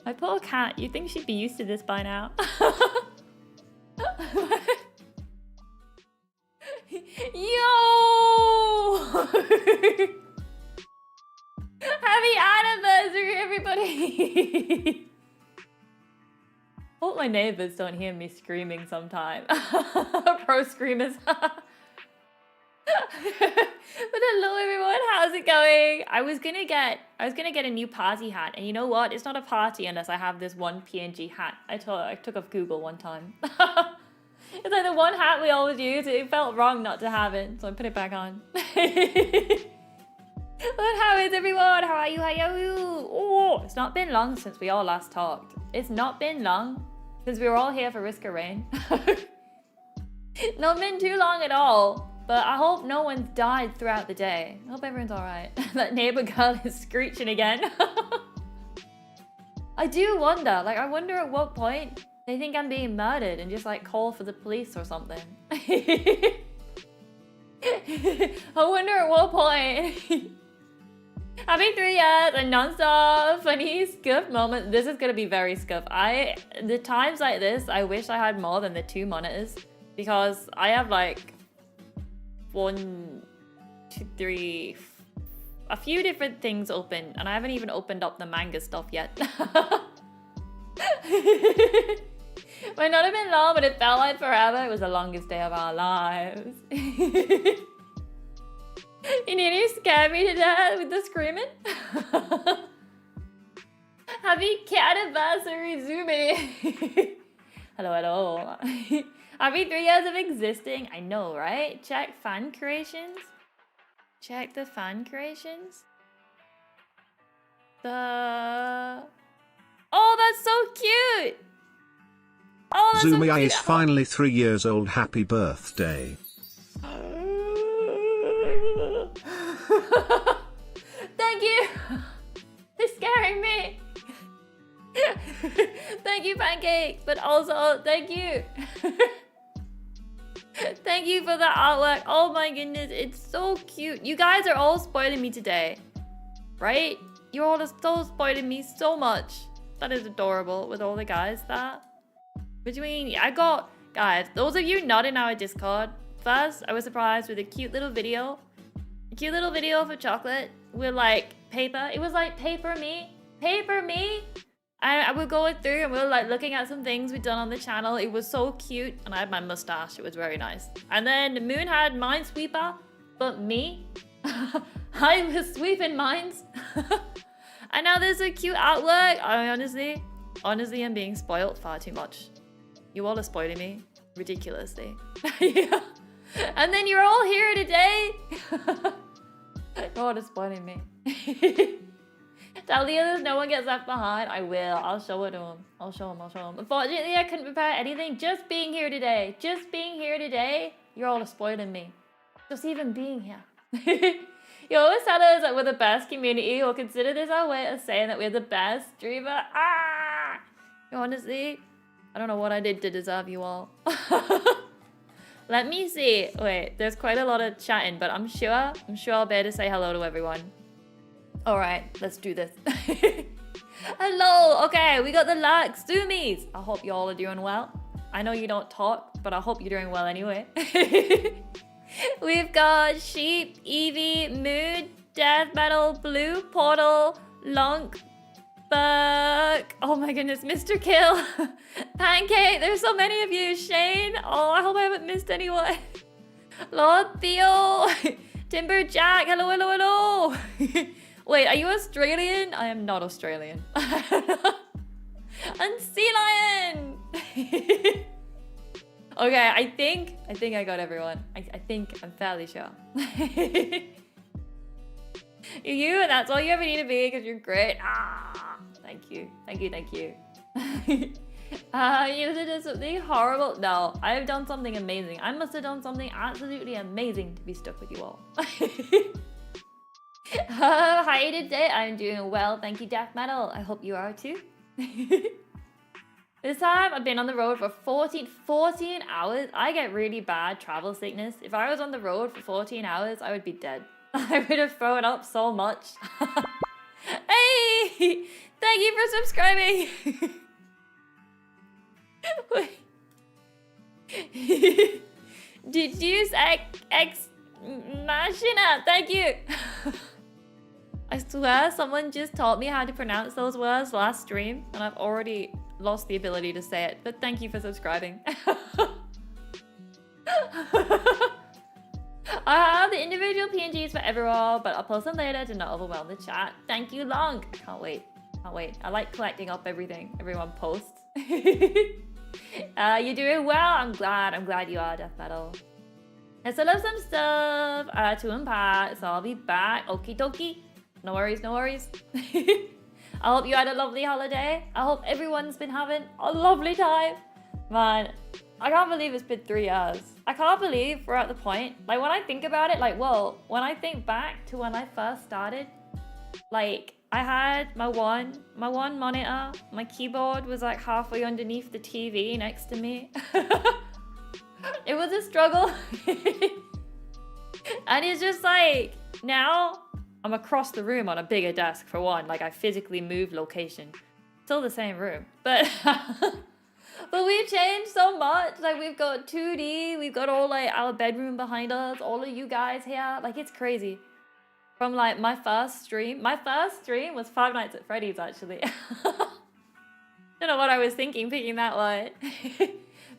My poor cat, you'd think she'd be used to this by now. Yo! Happy anniversary, everybody! Hope my neighbors don't hear me screaming sometime. Pro screamers. But hello everyone, how's it going? I was gonna get a new party hat, and you know what? It's not a party unless I have this one PNG hat. I took off Google one time. It's like the one hat we always use. It felt wrong not to have it, so I put it back on. But how is everyone? How are you? How are you? Oh, it's not been long since we all last talked. It's not been long since we were all here for Risk of Rain. Not been too long at all. But I hope no one's died throughout the day. I hope everyone's alright. That neighbor girl is screeching again. I do wonder, like I wonder at what point they think I'm being murdered and just like call for the police or something. I wonder at what point. Happy 3 years and non-stop funny scuff moment. This is gonna be very scuff. The times like this, I wish I had more than the 2 monitors because I have like 1, 2, 3, a few different things open, and I haven't even opened up the manga stuff yet. Might not have been long, but it felt like forever. It was the longest day of our lives. You nearly scared me to death with the screaming. Happy anniversary, Zumi. Hello, hello. Happy 3 years of existing. I know, right? Check fan creations. Check the fan creations. Oh, that's so cute. Oh, that's Zumi so cute. is finally 3 years old. Happy birthday. Thank you. It's scaring me. Thank you, Pancake. But also, thank you. Thank you for the artwork. Oh my goodness, it's so cute. You guys are all spoiling me today, right? You're all so spoiling me so much. That is adorable with all the guys that. Guys, those of you not in our Discord, first, I was surprised with a cute little video. A cute little video for chocolate with like paper. It was like paper me. I would go through and we were like looking at some things we'd done on the channel. It was so cute, and I had my mustache. It was very nice. And then Moon had Minesweeper, but me, I was sweeping mines. And now there's a cute artwork. I honestly, I'm being spoiled far too much. You all are spoiling me ridiculously. Yeah. And then you're all here today. You're all spoiling me. Tell the others no one gets left behind. I will. I'll show it to them. I'll show them. Unfortunately, I couldn't prepare anything. Just being here today. You're all spoiling me. Just even being here. You always tell us that we're the best community, or consider this our way of saying that we're the best streamer. Honestly, I don't know what I did to deserve you all. Let me see. Wait, there's quite a lot of chatting, but I'm sure I'll be able to say hello to everyone. All right, let's do this. Hello. Okay, we got the Lux Zoomies. I hope you all are doing well. I know you don't talk, but I hope you're doing well anyway. We've got Sheep, Evie, Mood, Death Metal, Blue, Portal, Lunk, Buck. Oh my goodness, Mr. Kill, Pancake. There's so many of you. Shane. Oh, I hope I haven't missed anyone. Lord Theo, Timber Jack. Hello, hello, hello. Wait, are you Australian? I am not Australian. And Sea Lion. Okay, I think I got everyone. I'm fairly sure. You, and that's all you ever need to be, because you're great. Thank you. You did something horrible. No, I have done something amazing. I must have done something absolutely amazing to be stuck with you all. Hi today, I'm doing well. Thank you, Death Metal. I hope you are too. This time I've been on the road for 14 hours. I get really bad travel sickness. If I was on the road for 14 hours, I would be dead. I would have thrown up so much. Hey! Thank you for subscribing. Wait. Deduce X Machina. Thank you. I swear someone just taught me how to pronounce those words last stream and I've already lost the ability to say it, but thank you for subscribing. I have the individual PNGs for everyone, but I'll post them later to not overwhelm the chat. Thank you, Long. I can't wait. Can't wait. I like collecting up everything everyone posts. You're doing well. I'm glad you are, Death Metal. I still have some stuff to unpack, so I'll be back. Okie dokie. No worries, no worries. I hope you had a lovely holiday. I hope everyone's been having a lovely time. Man, I can't believe it's been 3 years. I can't believe we're at the point. Like, when I think about it, like, whoa, when I think back to when I first started, like, I had my one monitor, my keyboard was like halfway underneath the TV next to me. It was a struggle. And it's just like, now I'm across the room on a bigger desk for one. Like, I physically moved location. Still the same room, but but we've changed so much. Like, we've got 2D, we've got all like our bedroom behind us, all of you guys here. Like, it's crazy. From like my first stream was Five Nights at Freddy's, actually. Don't know what I was thinking picking that one.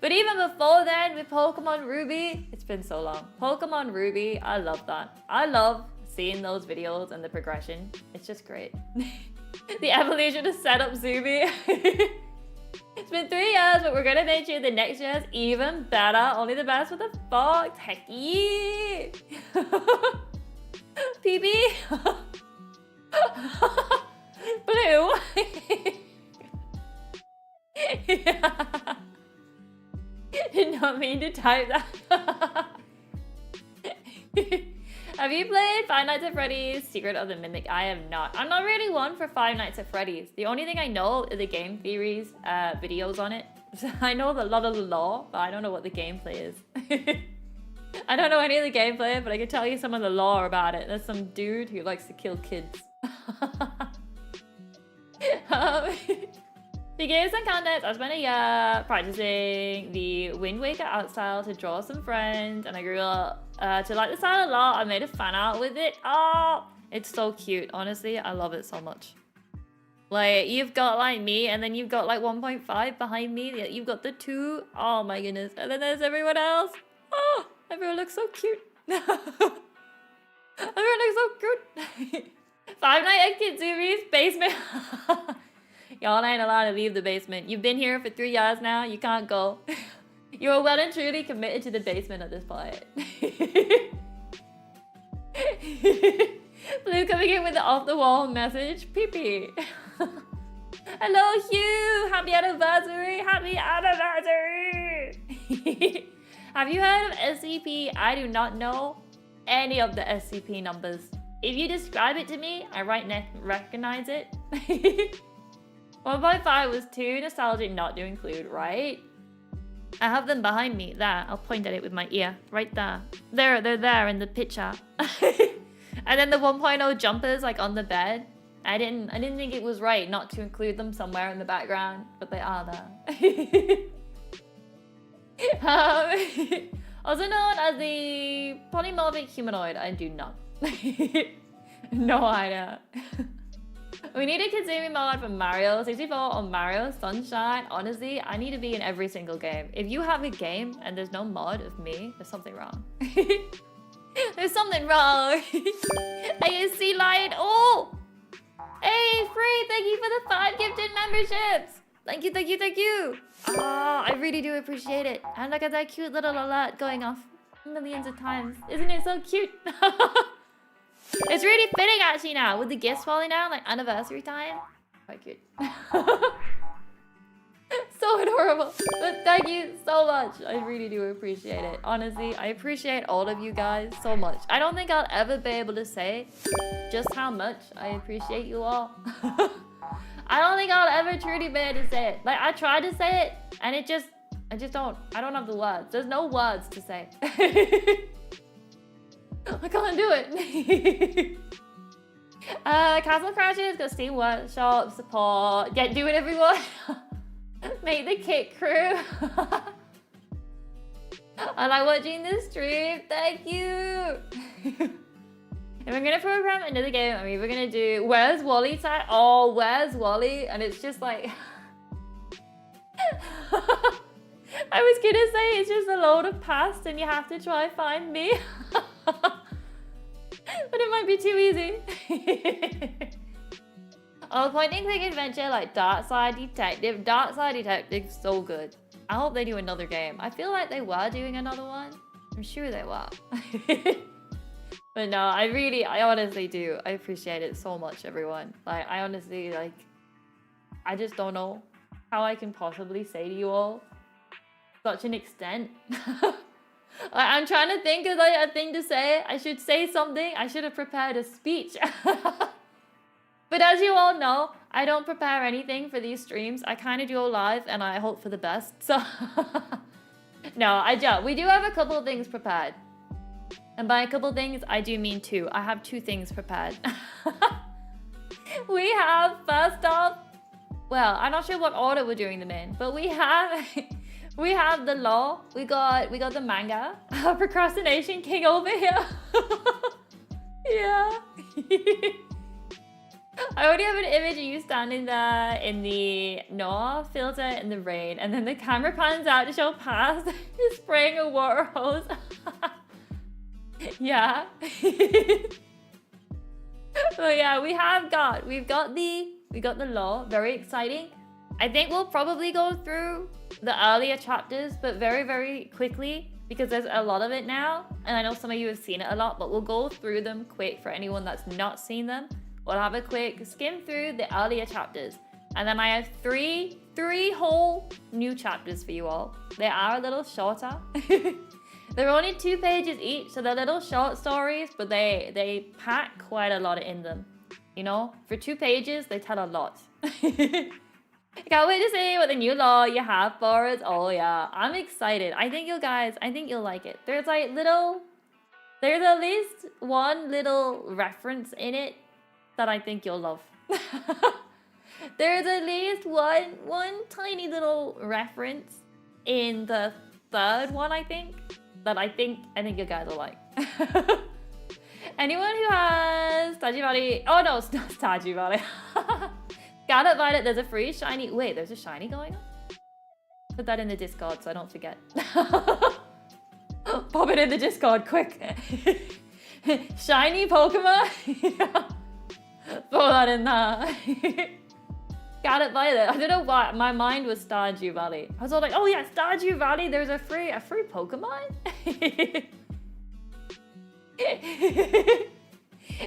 But even before then, with Pokemon Ruby, it's been so long. Pokemon Ruby, I love that. I love seeing those videos and the progression. It's just great. The evolution to set up Zoomy. It's been 3 years, but we're gonna make sure the next year's even better. Only the best with the fox. Heck yeah. PB. Blue. Yeah. Did not mean to type that. Have you played Five Nights at Freddy's Secret of the Mimic? I have not. I'm not really one for Five Nights at Freddy's. The only thing I know is the game theories videos on it. So I know a lot of the lore, but I don't know what the gameplay is. I don't know any of the gameplay, but I can tell you some of the lore about it. There's some dude who likes to kill kids. To give some context, I spent a year practicing the Wind Waker art style to draw some friends, and I grew up to like the style a lot. I made a fan art with it. Oh, it's so cute. Honestly, I love it so much. Like, you've got like me, and then you've got like 1.5 behind me. You've got the 2. Oh my goodness. And then there's everyone else. Oh, everyone looks so cute. Everyone looks so cute. Five Nights at Kitsumi's basement. Y'all ain't allowed to leave the basement. You've been here for 3 years now. You can't go. You're well and truly committed to the basement at this point. Blue coming in with the off-the-wall message. Pee-pee. Hello, Hugh. Happy anniversary. Happy anniversary. Have you heard of SCP? I do not know any of the SCP numbers. If you describe it to me, I recognize it. 1.5 was too nostalgic not to include, right? I have them behind me. There, I'll point at it with my ear. Right there. They're there in the picture. And then the 1.0 jumpers like on the bed. I didn't think it was right not to include them somewhere in the background, but they are there. Also known as the polymorphic humanoid. I do not. No idea. We need a Kitzumii mod for Mario 64 or Mario Sunshine. Honestly, I need to be in every single game. If you have a game and there's no mod of me, there's something wrong. There's something wrong. ASC Lion. Oh! Hey, Free, thank you for the 5 gifted memberships. Thank you, thank you, thank you. Oh, I really do appreciate it. And look at that cute little alert going off millions of times. Isn't it so cute? It's really fitting actually now with the gifts falling down, like anniversary time. Quite cute. So adorable. But thank you so much. I really do appreciate it. Honestly, I appreciate all of you guys so much. I don't think I'll ever be able to say just how much I appreciate you all. I don't think I'll ever truly be able to say it. Like, I tried to say it and I don't have the words. There's no words to say. I can't do it. Castle Crashers, got Steam Workshop, support, do it everyone. Make the kit crew. I like watching this stream, thank you. If I'm gonna program another game, I'm either gonna do Where's Wally tag? Oh, Where's Wally? And it's just like I was gonna say it's just a load of past and you have to try find me. But it might be too easy. Oh, point and click adventure like Dark Side Detective. Dark Side Detective, so good. I hope they do another game. I feel like they were doing another one. I'm sure they were. But no, I honestly do. I appreciate it so much, everyone. Like, I honestly, like, I just don't know how I can possibly say to you all such an extent. I'm trying to think of like a thing to say. I should say something. I should have prepared a speech. But as you all know, I don't prepare anything for these streams. I kind of do live and I hope for the best. So no, I don't. We do have a couple of things prepared. And by a couple of things, I do mean two. I have two things prepared. We have, first off, well, I'm not sure what order we're doing them in, but we have the law. We got the manga. Procrastination King over here. Yeah. I already have an image of you standing there in the Noah filter in the rain, and then the camera pans out to show past you spraying a water hose. Yeah. So yeah, we've got the law. Very exciting. I think we'll probably go through the earlier chapters, but very, very quickly because there's a lot of it now, and I know some of you have seen it a lot, but we'll go through them quick for anyone that's not seen them. We'll have a quick skim through the earlier chapters. And then I have three whole new chapters for you all. They are a little shorter. They're only 2 pages each, so they're little short stories, but they pack quite a lot in them. You know, for 2 pages, they tell a lot. Can't wait to see what the new law you have for us. Oh yeah, I'm excited. I think you'll like it. There's at least one little reference in it that I think you'll love. There's at least one tiny little reference in the 3rd one, I think, that I think you guys will like. Anyone who has Stardew Valley, oh no, it's not Stardew Valley. Scarlet Violet, there's a free shiny, wait, there's a shiny going on? Put that in the Discord so I don't forget. Pop it in the Discord, quick. Shiny Pokemon? Yeah. Throw that in there. Scarlet Violet. I don't know why my mind was Stardew Valley. I was all like, oh yeah, Stardew Valley. There's a free Pokemon.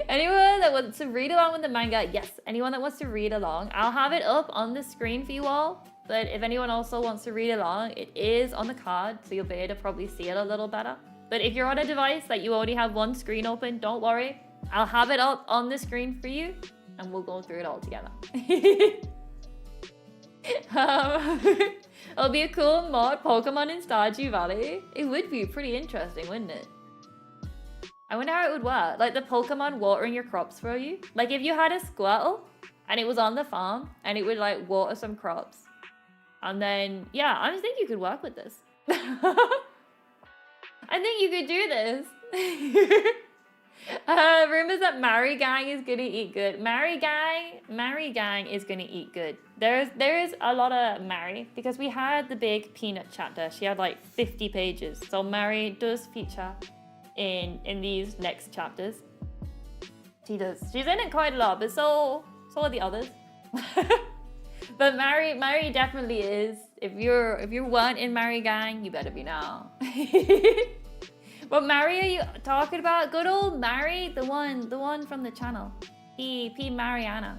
Anyone that wants to read along with the manga, yes. Anyone that wants to read along, I'll have it up on the screen for you all. But if anyone also wants to read along, it is on the card, so you'll be able to probably see it a little better. But if you're on a device that you only have one screen open, don't worry. I'll have it up on the screen for you, and we'll go through it all together. It'll be a cool mod, Pokemon in Stardew Valley. It would be pretty interesting, wouldn't it? I wonder how it would work. Like the Pokemon watering your crops for you. Like if you had a Squirtle, and it was on the farm, and it would like water some crops. And then, yeah, I just think you could work with this. I think you could do this. Rumors that Mary Gang is gonna eat good. Mary Gang is gonna eat good. There's a lot of Mary because we had the big Peanut chapter. She had like 50 pages. So Mary does feature in these next chapters. She does. She's in it quite a lot, but so are the others. But Mary definitely is. If you weren't in Mary Gang, you better be now. What Mary are you talking about? Good old Mary, the one from the channel. P Mariana.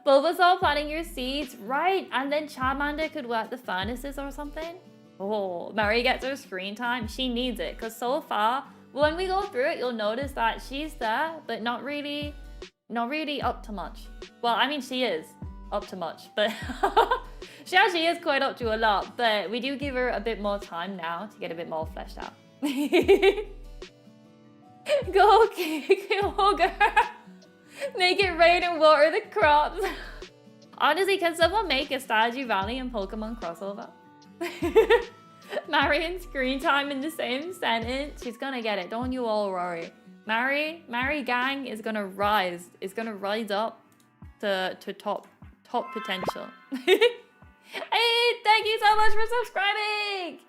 Bulbasaur planting your seeds, right? And then Charmander could work the furnaces or something. Oh, Mary gets her screen time. She needs it because so far, when we go through it, you'll notice that she's there, but not really up to much. Well, I mean, she is up to much, but she actually is quite up to a lot, but we do give her a bit more time now to get a bit more fleshed out. Go kick Ogre. Make it rain and water the crops. Honestly, can someone make a Stardew Valley and Pokemon crossover? Marion screen time in the same sentence. She's gonna get it. Don't you all worry. Mary gang is gonna rise. Is gonna rise up to top potential. Hey, thank you so much for subscribing.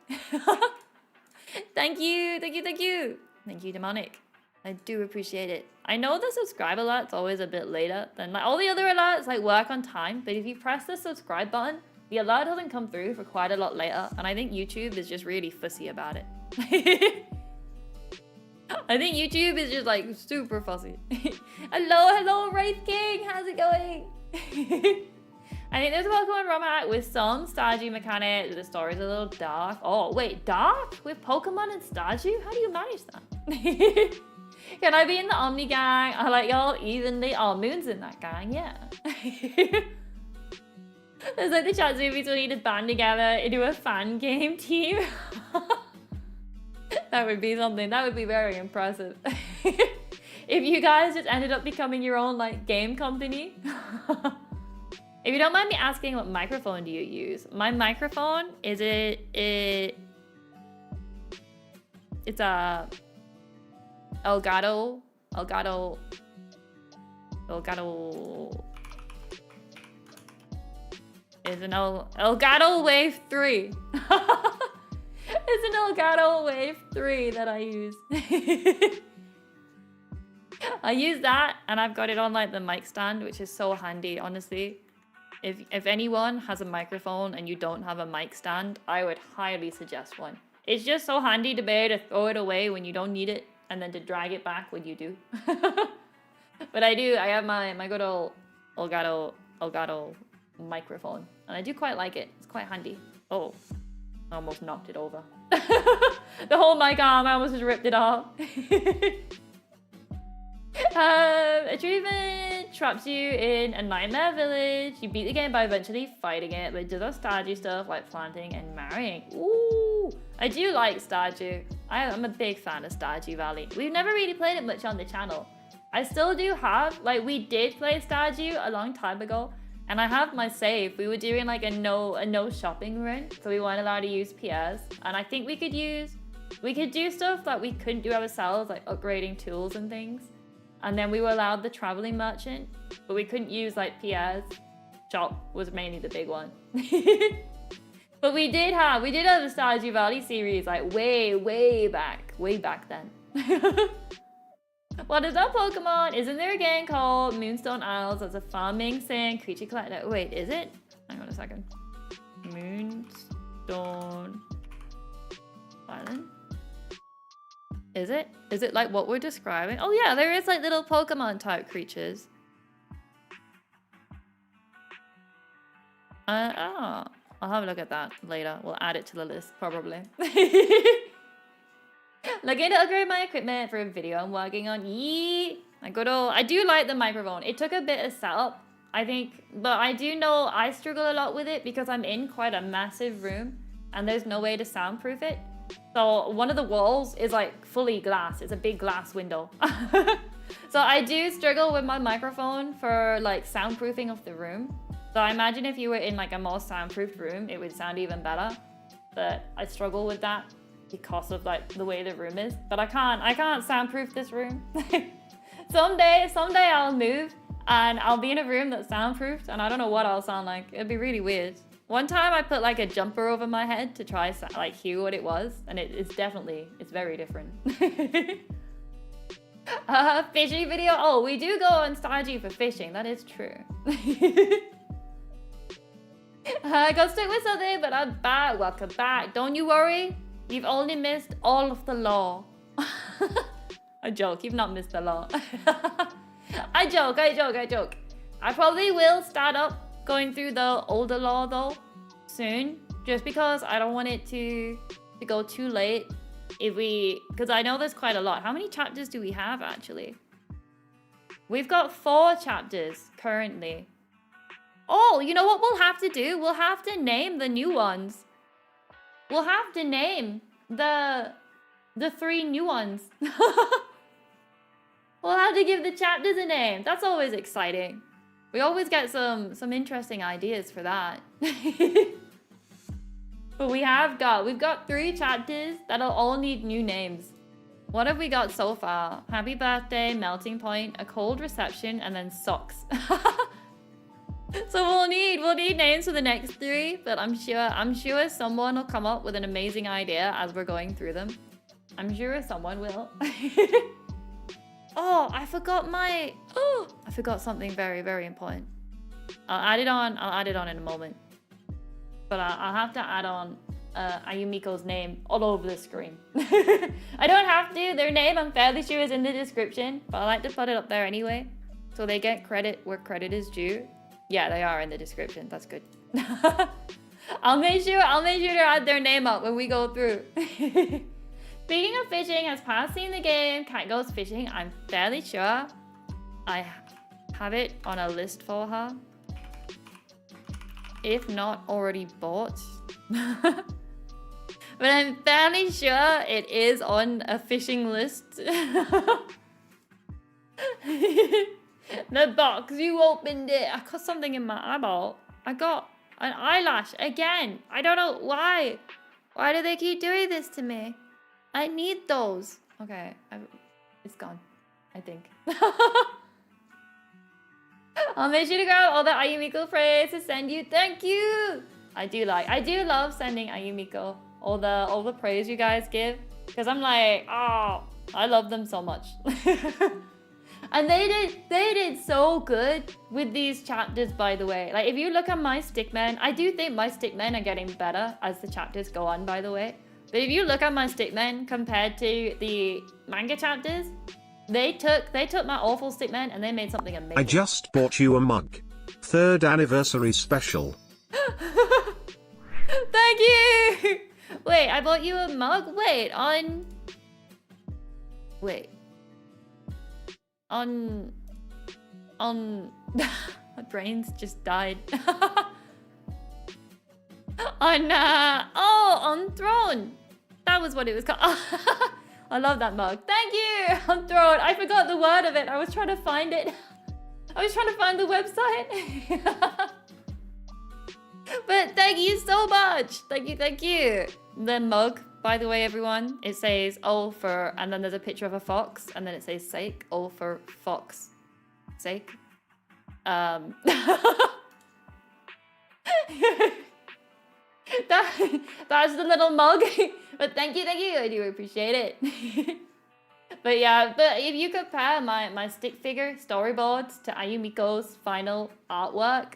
Thank you. Thank you, Demonic. I do appreciate it. I know the subscribe alert's always a bit later than like all the other alerts like work on time, but if you press the subscribe button, the alert doesn't come through for quite a lot later, and I think YouTube is just really fussy about it. I think YouTube is just like super fussy. Hello, Wraith King, how's it going? I think there's a Pokemon ROM hack with some Stardew mechanics. The story's a little dark. Oh, wait, dark? With Pokemon and Stardew? How do you manage that? Can I be in the Omni gang? I like y'all evenly. Oh, Moon's in that gang, yeah. There's like the chat zoomies will need to band together into a fan game team. That would be something. That would be very impressive. If you guys just ended up becoming your own like game company. If you don't mind me asking, what microphone do you use? My microphone is it's a Elgato. Is an Elgato Wave 3. It's an Elgato Wave 3 that I use. I use that, and I've got it on like the mic stand, which is so handy, honestly. If anyone has a microphone and you don't have a mic stand, I would highly suggest one. It's just so handy to be able to throw it away when you don't need it, and then to drag it back when you do. But I have my good old Elgato microphone, and I do quite like it. It's quite handy. Oh, I almost knocked it over. The whole mic arm, I almost just ripped it off. Achievement traps you in a nightmare village. You beat the game by eventually fighting it, but it does have Stardew stuff like planting and marrying. Ooh, I do like Stardew. I'm a big fan of Stardew Valley. We've never really played it much on the channel. I still do have, like, we did play Stardew a long time ago, and I have my save. We were doing like a no shopping run, so we weren't allowed to use PS. And I think we could do stuff that we couldn't do ourselves, like upgrading tools and things. And then we were allowed the traveling merchant, but we couldn't use like PS. Shop was mainly the big one. But we did have the Stardew Valley series like way back then. What is up, Pokemon? Isn't there a game called Moonstone Isles that's a farming sim creature collector? Wait, is it? Hang on a second. Moonstone Island? Is it? Is it like what we're describing? Oh yeah, there is like little Pokemon type creatures. Oh, I'll have a look at that later. We'll add it to the list probably. Looking to upgrade my equipment for a video I'm working on. Yee! I do like the microphone. It took a bit of setup, I think, but I do know I struggle a lot with it because I'm in quite a massive room and there's no way to soundproof it. So one of the walls is like fully glass. It's a big glass window. So I do struggle with my microphone for like soundproofing of the room. So I imagine if you were in like a more soundproofed room, it would sound even better. But I struggle with that because of like the way the room is. But I can't soundproof this room. Someday I'll move and I'll be in a room that's soundproofed and I don't know what I'll sound like. It'd be really weird. One time I put like a jumper over my head to try like hear what it was, and it's very different. Fishing video. Oh, we do go on Stardew for fishing. That is true. I got stuck with something, but I'm back. Welcome back. Don't you worry. You've only missed all of the lore. I joke. You've not missed the lore. I joke. I probably will start up going through the older lore though soon, just because I don't want it to go too late because I know there's quite a lot. How many chapters do we have actually? We've got 4 chapters currently. Oh, you know what we'll have to do? We'll have to name the new ones. We'll have to name the 3 new ones. We'll have to give the chapters a name. That's always exciting. We always get some interesting ideas for that. But we've got 3 chapters that'll all need new names. What have we got so far? Happy birthday, melting point, a cold reception, and then socks. So we'll need names for the next 3, but I'm sure someone will come up with an amazing idea as we're going through them. I'm sure someone will. Oh, I forgot something very, very important. I'll add it on in a moment. But I'll have to add on Ayumiko's name all over the screen. I don't have to. Their name, I'm fairly sure, is in the description, but I like to put it up there anyway, so they get credit where credit is due. Yeah, they are in the description. That's good. I'll make sure to add their name up when we go through. Speaking of fishing, has Paz seen the game Cat Goes Fishing? I'm fairly sure I have it on a list for her. If not already bought. But I'm fairly sure it is on a fishing list. The box, you opened it. I got something in my eyeball. I got an eyelash again. I don't know why. Why do they keep doing this to me? I need those. Okay, it's gone, I think. I'll make sure to grab all the Ayumiko praise to send you. Thank you. I do love sending Ayumiko all the praise you guys give, because I'm like, oh, I love them so much. And they did so good with these chapters, by the way. Like, if you look at my stickmen, I do think my stickmen are getting better as the chapters go on, by the way. But if you look at my stickmen compared to the manga chapters, they took my awful stickmen and they made something amazing. I just bought you a mug. 3rd anniversary special. Thank you! Wait, I bought you a mug? Wait, my brain's just died. On Throne. That was what it was called. I love that mug. Thank you, on Throne. I forgot the word of it. I was trying to find it. I was trying to find the website. But thank you so much. Thank you. The mug, by the way, everyone, it says O for, and then there's a picture of a fox, and then it says sake, O for fox. Sake. That's the little mug. But thank you, I do appreciate it. But yeah, but if you compare my stick figure storyboards to Ayumiko's final artwork,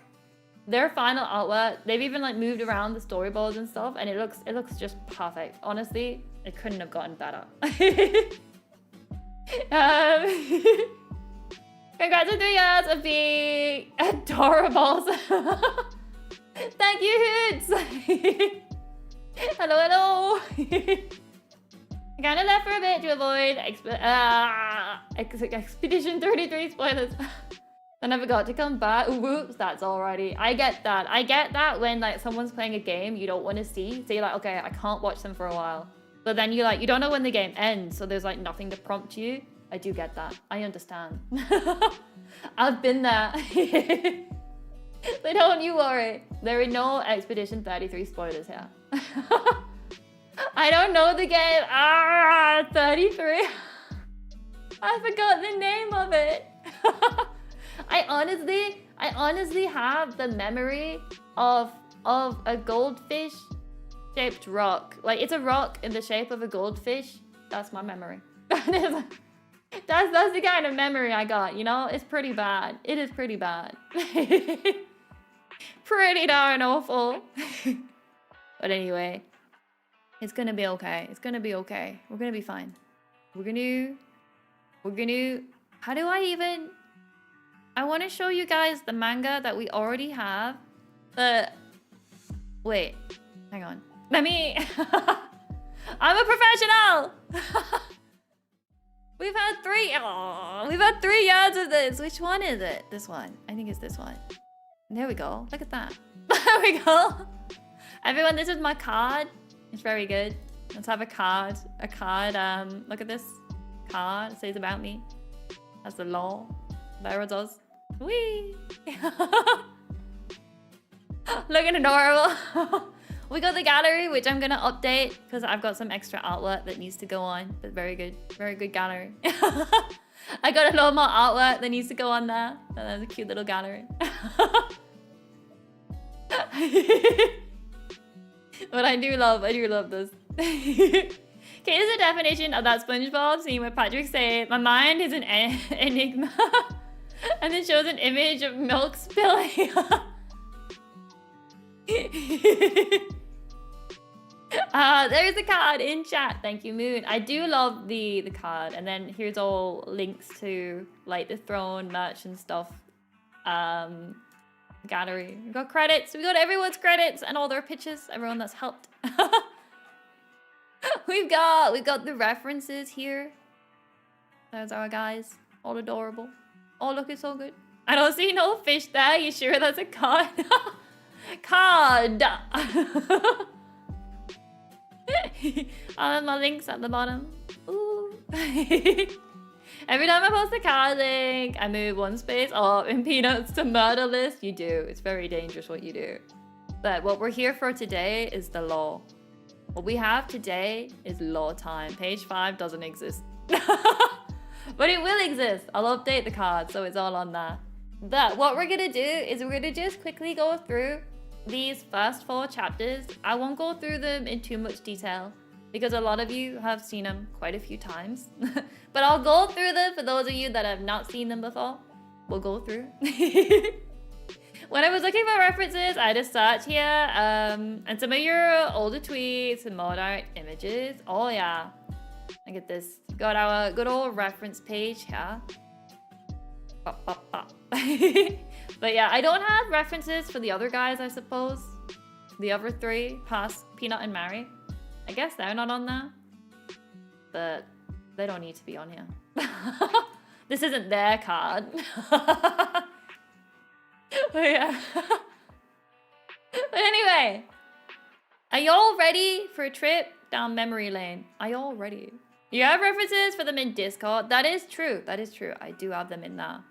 their final artwork, they've even like moved around the storyboards and stuff, and it looks just perfect. Honestly, it couldn't have gotten better. Congrats on 3 years of being adorable. Thank you, Hoots. Hello. I kind of left for a bit to avoid Expedition 33 spoilers. Then I forgot to come back. Whoops, that's alrighty. I get that when like someone's playing a game you don't want to see. So you're like, okay, I can't watch them for a while. But then you don't know when the game ends, so there's like nothing to prompt you. I do get that. I understand. I've been there. So don't you worry. There are no Expedition 33 spoilers here. I don't know the game. 33. I forgot the name of it. I honestly have the memory of a goldfish shaped rock. Like, it's a rock in the shape of a goldfish. That's my memory. That's the kind of memory I got, you know? It's pretty bad. It is pretty bad. Pretty darn awful. But anyway, it's gonna be okay. It's gonna be okay. We're gonna be fine. We're gonna how do I want to show you guys the manga that we already have, but wait, hang on. Let me I'm a professional. We've had 3 yards of this. Which one is it? This one. I think it's this one. There we go. Look at that. There we go. Everyone, this is my card. It's very good. Let's have a card. Look at this card. It says about me. That's the law. There it is. Whee! Looking adorable. We got the gallery, which I'm gonna update because I've got some extra artwork that needs to go on. But very good gallery. I got a lot more artwork that needs to go on there. And that's a cute little gallery. But I do love this. Okay, this is a definition of that SpongeBob scene where Patrick said, "My mind is an enigma," and then shows an image of milk spilling. There's a card in chat. Thank you, Moon. I do love the card. And then here's all links to like the throne merch and stuff. Gallery. We got credits. We got everyone's credits and all their pictures. Everyone that's helped. We've got the references here. There's our guys. All adorable. All looking so good. I don't see no fish there. You sure that's a card? Card. My links at the bottom. Ooh. Every time I post a card link, I move one space up in Peanuts to murder list. You do. It's very dangerous what you do. But what we're here for today is the law. What we have today is law time. Page 5 doesn't exist. But it will exist. I'll update the card so it's all on there. But what we're gonna do is we're gonna just quickly go through these first 4 chapters. I won't go through them in too much detail because a lot of you have seen them quite a few times. But I'll go through them for those of you that have not seen them before. We'll go through. When I was looking for references, I had a search here, and some of your older tweets and more direct images. Oh yeah, look at this. Got our good old reference page here. Bop, bop, bop. But yeah, I don't have references for the other guys, I suppose. The other 3, past Peanut and Mary. I guess they're not on there. But they don't need to be on here. This isn't their card. But yeah. But anyway. Are y'all ready for a trip down memory lane? Are y'all ready? You have references for them in Discord. That is true. That is true. I do have them in there.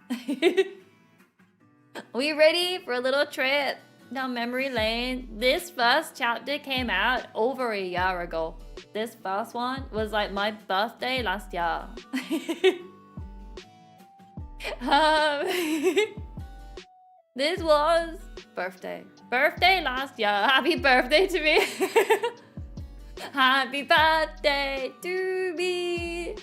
We ready for a little trip down memory lane? This first chapter came out over a year ago. This first one was like my birthday last year. This was birthday last year. Happy birthday to me. Happy birthday to me.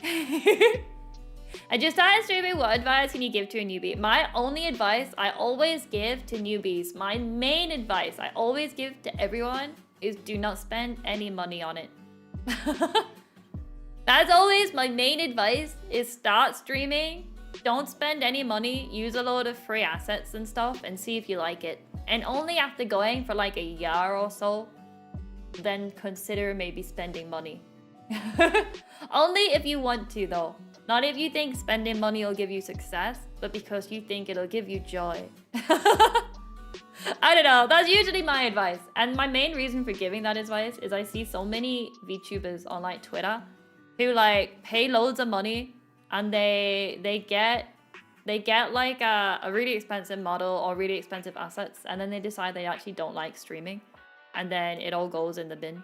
I just started streaming. What advice can you give to a newbie? My only advice I always give to newbies, my main advice I always give to everyone is do not spend any money on it. That's always my main advice, is start streaming. Don't spend any money. Use a load of free assets and stuff and see if you like it. And only after going for like a year or so, then consider maybe spending money. Only if you want to though. Not if you think spending money will give you success, but because you think it'll give you joy. I don't know, that's usually my advice. And my main reason for giving that advice is I see so many VTubers on like Twitter who like pay loads of money and they get like a really expensive model or really expensive assets, and then they decide they actually don't like streaming, and then it all goes in the bin.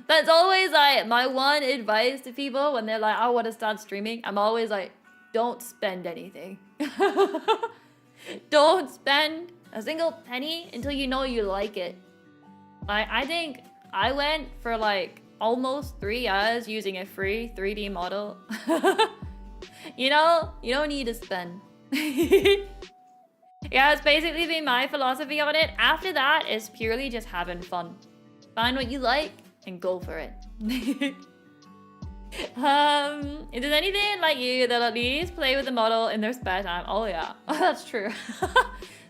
That's always like my one advice to people when they're like, I want to start streaming. I'm always like, don't spend anything. Don't spend a single penny until you know you like it. Like, I think I went for like almost 3 years using a free 3D model. You know, you don't need to spend. Yeah, it's basically been my philosophy on it. After that, it's purely just having fun. Find what you like and go for it. If there's anything like you, they'll at least play with the model in their spare time. Oh yeah, that's true.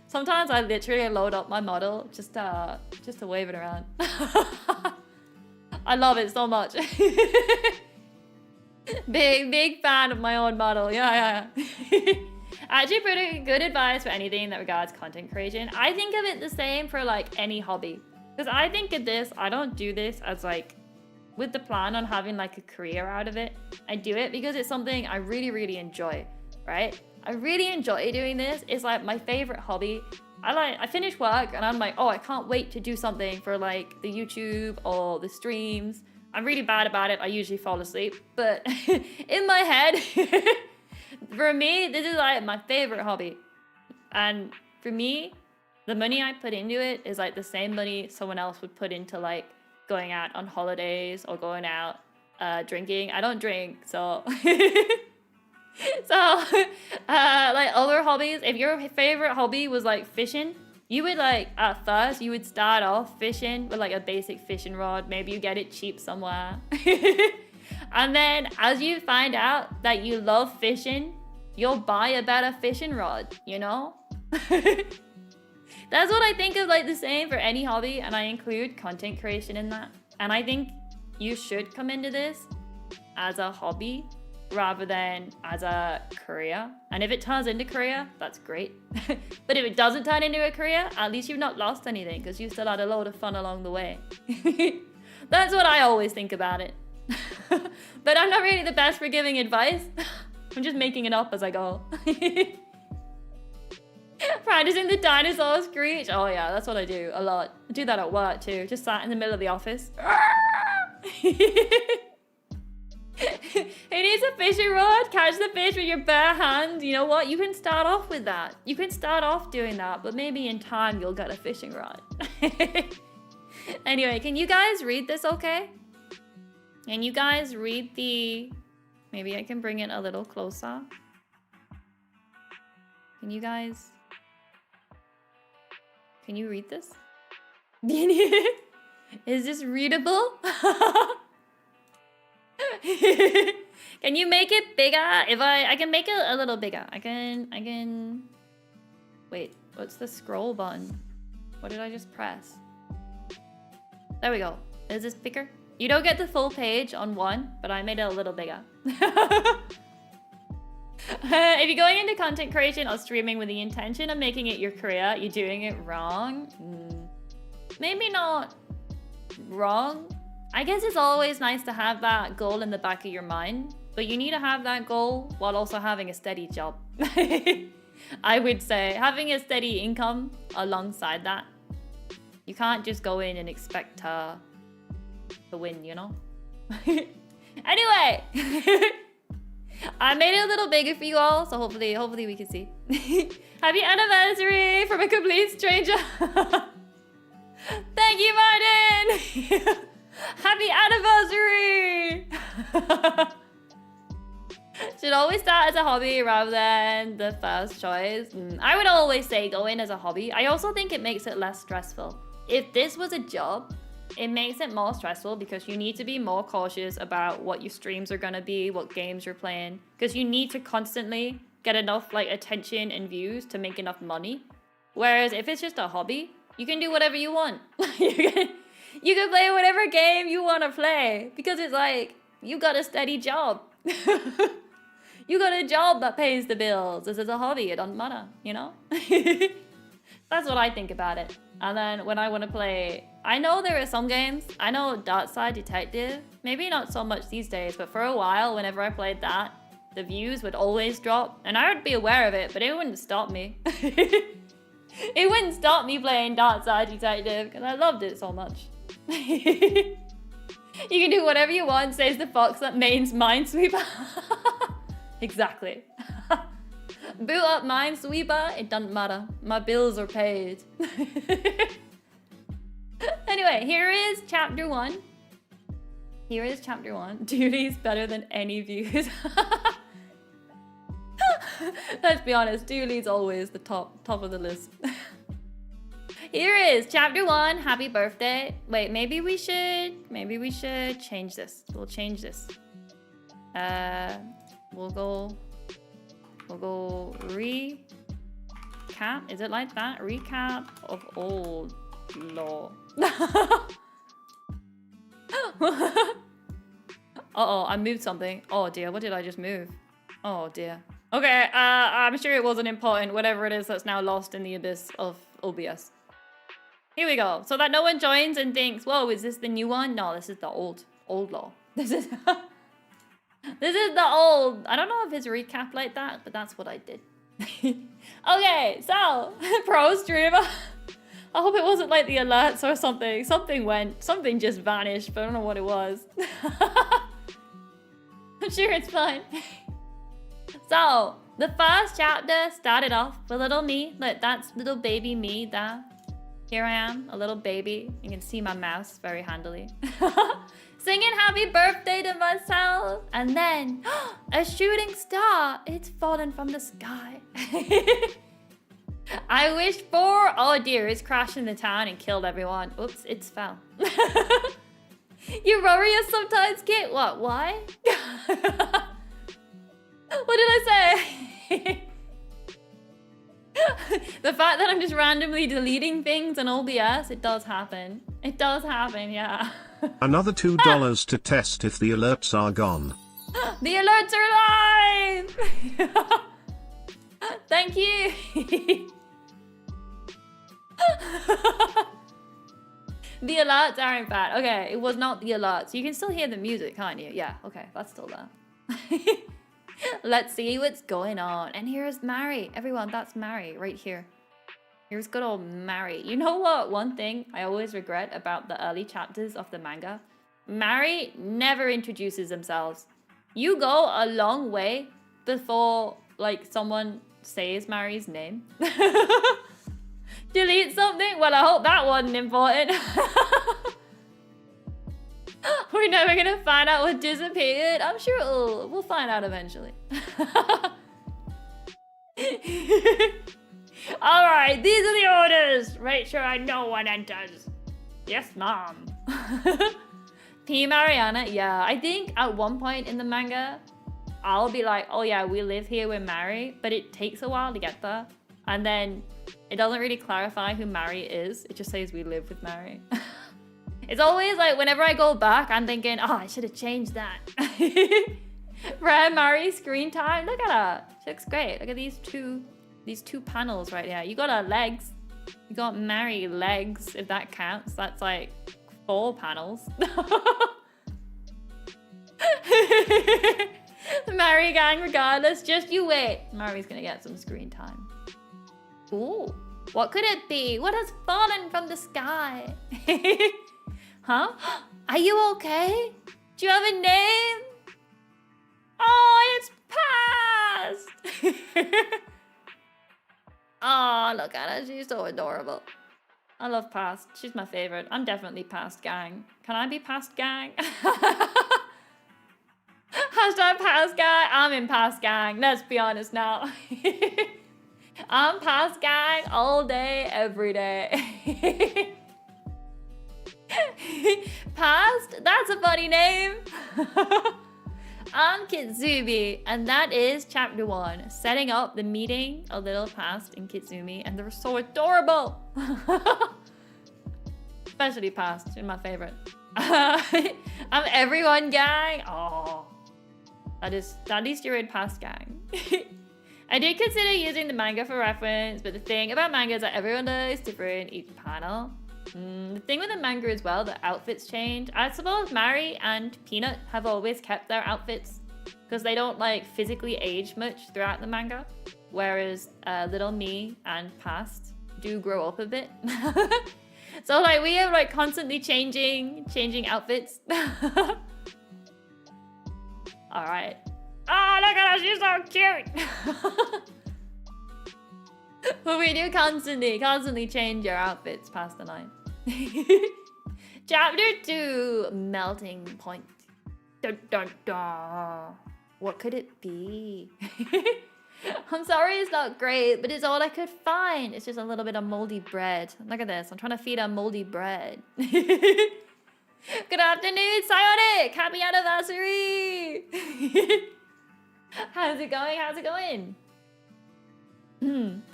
Sometimes I literally load up my model just to wave it around. I love it so much. Big fan of my own model. Yeah. Actually, pretty good advice for anything that regards content creation. I think of it the same for like any hobby. Because I think of this, I don't do this as like with the plan on having like a career out of it. I do it because it's something I really, really enjoy. right? I really enjoy doing this. It's like my favorite hobby. I finish work and I'm like, oh, I can't wait to do something for like the YouTube or the streams. I'm really bad about it. I usually fall asleep, but in my head, for me, this is like my favorite hobby. And for me, the money I put into it is like the same money someone else would put into like going out on holidays or going out drinking. I don't drink, so so like other hobbies, if your favorite hobby was like fishing, you would like at first you would start off fishing with like a basic fishing rod. Maybe you get it cheap somewhere. And then as you find out that you love fishing, you'll buy a better fishing rod, you know? That's what I think of like the same for any hobby, and I include content creation in that. And I think you should come into this as a hobby rather than as a career. And if it turns into career, that's great. But if it doesn't turn into a career, at least you've not lost anything because you still had a load of fun along the way. That's what I always think about it. But I'm not really the best for giving advice. I'm just making it up as I go. Practicing the dinosaur screech. Oh yeah, that's what I do a lot. I do that at work too. Just sat in the middle of the office. It needs a fishing rod. Catch the fish with your bare hand. You know what? You can start off with that. You can start off doing that, but maybe in time you'll get a fishing rod. Anyway, can you guys read this okay? Can you guys read the... Maybe I can bring it a little closer. Can you guys... Can you read this? Is this readable? Can you make it bigger? If I can make it a little bigger. I can... Wait, what's the scroll button? What did I just press? There we go. Is this bigger? You don't get the full page on one, but I made it a little bigger. If you're going into content creation or streaming with the intention of making it your career, you're doing it wrong. Maybe not wrong. I guess it's always nice to have that goal in the back of your mind, but you need to have that goal while also having a steady job. I would say having a steady income alongside that. You can't just go in and expect to win, you know? Anyway, I made it a little bigger for you all, so hopefully we can see. Happy anniversary from a complete stranger. Thank you, Martin. Happy anniversary. Should always start as a hobby rather than the first choice. I would always say go in as a hobby. I also think it makes it less stressful. If this was a job, it makes it more stressful because you need to be more cautious about what your streams are gonna be, what games you're playing, because you need to constantly get enough like attention and views to make enough money. Whereas if it's just a hobby, you can do whatever you want. You can play whatever game you want to play because it's like you got a steady job. You got a job that pays the bills. This is a hobby, it doesn't matter, you know? That's what I think about it. And then when I want to play, I know there are some games. I know Dark Side Detective, maybe not so much these days, but for a while, whenever I played that, the views would always drop. And I would be aware of it, but it wouldn't stop me. It wouldn't stop me playing Dark Side Detective because I loved it so much. You can do whatever you want, says the fox that mains Minesweeper. Exactly. Boot up Minesweeper, it doesn't matter. My bills are paid. Anyway, here is chapter 1. Here is chapter 1. Duty's better than any views. Let's be honest, Dooley's always the top of the list. Here is chapter 1. Happy birthday. Wait, maybe we should change this. We'll change this. We'll go recap. Is it like that? Recap of old law. Uh-oh, I moved something. Oh dear, what did I just move? Oh dear. Okay, I'm sure it wasn't important, whatever it is that's now lost in the abyss of OBS. Here we go. So that no one joins and thinks, whoa, is this the new one? No, this is the old law. This is... This is the old. I don't know if it's recap like that, but that's what I did. Okay, so pro streamer. I hope it wasn't like the alerts or something. Something just vanished, but I don't know what it was. I'm sure it's fine. So, the first chapter started off with little me. Look, that's little baby me there. Here I am, a little baby. You can see my mouse very handily. Singing happy birthday to myself. And then, a shooting star. It's fallen from the sky. I wished for... Oh dear, it's crashed in the town and killed everyone. Oops, it's fell. You worry us sometimes, Kit? What, why? What did I say? The fact that I'm just randomly deleting things on OBS, it does happen. It does happen, yeah. Another $2 to test if the alerts are gone. The alerts are live! Thank you! The alerts aren't bad. Okay, it was not the alerts. You can still hear the music, can't you? Yeah, okay, that's still there. Let's see what's going on. And here's Mary. Everyone, that's Mary right here. Here's good old Mary. You know what? One thing I always regret about the early chapters of the manga. Mary never introduces themselves. You go a long way before, like, someone says Mary's name. Delete something? Well, I hope that wasn't important. We're never gonna find out what disappeared. I'm sure we'll find out eventually. Alright, these are the orders. Make sure I know what enters. Yes, mom. P. Mariana, yeah. I think at one point in the manga, I'll be like, oh yeah, we live here with Mary, but it takes a while to get there. And then it doesn't really clarify who Mary is. It just says we live with Mary. It's always like whenever I go back, I'm thinking, oh, I should have changed that. Rare Mary screen time. Look at her. She looks great. Look at these two panels right here. You got her legs. You got Mary legs, if that counts. That's like 4 panels. Mary gang regardless. Just you wait. Mary's gonna get some screen time. Ooh. What could it be? What has fallen from the sky? Huh? Are you okay? Do you have a name? Oh, it's past! Oh, look at her. She's so adorable. I love Past. She's my favorite. I'm definitely Past gang. Can I be Past gang? Hashtag Past gang. I'm in Past gang. Let's be honest now. I'm Past gang all day, every day. Past? That's a funny name. I'm Kitzumii, and that is chapter 1, setting up the meeting of little Past and Kitzumii, and they're so adorable. Especially Past, she's my favorite. I'm everyone gang. Oh, at least you're in Past gang. I did consider using the manga for reference, but the thing about manga is that everyone does different each panel. The thing with the manga as well, the outfits change. I suppose Mary and Peanut have always kept their outfits because they don't like physically age much throughout the manga, whereas little me and Past do grow up a bit. So like we have like constantly changing outfits. All right. Oh, look at her, she's so cute. But we do constantly change your outfits past the night. Chapter 2, melting point. Dun, dun, dun. What could it be? I'm sorry it's not great, but it's all I could find. It's just a little bit of moldy bread. Look at this. I'm trying to feed her moldy bread. Good afternoon, Psionic! Happy anniversary! How's it going? How's it going?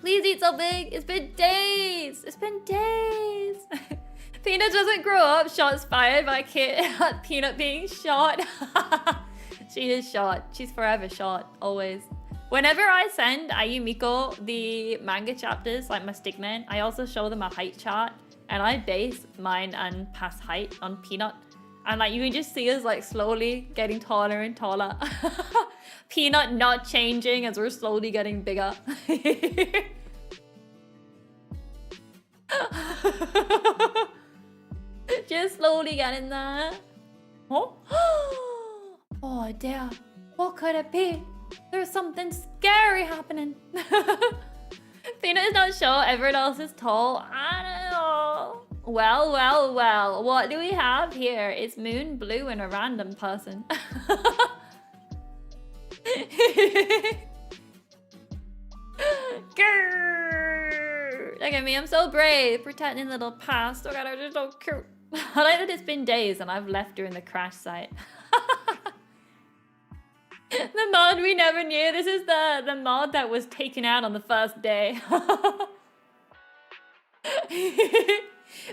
Please eat something. It's been days. It's been days. Peanut doesn't grow up. Shots fired by Kit. Peanut being shot. She is shot. She's forever shot. Always. Whenever I send Ayumiko the manga chapters, like my stickman, I also show them a height chart. And I base mine and Past height on Peanut. And like you can just see us like slowly getting taller and taller. Peanut not changing as we're slowly getting bigger. Just slowly getting there. Oh, oh dear. What could it be? There's something scary happening. Peanut is not sure. Everyone else is tall. I don't know. Well, well, well. What do we have here? It's Moon, Blue, and a random person. Grrr. Look at me. I'm so brave. Protecting little past. Oh god, I'm just so cute. I like that it's been days and I've left during the crash site. The mod we never knew. This is the mod that was taken out on the first day.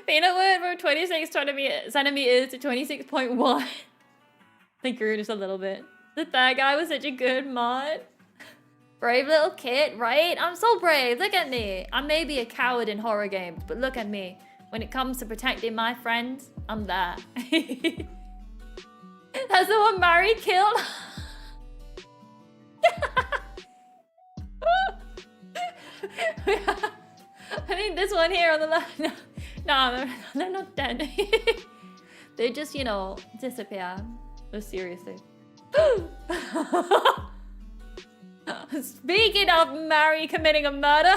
Peanut went from 26 centimeters to 26.1. They grew just a little bit. The third guy was such a good mod. Brave little kid, right? I'm so brave. Look at me. I may be a coward in horror games, but look at me. When it comes to protecting my friends, I'm there. That's the one Mary killed. I think this one here on the left. No, they're not dead. They just, you know, disappear. No, seriously. Speaking of Mary committing a murder.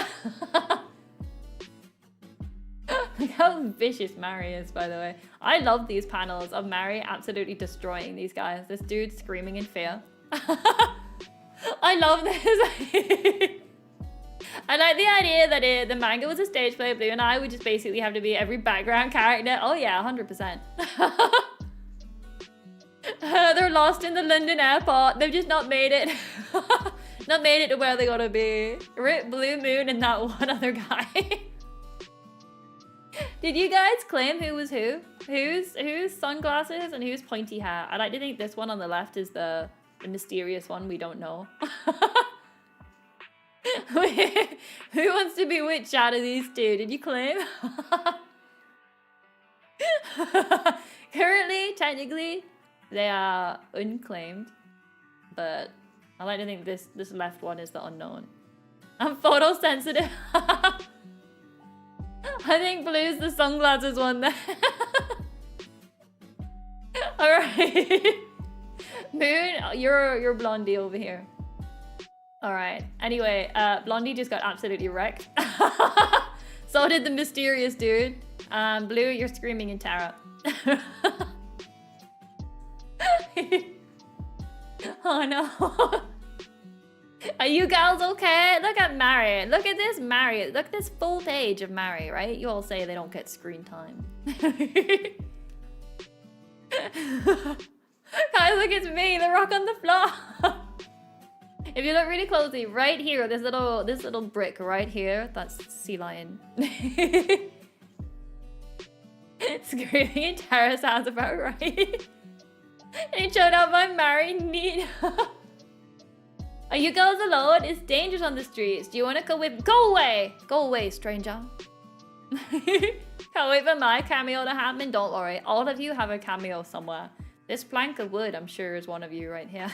Look how vicious Mary is, by the way. I love these panels of Mary absolutely destroying these guys. This dude screaming in fear. I love this. I like the idea that the manga was a stage play. Blue and I would just basically have to be every background character. Oh yeah, 100%. They're lost in the London airport. They've just not made it. Not made it to where they gotta be. Rip Blue Moon and that one other guy. Did you guys claim who was who? Who's sunglasses and who's pointy hair? I like to think this one on the left is the mysterious one we don't know. Who wants to be which out of these two? Did you claim? Currently, technically, they are unclaimed. But I like to think this left one is the unknown. I'm photosensitive. I think Blue's the sunglasses one there. Alright. Moon, you're Blondie over here. Alright. Anyway, Blondie just got absolutely wrecked. So did the mysterious dude. Blue, you're screaming in terror. Oh no. Are you girls okay? Look at Mary. Look at this Mary. Look at this full page of Mary, right? You all say they don't get screen time. Guys, look, it's me, the rock on the floor. If you look really closely, right here, this little brick right here, that's Sea Lion. Screaming in terror sounds about right. And it showed up by Mary. Neat. Are you girls alone? It's dangerous on the streets. Do you want to go with? Go away! Go away, stranger. Can't wait for my cameo to happen. Don't worry, all of you have a cameo somewhere. This plank of wood, I'm sure, is one of you right here.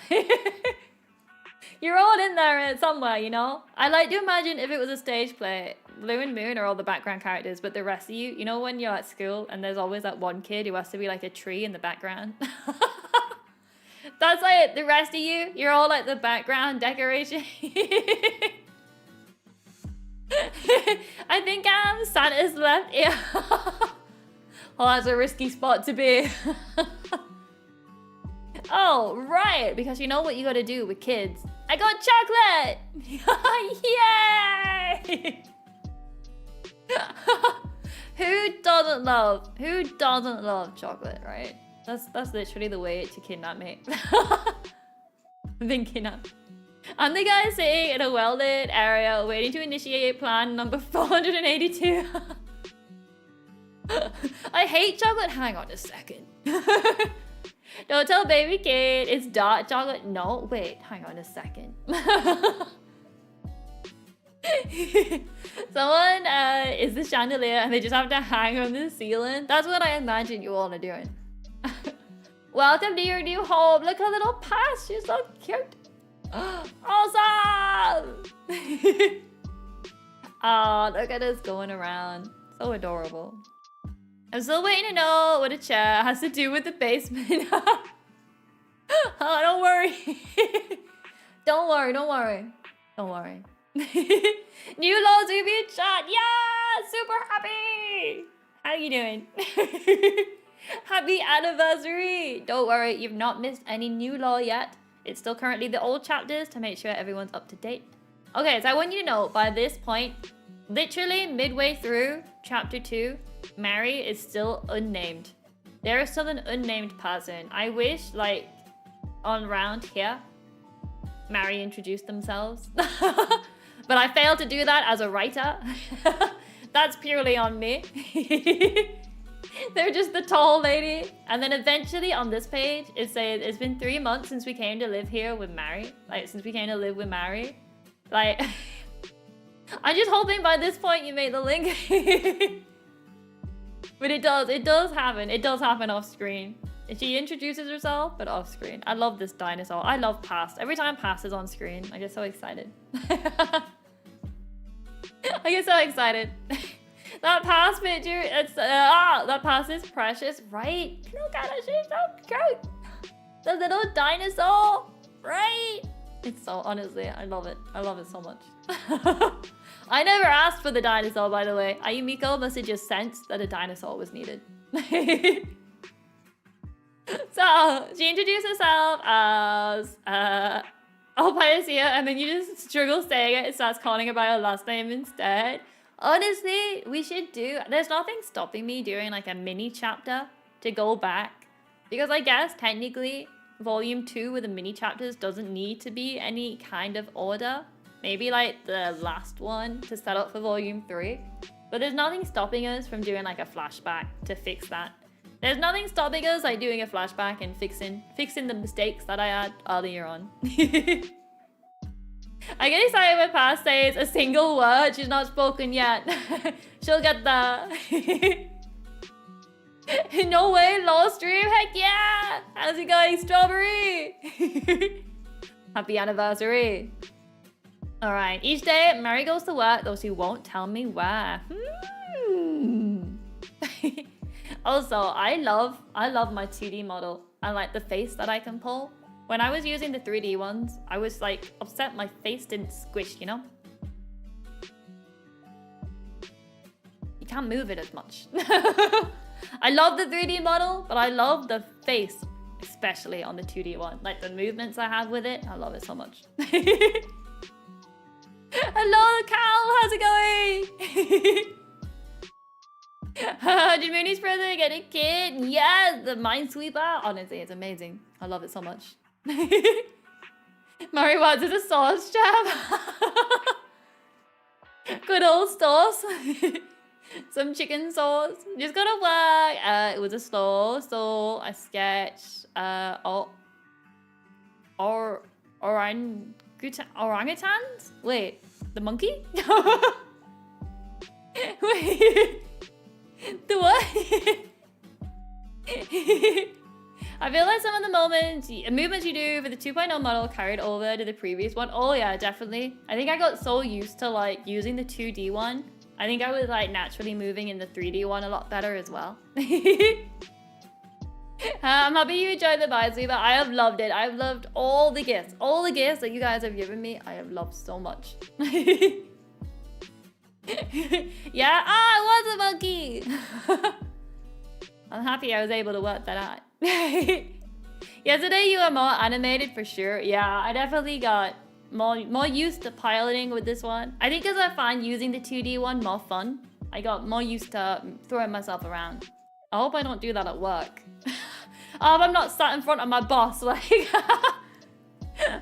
You're all in there somewhere, you know? I like to imagine if it was a stage play, Blue and Moon are all the background characters, but the rest of you know when you're at school and there's always that one kid who has to be like a tree in the background? That's like the rest of you. You're all like the background decoration. I think Santa's left ear. Oh, that's a risky spot to be. Oh, right. Because you know what you gotta do with kids. I got chocolate! Yay! Who doesn't love chocolate, right? That's literally the way to kidnap me. I've been kidnapped. I'm the guy sitting in a well-lit area waiting to initiate plan number 482. I hate chocolate. Hang on a second. Don't tell baby kid it's dark chocolate. No, wait, hang on a second. Someone is the chandelier and they just have to hang on the ceiling. That's what I imagine you all are doing. Welcome to your new home. Look her little pass. She's so cute. Awesome. Oh, look at us going around. So adorable. I'm still waiting to know what a chair has to do with the basement. Oh, don't worry. Don't worry, don't worry. Don't worry. New laws will be in chat. Yeah, super happy. How you doing? Happy anniversary. Don't worry, you've not missed any new law yet. It's still currently the old chapters to make sure everyone's up to date. Okay, so I want you to know by this point, literally midway through chapter 2, Mary is still unnamed. There is still an unnamed person. I wish, like, on round here, Mary introduced themselves. But I failed to do that as a writer. That's purely on me. They're just the tall lady. And then eventually on this page, it says, it's been 3 months since we came to live here with Mary. Like, since we came to live with Mary. Like, I'm just hoping by this point you made the link. But it does happen. It does happen off screen. She introduces herself, but off screen. I love this dinosaur. I love Past. Every time Past is on screen, I get so excited. I get so excited. That Past picture, it's that Past is precious, right? Look at her, she's so cute. The little dinosaur, right? It's so, honestly, I love it. I love it so much. I never asked for the dinosaur, by the way. Ayumiko must have just sensed that a dinosaur was needed. So, she introduced herself as, Alpaisia, and then you just struggle saying it and starts calling her by her last name instead. Honestly, we should do, there's nothing stopping me doing like a mini chapter to go back. Because I guess technically, volume 2 with the mini chapters doesn't need to be any kind of order. Maybe like the last one to set up for volume 3. But there's nothing stopping us from doing like a flashback to fix that. There's nothing stopping us like doing a flashback and fixing the mistakes that I had earlier on. I get excited when Past says a single word. She's not spoken yet. She'll get that. No way, lost stream. Heck yeah! How's it going, Strawberry? Happy anniversary. All right. Each day, Mary goes to work, though she won't tell me where. Also, I love my 2D model and like the face that I can pull. When I was using the 3D ones, I was like upset my face didn't squish, you know? You can't move it as much. I love the 3D model, but I love the face, especially on the 2D one. Like the movements I have with it, I love it so much. Hello, Cal, how's it going? Did Mooney's brother get a kid? Yes, the Minesweeper. Honestly, it's amazing. I love it so much. Murray Watts is a sauce chap. Good old sauce. Some chicken sauce. Just gotta work. It was a slow, so I sketched orangutans? Wait, the monkey? Wait. The what? I feel like some of the movements you do for the 2.0 model carried over to the previous one. Oh yeah, definitely. I think I got so used to like using the 2D one. I think I was like naturally moving in the 3D one a lot better as well. I'm happy you enjoyed the Minesweeper. I have loved it. I've loved all the gifts. All the gifts that you guys have given me, I have loved so much. Yeah, it was a monkey. I'm happy I was able to work that out. Yesterday you were more animated for sure. Yeah, I definitely got more used to piloting with this one. I think because I find using the 2D one more fun, I got more used to throwing myself around. I hope I don't do that at work. I hope I'm not sat in front of my boss like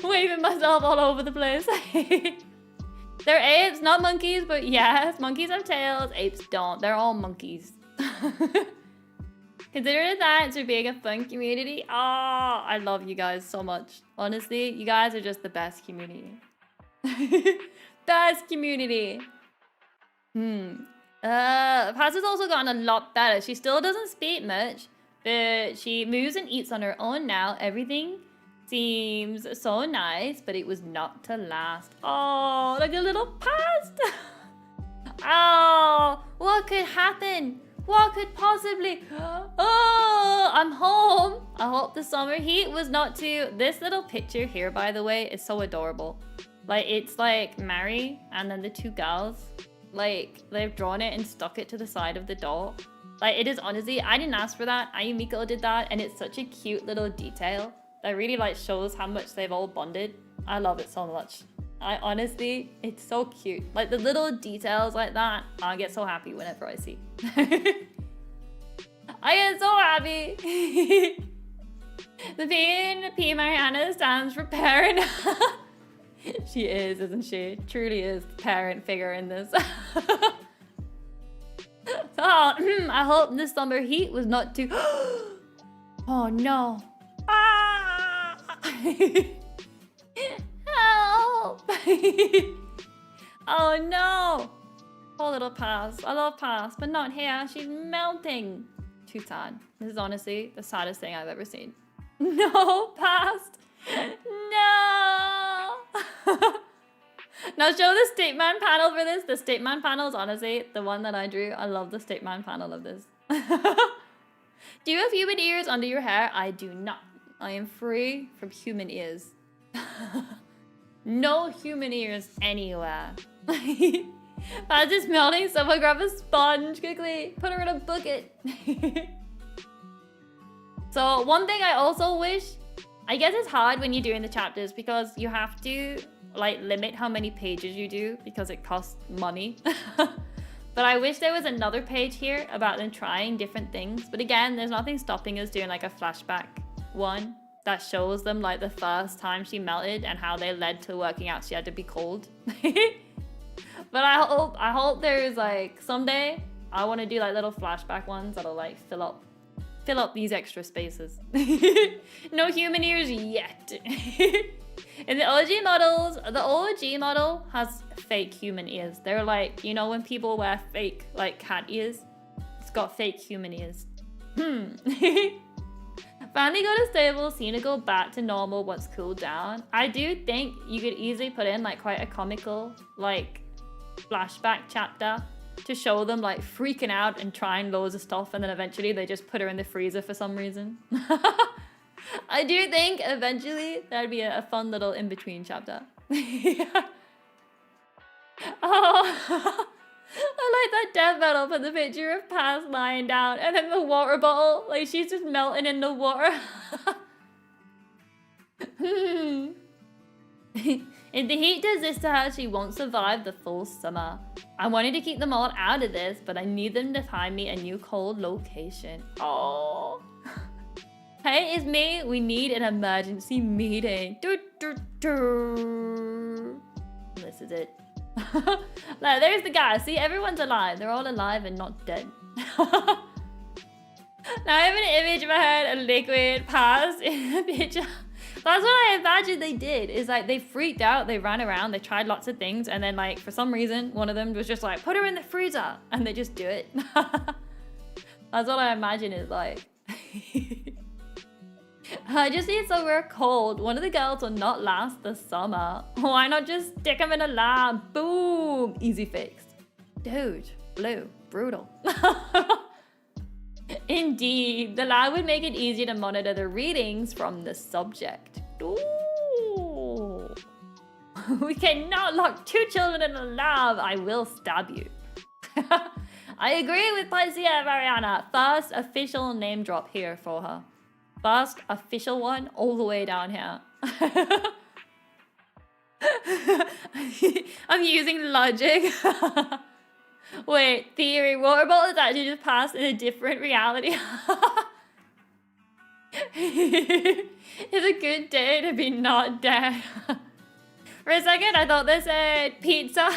waving myself all over the place. They're apes, not monkeys, but yes, monkeys have tails, apes don't. They're all monkeys. Consider the thanks for being a fun community. Oh, I love you guys so much. Honestly, you guys are just the best community. Best community. Paz has also gotten a lot better. She still doesn't speak much, But she moves and eats on her own now. Everything seems so nice, but it was not to last. Oh, like a little past. Oh, what could happen? What could possibly? Oh, I'm home. I hope the summer heat was not too... This little picture here, by the way, is so adorable. Like, it's like Mary and then the two girls. Like, they've drawn it and stuck it to the side of the door. Like, it is honestly, I didn't ask for that. Ayumiko did that, and it's such a cute little detail that really like shows how much they've all bonded. I love it so much. I honestly, it's so cute. Like the little details like that, I get so happy whenever I see. I get so happy. The P Mariana stands for parent. She is, isn't she? Truly is the parent figure in this. So, I hope this summer heat was not too... Oh no. Ah! Help! Oh no! Poor little Pass. I love Pass, but not here. She's melting. Too sad. This is honestly the saddest thing I've ever seen. No, Pass! No! Now show the Stateman panel for this. The Stateman panel is honestly the one that I drew. I love the Stateman panel of this. Do you have human ears under your hair? I do not. I am free from human ears. No human ears anywhere. Paz is melting. Someone grab a sponge quickly. Put her in a bucket. So one thing I also wish, I guess it's hard when you're doing the chapters because you have to like limit how many pages you do because it costs money. But I wish there was another page here about them trying different things. But again, there's nothing stopping us doing like a flashback one that shows them like the first time she melted and how they led to working out she had to be cold. But I hope there's like someday I want to do like little flashback ones that'll like fill up these extra spaces. No human ears yet. In the OG models, the OG model has fake human ears. They're like, you know when people wear fake like cat ears? It's got fake human ears. Finally go to stable, Cena go back to normal once cooled down. I do think you could easily put in like quite a comical like flashback chapter to show them like freaking out and trying loads of stuff, and then eventually they just put her in the freezer for some reason. I do think eventually that'd be a fun little in-between chapter. Oh, I like that death metal for the picture of Paz lying down and then the water bottle, like she's just melting in the water. If the heat does this to her, she won't survive the full summer. I wanted to keep them all out of this, but I need them to find me a new cold location. Oh. Hey, it's me. We need an emergency meeting. This is it. Like, there's the guy. See, everyone's alive. They're all alive and not dead. Now I have an image in my head, a liquid pass in the picture. That's what I imagine they did. Is like they freaked out, they ran around, they tried lots of things, and then like for some reason one of them was just like, put her in the freezer, and they just do it. That's what I imagine is like. I just need somewhere cold. One of the girls will not last the summer. Why not just stick them in a lab? Boom! Easy fix. Dude, blue, brutal. Indeed, the lab would make it easier to monitor the readings from the subject. Ooh. We cannot lock 2 children in a lab. I will stab you. I agree with Paisia Mariana. First official name drop here for her. First official one all the way down here. I'm using logic. Wait, theory. Water bottles actually just passed in a different reality. It's a good day to be not dead. For a second, I thought they said pizza.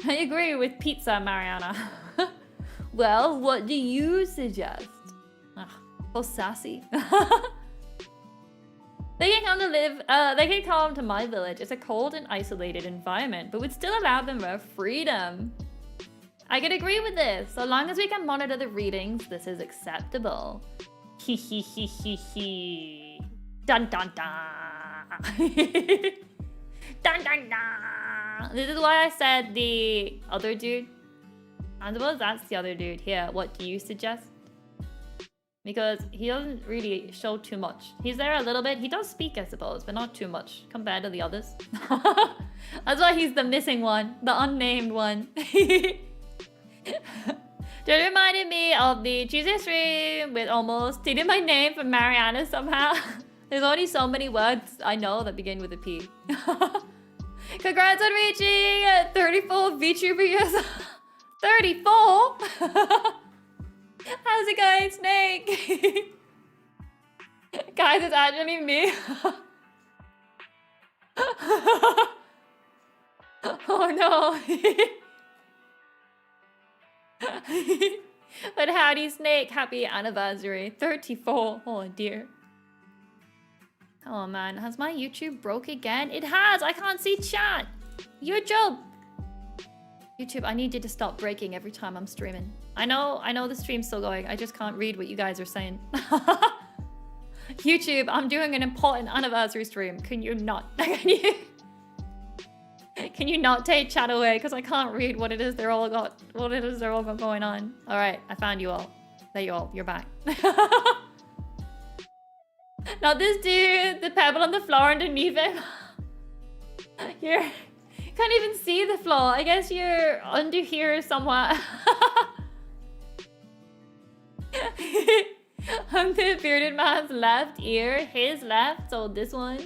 I agree with pizza, Mariana. Well, what do you suggest? So sassy. They can come to live, they can come to my village. It's a cold and isolated environment, but would still allow them more freedom. I could agree with this. So long as we can monitor the readings, this is acceptable. Dun dun dun. Dun dun dun. This is why I said the other dude. I suppose that's the other dude here. What do you suggest? Because he doesn't really show too much. He's there a little bit. He does speak, I suppose, but not too much compared to the others. That's why he's the missing one, the unnamed one. That reminded me of the Tuesday stream with almost stating my name for Mariana somehow. There's only so many words I know that begin with a P. Congrats on reaching 34 VTuber years. 34? How's it going, Snake? Guys, it's actually me. Oh no. But howdy, Snake. Happy anniversary. 34. Oh dear. Oh man, has my YouTube broke again? It has. I can't see chat. YouTube, I need you to stop breaking every time I'm streaming. I know the stream's still going. I just can't read what you guys are saying. YouTube, I'm doing an important anniversary stream. Can you not? Can you not take chat away? Because I can't read what it is they're all got. What it is they're all got going on. All right, I found you all. There you all. You're back. Not this dude. The pebble on the floor underneath him. You can't even see the floor. I guess you're under here somewhere. I'm the bearded man's left ear. His left. So this one.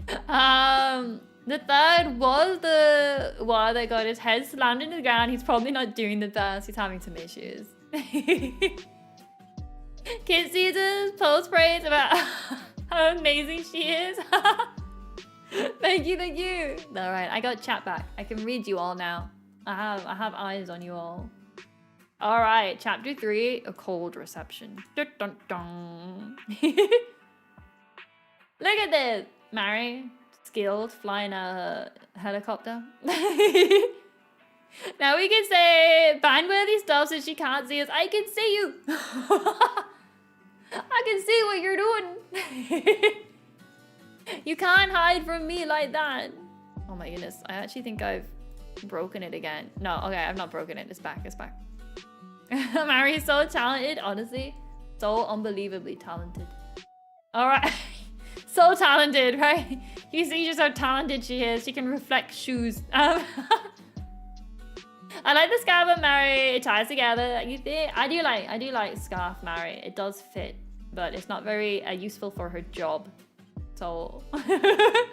The third was the one that got his head slammed into the ground. He's probably not doing the best. He's having some issues. Kid Caesar's post praise about how amazing she is. Thank you. All right, I got chat back. I can read you all now. I have eyes on you all. All right, chapter 3, a cold reception. Dun, dun, dun. Look at this, Mary. Skilled flying a helicopter. Now we can say band-worthy stuff since she can't see us. I can see you. I can see what you're doing. You can't hide from me like that. Oh my goodness. I actually think I've broken it again. No, okay, I've not broken it. It's back. Mary is so talented, honestly. So unbelievably talented. All right. So talented, right? You see just how talented she is. She can reflect shoes. I like the scarf that Mary ties together. You think? I do like scarf Mary. It does fit, but it's not very useful for her job. So, but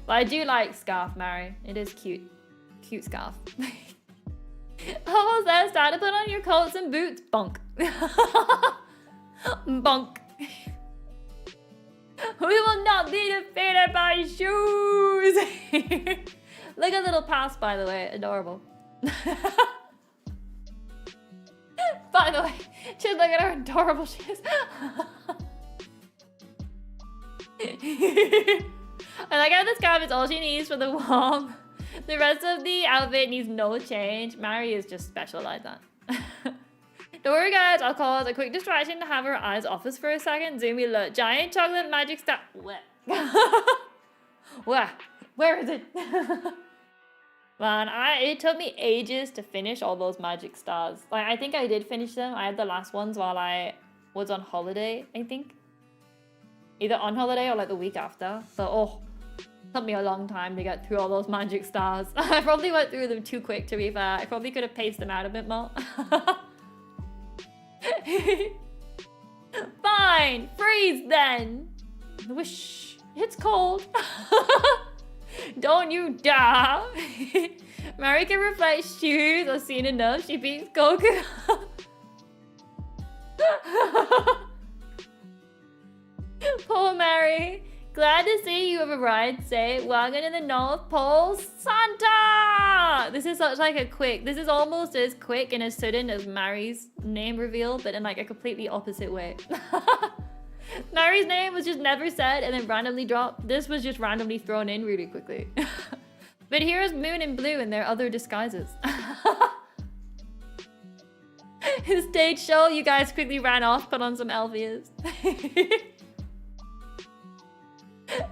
I do like scarf Mary. It is cute scarf. Almost there. Start to put on your coats and boots. Bunk. Bunk. We will not be defeated by shoes. Look at little pass, by the way. Adorable. By the way, just look at how adorable she is. I like how the scarf is all she needs for the warm. The rest of the outfit needs no change. Mary is just special like that. Don't worry guys, I'll cause a quick distraction to have her eyes off us for a second. Zoom me look. Giant chocolate magic star. Where is it? Man, it took me ages to finish all those magic stars. Like, I think I did finish them. I had the last ones while I was on holiday, I think. Either on holiday or like the week after. So, it took me a long time to get through all those magic stars. I probably went through them too quick, to be fair. I probably could have paced them out a bit more. Fine, freeze then. Wish, it's cold. Don't you dare. Mary can reflect shoes. I've seen enough. She beats Goku. Poor Mary. Glad to see you have arrived safe. Welcome to the North Pole, Santa! This is such like a quick, this is almost as quick and as sudden as Mary's name reveal, but in like a completely opposite way. Mary's name was just never said and then randomly dropped. This was just randomly thrown in really quickly. But here's Moon and Blue in their other disguises. Stage show, you guys quickly ran off, put on some Elvias.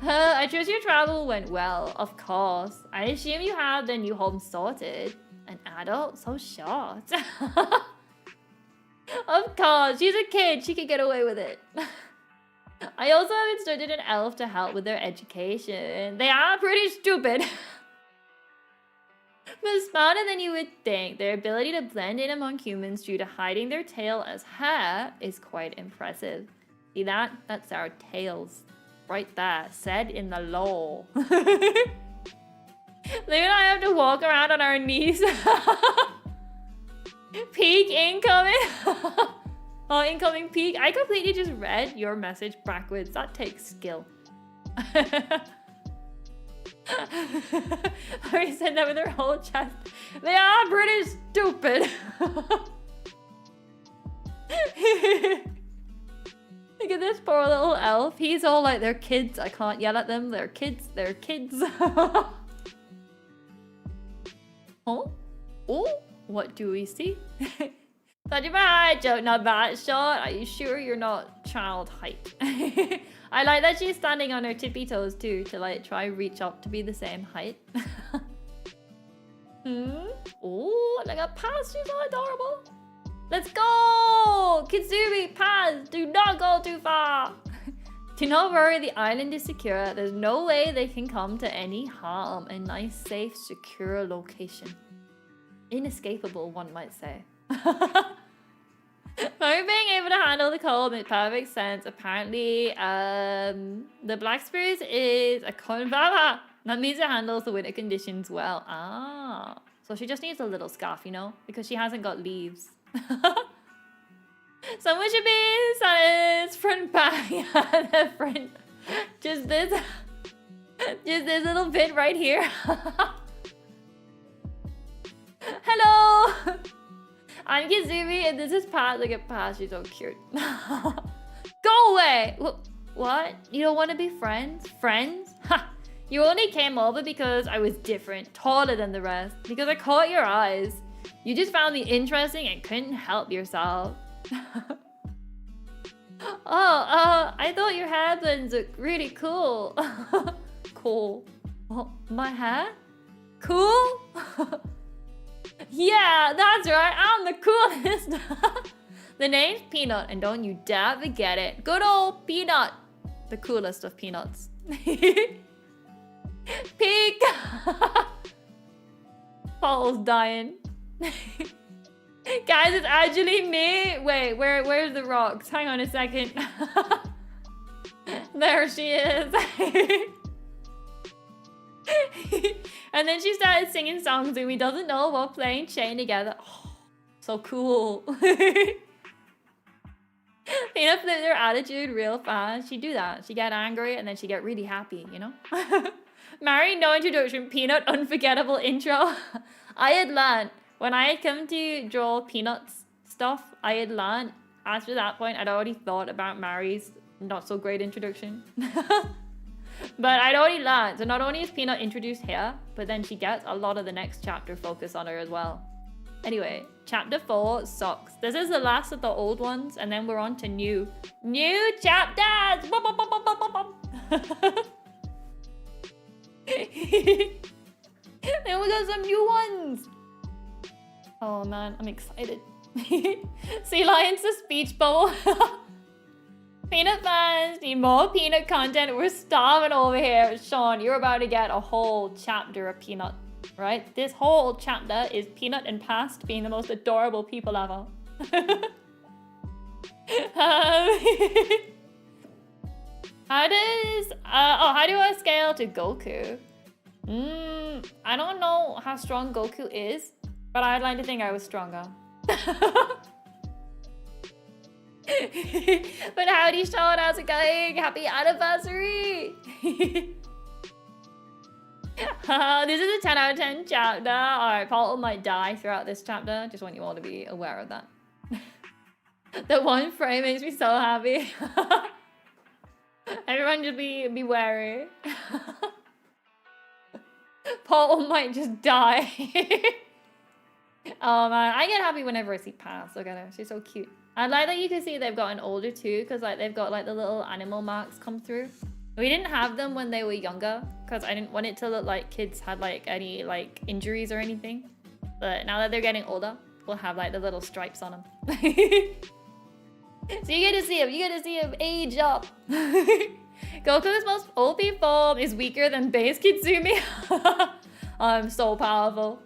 I trust your travel went well, of course. I assume you have the new home sorted. An adult? So short. Of course, she's a kid. She could get away with it. I also have instructed an elf to help with their education. They are pretty stupid. But smarter than you would think. Their ability to blend in among humans due to hiding their tail as hair is quite impressive. See that? That's our tails. Right there. Said in the law. Lou and I have to walk around on our knees. Peak incoming. Oh, incoming peak. I completely just read your message backwards. That takes skill. Ari said that with her whole chest. They are pretty stupid. Look at this poor little elf. He's all like, they're kids. I can't yell at them. They're kids. They're kids. Oh? Oh? What do we see? Such a bad joke, not that short. Are you sure you're not child height? I like that she's standing on her tippy toes too to like try reach up to be the same height. Oh, like a pass, she's so adorable. Let's go! Kitzumii, pass! Do not go too far! Do not worry, the island is secure. There's no way they can come to any harm. A nice, safe, secure location. Inescapable, one might say. For being able to handle the cold makes perfect sense. Apparently, the Black Spirit is a Konbaba. That means it handles the winter conditions well. Ah, so she just needs a little scarf, you know, because she hasn't got leaves. Someone should be Santa's front back. Yeah, the front. Just this little bit right here. Hello. I'm Kitzumii and this is Pat. Look at Pat, she's so cute. Go away! What? You don't want to be friends? Friends? Ha! You only came over because I was different, taller than the rest. Because I caught your eyes. You just found me interesting and couldn't help yourself. I thought your hairbands looked really cool. Cool. Oh, my hair? Cool? Yeah, that's right. I'm the coolest. The name's Peanut, and don't you dare forget it. Good old Peanut. The coolest of peanuts. Peek. Paul's dying. Guys, it's actually me. Wait, where's the rocks? Hang on a second. There she is. And then she started singing songs and we doesn't know while playing Chain together. Oh, so cool. Peanut flipped her attitude real fast. She'd do that. She'd get angry and then she'd get really happy, you know? Mary, no introduction. Peanut, unforgettable intro. I had learned, when I had come to draw Peanut's stuff, I had learned, after that point, I'd already thought about Mary's not so great introduction. But I'd already learned, so not only is Peanut introduced here, but then she gets a lot of the next chapter focus on her as well. Anyway, chapter 4, Socks. This is the last of the old ones, and then we're on to new chapters! Then we got some new ones! Oh man, I'm excited. Sea Lion's the speech bubble. Peanut fans need more Peanut content. We're starving over here. Sean, you're about to get a whole chapter of Peanut, right? This whole chapter is Peanut and Past being the most adorable people ever. How do I scale to Goku? I don't know how strong Goku is, but I'd like to think I was stronger. But howdy Sean, how's it going? Happy anniversary! This is a 10 out of 10 chapter. Alright, Paul might die throughout this chapter. Just want you all to be aware of that. The one frame makes me so happy. Everyone just be wary. Paul might just die. Oh man, I get happy whenever I see Pass. Look at her, she's so cute. I like that you can see they've gotten older too, because like they've got like the little animal marks come through. We didn't have them when they were younger, because I didn't want it to look like kids had like any like injuries or anything. But now that they're getting older, we'll have like the little stripes on them. So you get to see him. You get to see him age up. Goku's most OP form is weaker than base Kitzumii. I'm so powerful.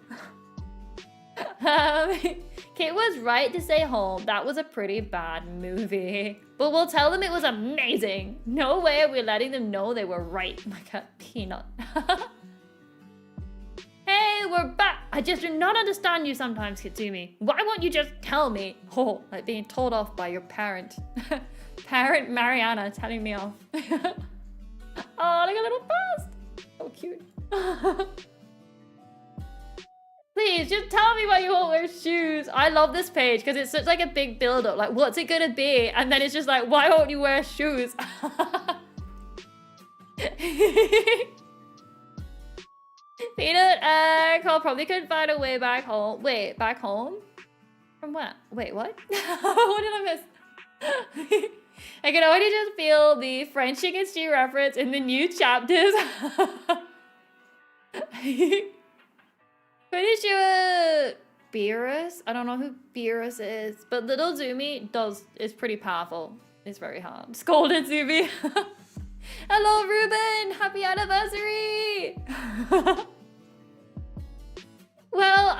Kit was right to stay home. That was a pretty bad movie. But we'll tell them it was amazing. No way are we letting them know they were right. Like a peanut. Hey, we're back. I just do not understand you sometimes, Kitzumii. Why won't you just tell me? Oh, like being told off by your parent. Parent Mariana telling me off. Oh, like a little bust. So cute. Please, just tell me why you won't wear shoes. I love this page because it's such like a big build-up. Like, what's it gonna be? And then it's just like, why won't you wear shoes? Peanut egg. I probably could find a way back home. Wait, back home? From what? Wait, what? What did I miss? I can already just feel the French chicken stew reference in the new chapters. Pretty sure Beerus? I don't know who Beerus is, but little Zumi is pretty powerful. It's very hard. Scolded Zumi. Hello, Ruben! Happy anniversary! Well,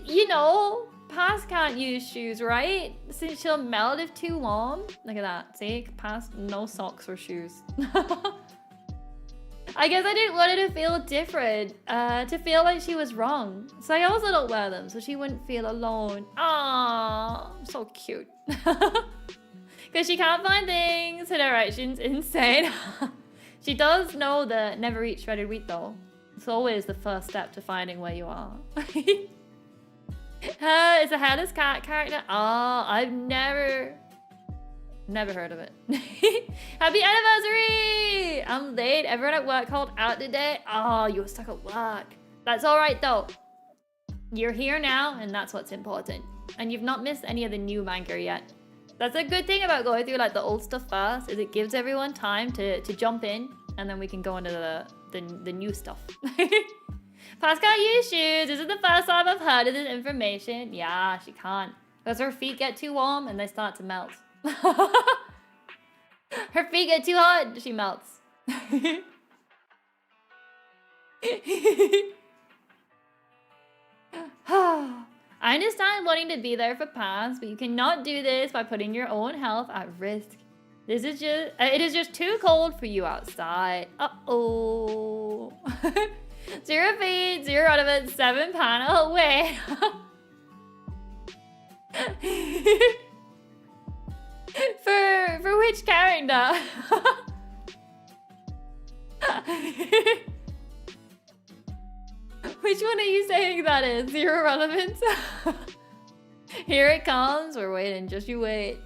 you know, Pass can't use shoes, right? Since she'll melt if too warm. Look at that. See? Pass, no socks or shoes. I guess I didn't want her to feel different, to feel like she was wrong. So I also don't wear them, so she wouldn't feel alone. Aww, so cute. Because she can't find things, her direction's insane. She does know the never eat shredded wheat though. It's always the first step to finding where you are. It's a hairless cat character. Oh, I've never heard of it. Happy anniversary! I'm late. Everyone at work called out today. Oh, you were stuck at work. That's all right though. You're here now, and that's what's important. And you've not missed any of the new manga yet. That's a good thing about going through like the old stuff first, is it gives everyone time to jump in, and then we can go into the new stuff. Pascal use shoes. This is the first time I've heard of this information. Yeah, she can't. Because her feet get too warm and they start to melt. Her feet get too hot, she melts. I understand wanting to be there for Pass, but you cannot do this by putting your own health at risk. It is just too cold for you outside. Uh-oh. 0 feet, 0 ornaments, 7 panel. Wait. For which character? Which one are you saying that is? 0 relevance? Here it comes. We're waiting. Just you wait.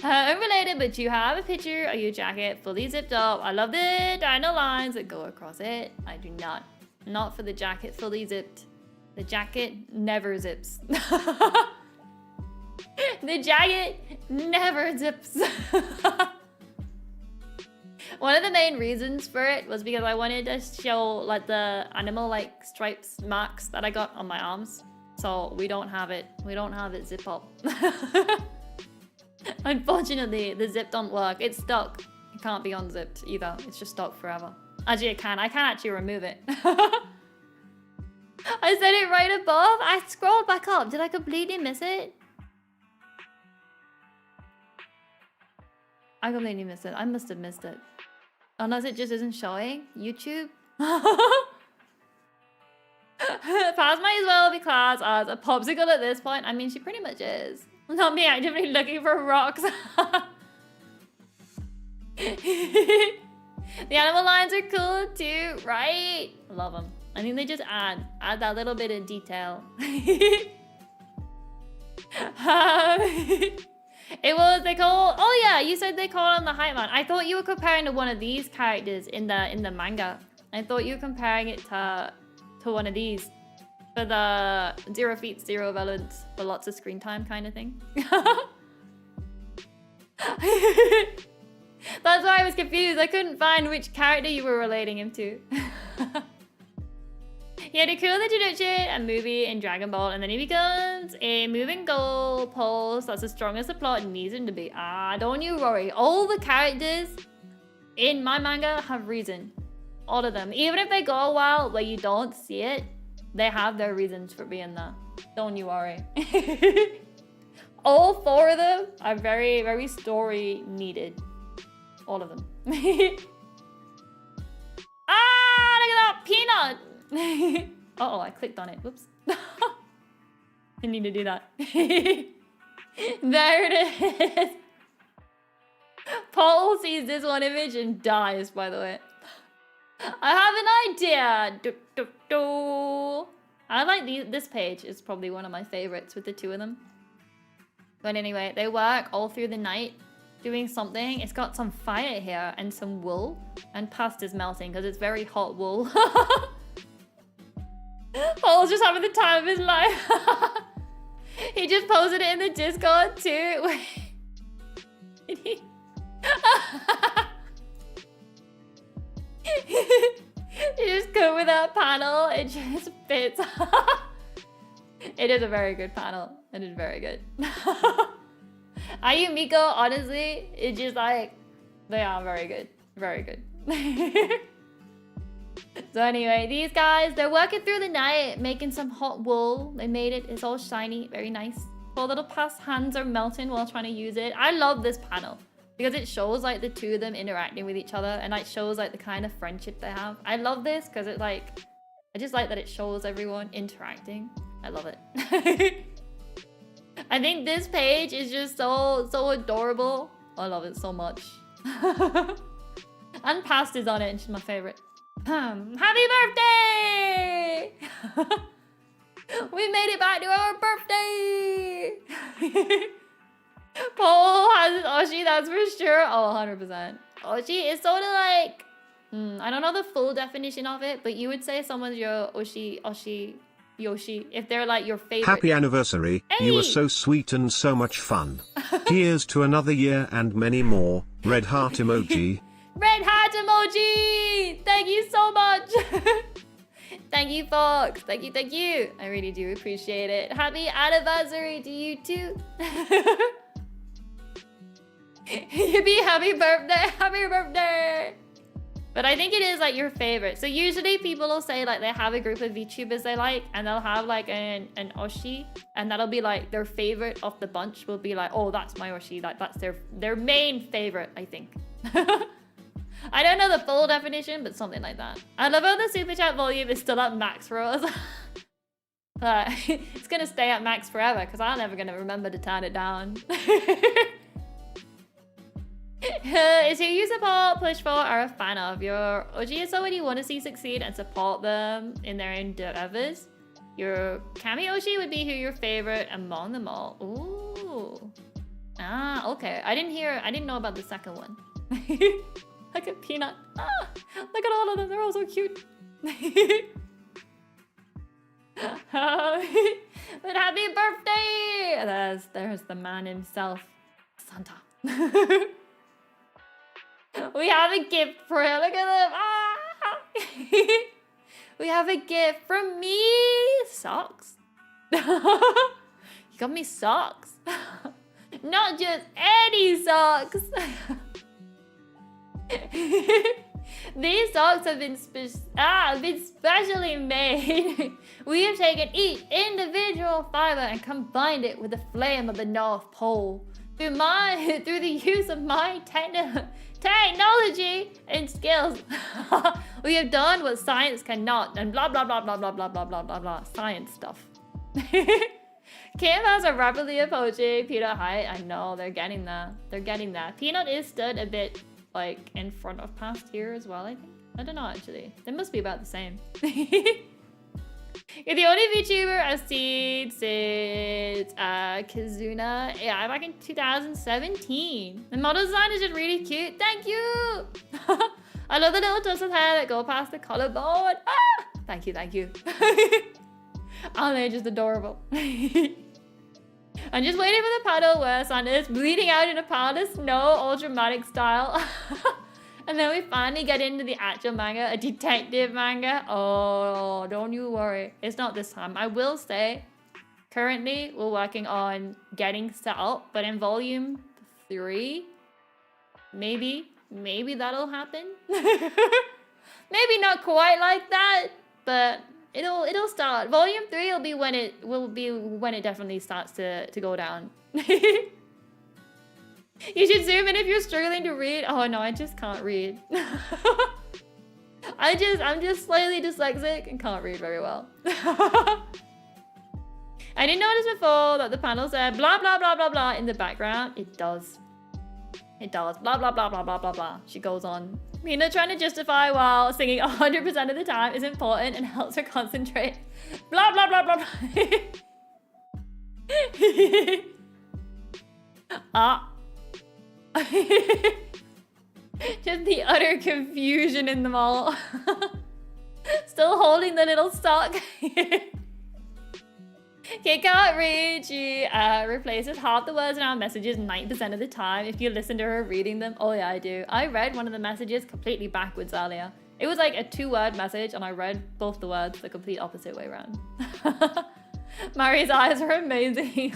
Unrelated, but you have a picture of your jacket fully zipped up. I love the dino lines that go across it. I do not. Not for the jacket fully zipped. The jacket never zips. The jacket never zips. One of the main reasons for it was because I wanted to show like the animal like stripes marks that I got on my arms. So we don't have it. We don't have it zip up. Unfortunately, the zip don't work. It's stuck. It can't be unzipped either. It's just stuck forever. Actually, it can. I can actually remove it. I said it right above. I scrolled back up. Did I completely miss it? I completely missed it. I must have missed it. Unless it just isn't showing. YouTube? Paz might as well be classed as a popsicle at this point. I mean, she pretty much is. Not me actively looking for rocks. The animal lines are cool too, right? Love them. I think they just add that little bit of detail. They call. Oh yeah, you said they call him the hype man. I thought you were comparing to one of these characters in the manga. I thought you were comparing it to one of these. For the 0 feet, 0 valence, for lots of screen time kind of thing. That's why I was confused. I couldn't find which character you were relating him to. He had a cool introduction and movie in Dragon Ball, and then he becomes a moving goal pose that's as strong as the plot needs him to be. Ah, don't you worry. All the characters in my manga have reason. All of them. Even if they go a while where you don't see it, they have their reasons for being there. Don't you worry. All 4 of them are very, very story needed. All of them. Ah, look at that peanut. Uh-oh, I clicked on it. Whoops. I need to do that. There it is. Paul sees this one image and dies, by the way. I have an idea. I like this page. It's probably one of my favorites with the 2 of them. But anyway, they work all through the night doing something. It's got some fire here and some wool. And pasta's melting because it's very hot wool. Paul's just having the time of his life. He just posted it in the Discord too. He just come with that panel. It just fits. It is a very good panel. It is very good. Ayumiko, honestly, it's just like, they are very good. Very good. So anyway, these guys, they're working through the night, making some hot wool. They made it. It's all shiny. Very nice. Poor little past hands are melting while trying to use it. I love this panel because it shows like the 2 of them interacting with each other, and like shows like the kind of friendship they have. I love this because it like, I just like that it shows everyone interacting. I love it. I think this page is just so adorable. I love it so much. And Pasta's on it, and she's my favorite. Happy birthday! We made it back to our birthday! Paul has Oshi, that's for sure. Oh, 100%. Oshi is sort of like... I don't know the full definition of it, but you would say someone's your Oshi, Yoshi, if they're like your favorite. Happy anniversary. Hey! You were so sweet and so much fun. Here's to another year and many more. Red heart emoji. Red heart emoji! Thank you so much! Thank you, Fox. Thank you, thank you. I really do appreciate it. Happy anniversary to you too. Yippee, happy birthday, happy birthday! But I think it is like your favorite. So usually people will say like they have a group of VTubers they like, and they'll have like an Oshi, and that'll be like their favorite of the bunch will be like, oh, that's my Oshi. Like that's their main favorite, I think. I don't know the full definition, but something like that. I love how the super chat volume is still at max for us. It's gonna stay at max forever because I'm never gonna remember to turn it down. Is who you support, push for, or a fan of. Your OG is someone you want to see succeed and support them in their endeavors. Your Kami Oshi would be who your favorite among them all. Ooh. Ah, okay. I didn't know about the second one. Look at Peanut. Ah, look at all of them. They're all so cute. But happy birthday! There's the man himself, Santa. We have a gift for him. Look at them. Ah! We have a gift from me. Socks. You got me socks. Not just any socks. These socks have been specially made. We have taken each individual fiber and combined it with the flame of the North Pole. Through the use of my technology and skills, we have done what science cannot, and blah blah blah blah blah blah blah blah blah blah science stuff. Kim has a rapidly approaching Peanut height. I know they're getting that. They're getting that. Peanut is stood a bit like in front of past here as well. I think. I don't know actually. They must be about the same. You're the only VTuber I've seen since Kizuna. Yeah, back in 2017. The model design is just really cute. Thank you! I love the little twists of hair that go past the collarbone. Ah! Thank you, thank you. Oh, they're just adorable. I'm just waiting for the panel where Santa's bleeding out in a pile of snow, all dramatic style. And then we finally get into the actual manga, a detective manga. Oh, don't you worry. It's not this time. I will say, currently, we're working on getting set up, but in volume 3, maybe that'll happen. Maybe not quite like that, but it'll start. Volume 3 will be when it definitely starts to go down. You should zoom in if you're struggling to read. Oh no, I just can't read. I'm just slightly dyslexic and can't read very well. I didn't notice before that the panel said blah blah blah blah blah in the background. It does. It does. Blah blah blah blah blah blah blah. She goes on. Mina trying to justify while singing 100% of the time is important and helps her concentrate. Blah blah blah blah blah. Ah. Just the utter confusion in them all. Still holding the little sock. Okay, can't read. She replaces half the words in our messages 90% of the time if you listen to her reading them. Oh yeah, I do. I read one of the messages completely backwards earlier. It was like a 2-word message and I read both the words the complete opposite way around. Mari's eyes are amazing.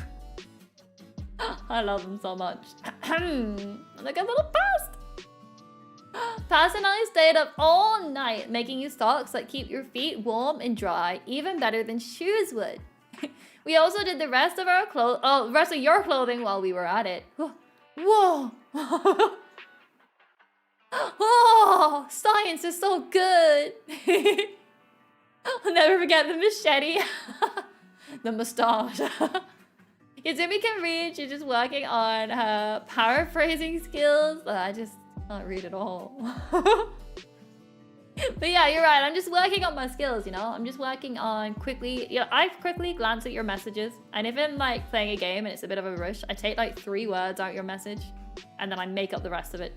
I love them so much. Look at little Past. Past and I stayed up all night making you socks that keep your feet warm and dry, even better than shoes would. We also did the rest of your clothing while we were at it. Whoa. Oh, science is so good. I'll never forget the machete. The mustache. Kitzumii can read. She's just working on her paraphrasing skills. I just can't read at all. But yeah, you're right. I'm just working on my skills, you know? I'm just working on I quickly glance at your messages. And if I'm like playing a game and it's a bit of a rush, I take like 3 words out your message and then I make up the rest of it.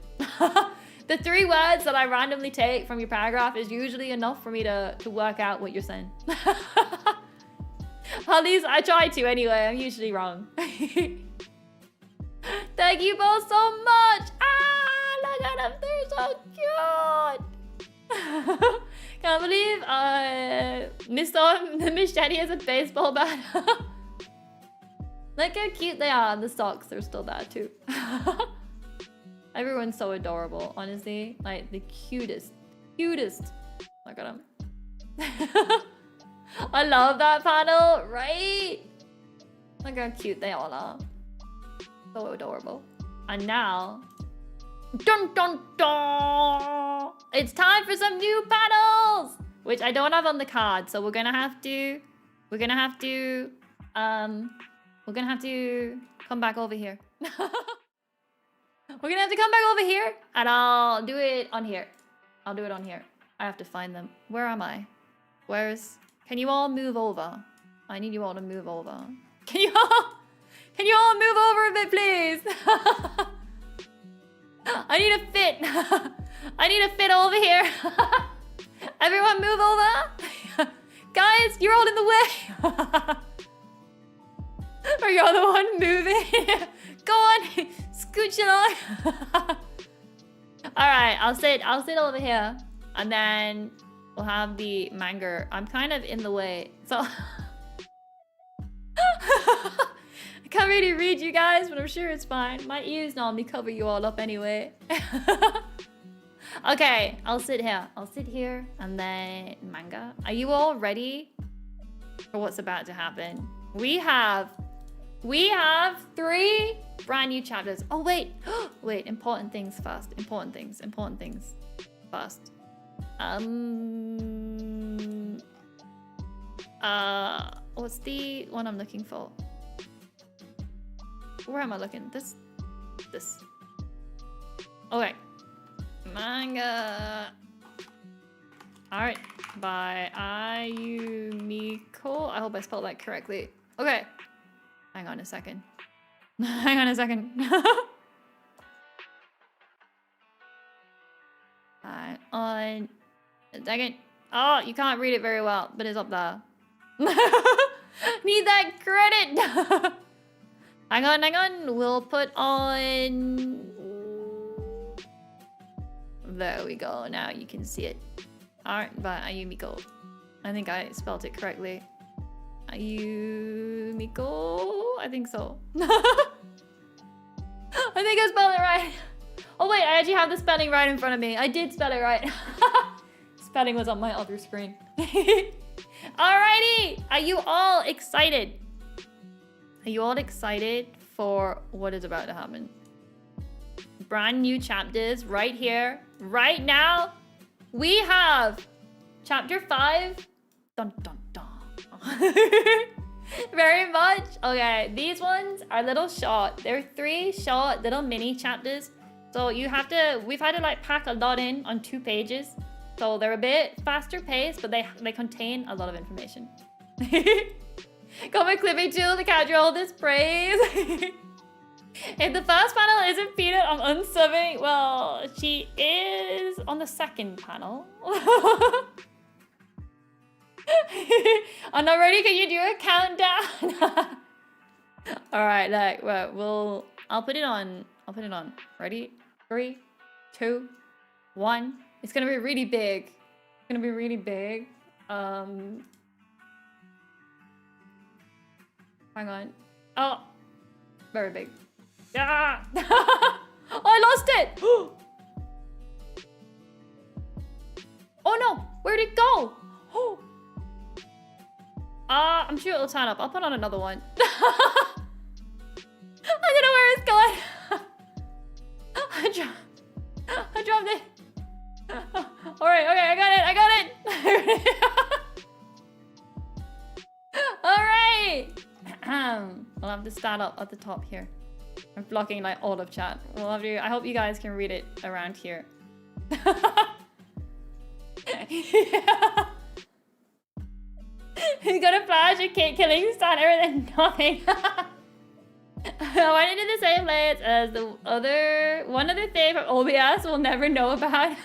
The 3 words that I randomly take from your paragraph is usually enough for me to work out what you're saying. At least I try to anyway. I'm usually wrong. Thank you both so much. Ah, look at them. They're so cute. Can't believe missed on the machete as a baseball bat. Look how cute they are. The socks are still there too. Everyone's so adorable, honestly. Like the cutest. Look at them. I love that panel, right? Look how cute they all are. So adorable. And now, dun dun dun! It's time for some new panels, which I don't have on the card, so we're gonna have to come back over here. We're gonna have to come back over here, and I'll do it on here. I have to find them. Where am I? Can you all move over? I need you all to move over. Can you all move over a bit, please? I need a fit. I need a fit over here. Everyone move over. Guys, you're all in the way. Or you're the one moving. Go on, scooch along. All right, I'll sit over here, and then we'll have the manga. I'm kind of in the way, so I can't really read you guys, but I'm sure it's fine. My ears normally cover you all up anyway. Okay, I'll sit here, and then manga. Are you all ready for what's about to happen? We have 3 brand new chapters. Oh wait, wait, important things first. What's the one I'm looking for? Where am I looking? This. Okay. Manga. Alright. By Ayumiko. I hope I spelled that correctly. Okay. Hang on a second. Alright, on a second. Oh, you can't read it very well, but it's up there. Need that credit. Hang on. We'll put on... There we go. Now you can see it. Alright, but Ayumiko. I think I spelled it correctly. Ayumiko? I think so. I think I spelled it right. Oh wait, I actually have the spelling right in front of me. I did spell it right. Spelling was on my other screen. Alrighty! Are you all excited? Are you all excited for what is about to happen? Brand new chapters right here, right now. We have chapter 5. Dun dun dun. Very much. Okay, these ones are little short. They're 3 short little mini chapters. So we've had to like pack a lot in on 2 pages. So they're a bit faster paced, but they contain a lot of information. Got my clipping tool to capture all this praise. If the first panel isn't Peanut, I'm unsubbing. Well, she is on the second panel. I'm not ready. Can you do a countdown? All right, like, well, I'll put it on. Ready? 3, 2, 1. It's gonna be really big. It's gonna be really big. Hang on. Oh, very big. Yeah. Oh, I lost it. Oh no, where'd it go? Oh. I'm sure it'll turn up. I'll put on another one. I don't know where it's going. I dropped it. Alright, okay, I got it. Alright. We'll have to start up at the top here. I'm blocking like all of chat. We'll have to, I hope you guys can read it around here. Yeah. He's got a flash, a cake killing stunner, and then nothing. I went into the same place as one other thing from OBS we'll never know about.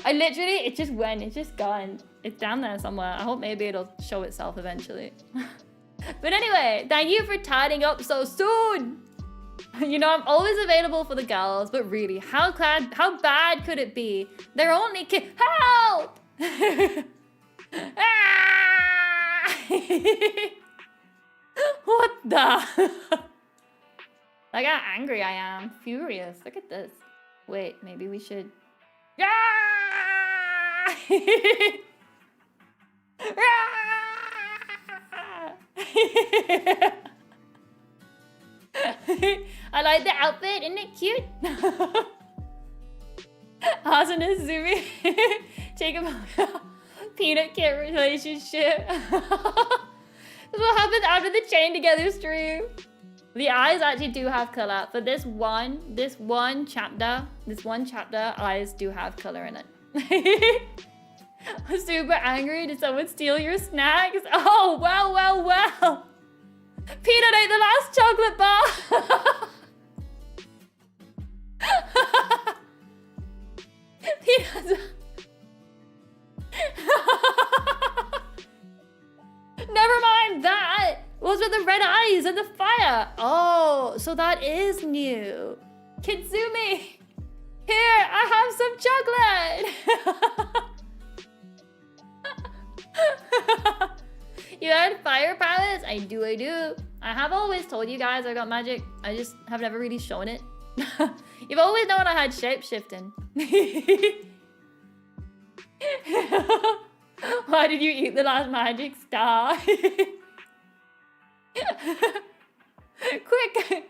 It just went, it's just gone. It's down there somewhere. I hope maybe it'll show itself eventually. But anyway, thank you for tidying up so soon. You know, I'm always available for the girls, but really, how bad could it be? They're only help! What the? Look how angry I am. Furious. Look at this. Wait, maybe we should... I like the outfit. Isn't it cute? Asuna Zumi. Take a peanut kid relationship. This is what happens after the chain together stream. The eyes actually do have color, but this one chapter, eyes do have color in it. I'm super angry. Did someone steal your snacks? Oh, well. Peanut ate the last chocolate bar. Peanut. Never mind that. Those are the red eyes and the fire. Oh, so that is new. Kitzumii. Here, I have some chocolate. You had fire powers? I do. I have always told you guys I got magic. I just have never really shown it. You've always known I had shape-shifting. Why did you eat the last magic star? Quick!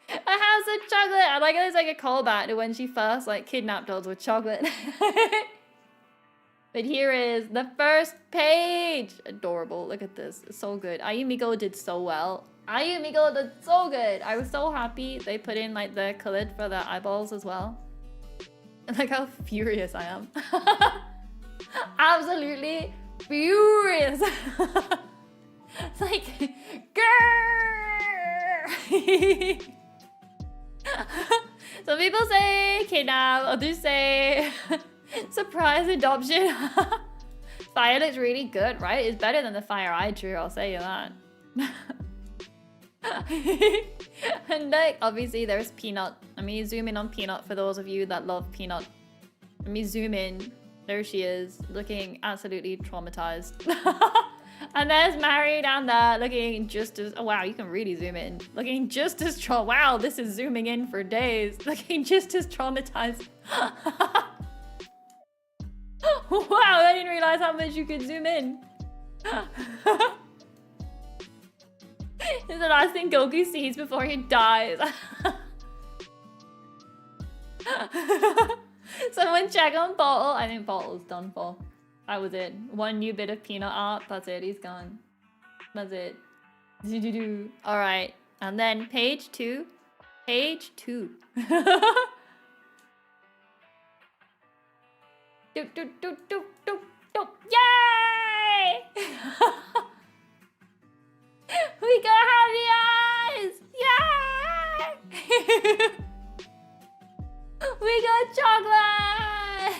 I have some chocolate. I like it. It's like a callback to when she first like kidnapped us with chocolate. But here is the first page. Adorable. Look at this. It's so good. Ayumiko did so well. Ayumiko did so good. I was so happy they put in like the colored for the eyeballs as well. And like how furious I am. Absolutely furious. It's like, grrr. Some people say kidnap, others say surprise adoption. Fire looks really good, right? It's better than the fire I drew, I'll say you that. And like, obviously there's Peanut. Let me zoom in on Peanut for those of you that love Peanut. Let me zoom in. There she is, looking absolutely traumatized. And there's Mary down there, looking just as... Oh, wow, you can really zoom in. Looking just as... Wow, this is zooming in for days. Looking just as traumatized. Wow, I didn't realize how much you could zoom in. It's the last thing Goku sees before he dies. Someone check on Portal. I think Portal's done for. That was it. One new bit of Peanut art. That's it. He's gone. That's it. Alright. And then page 2. Page 2. Yay! We got happy eyes! Yay! We got chocolate!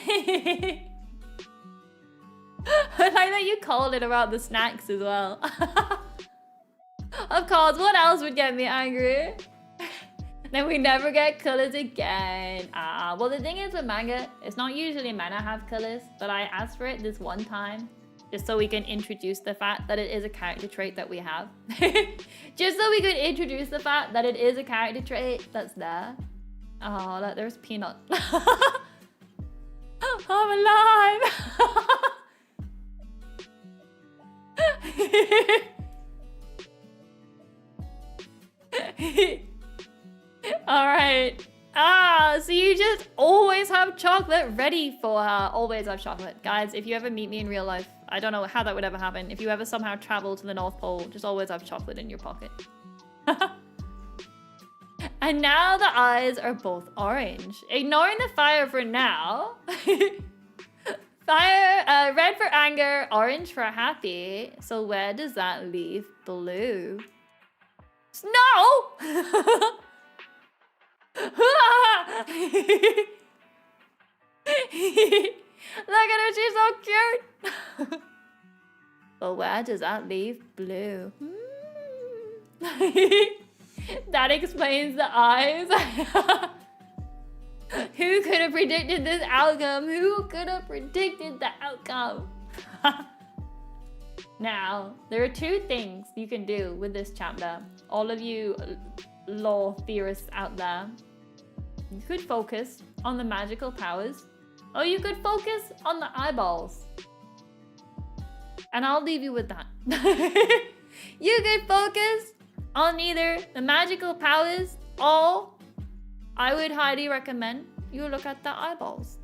I like that you called it about the snacks as well. Of course, what else would get me angry? Then we never get colors again. Well, the thing is with manga, it's not usually meant to have colors, but I asked for it this one time, just so we can introduce the fact that it is a character trait that we have. Just so we could introduce the fact that it is a character trait that's there. Oh, look, there's Peanut. I'm alive! Alright. So you just always have chocolate ready for her. Always have chocolate. Guys, if you ever meet me in real life, I don't know how that would ever happen. If you ever somehow travel to the North Pole, just always have chocolate in your pocket. And now the eyes are both orange. Ignoring the fire for now. Fire, red for anger, orange for happy. So where does that leave blue? Snow! Look at her, she's so cute. But where does that leave blue? That explains the eyes. Who could have predicted this outcome? Who could have predicted the outcome? Now, there are two things you can do with this chapter. All of you lore theorists out there. You could focus on the magical powers, or you could focus on the eyeballs. And I'll leave you with that. You could focus on either the magical powers, or I would highly recommend you look at the eyeballs.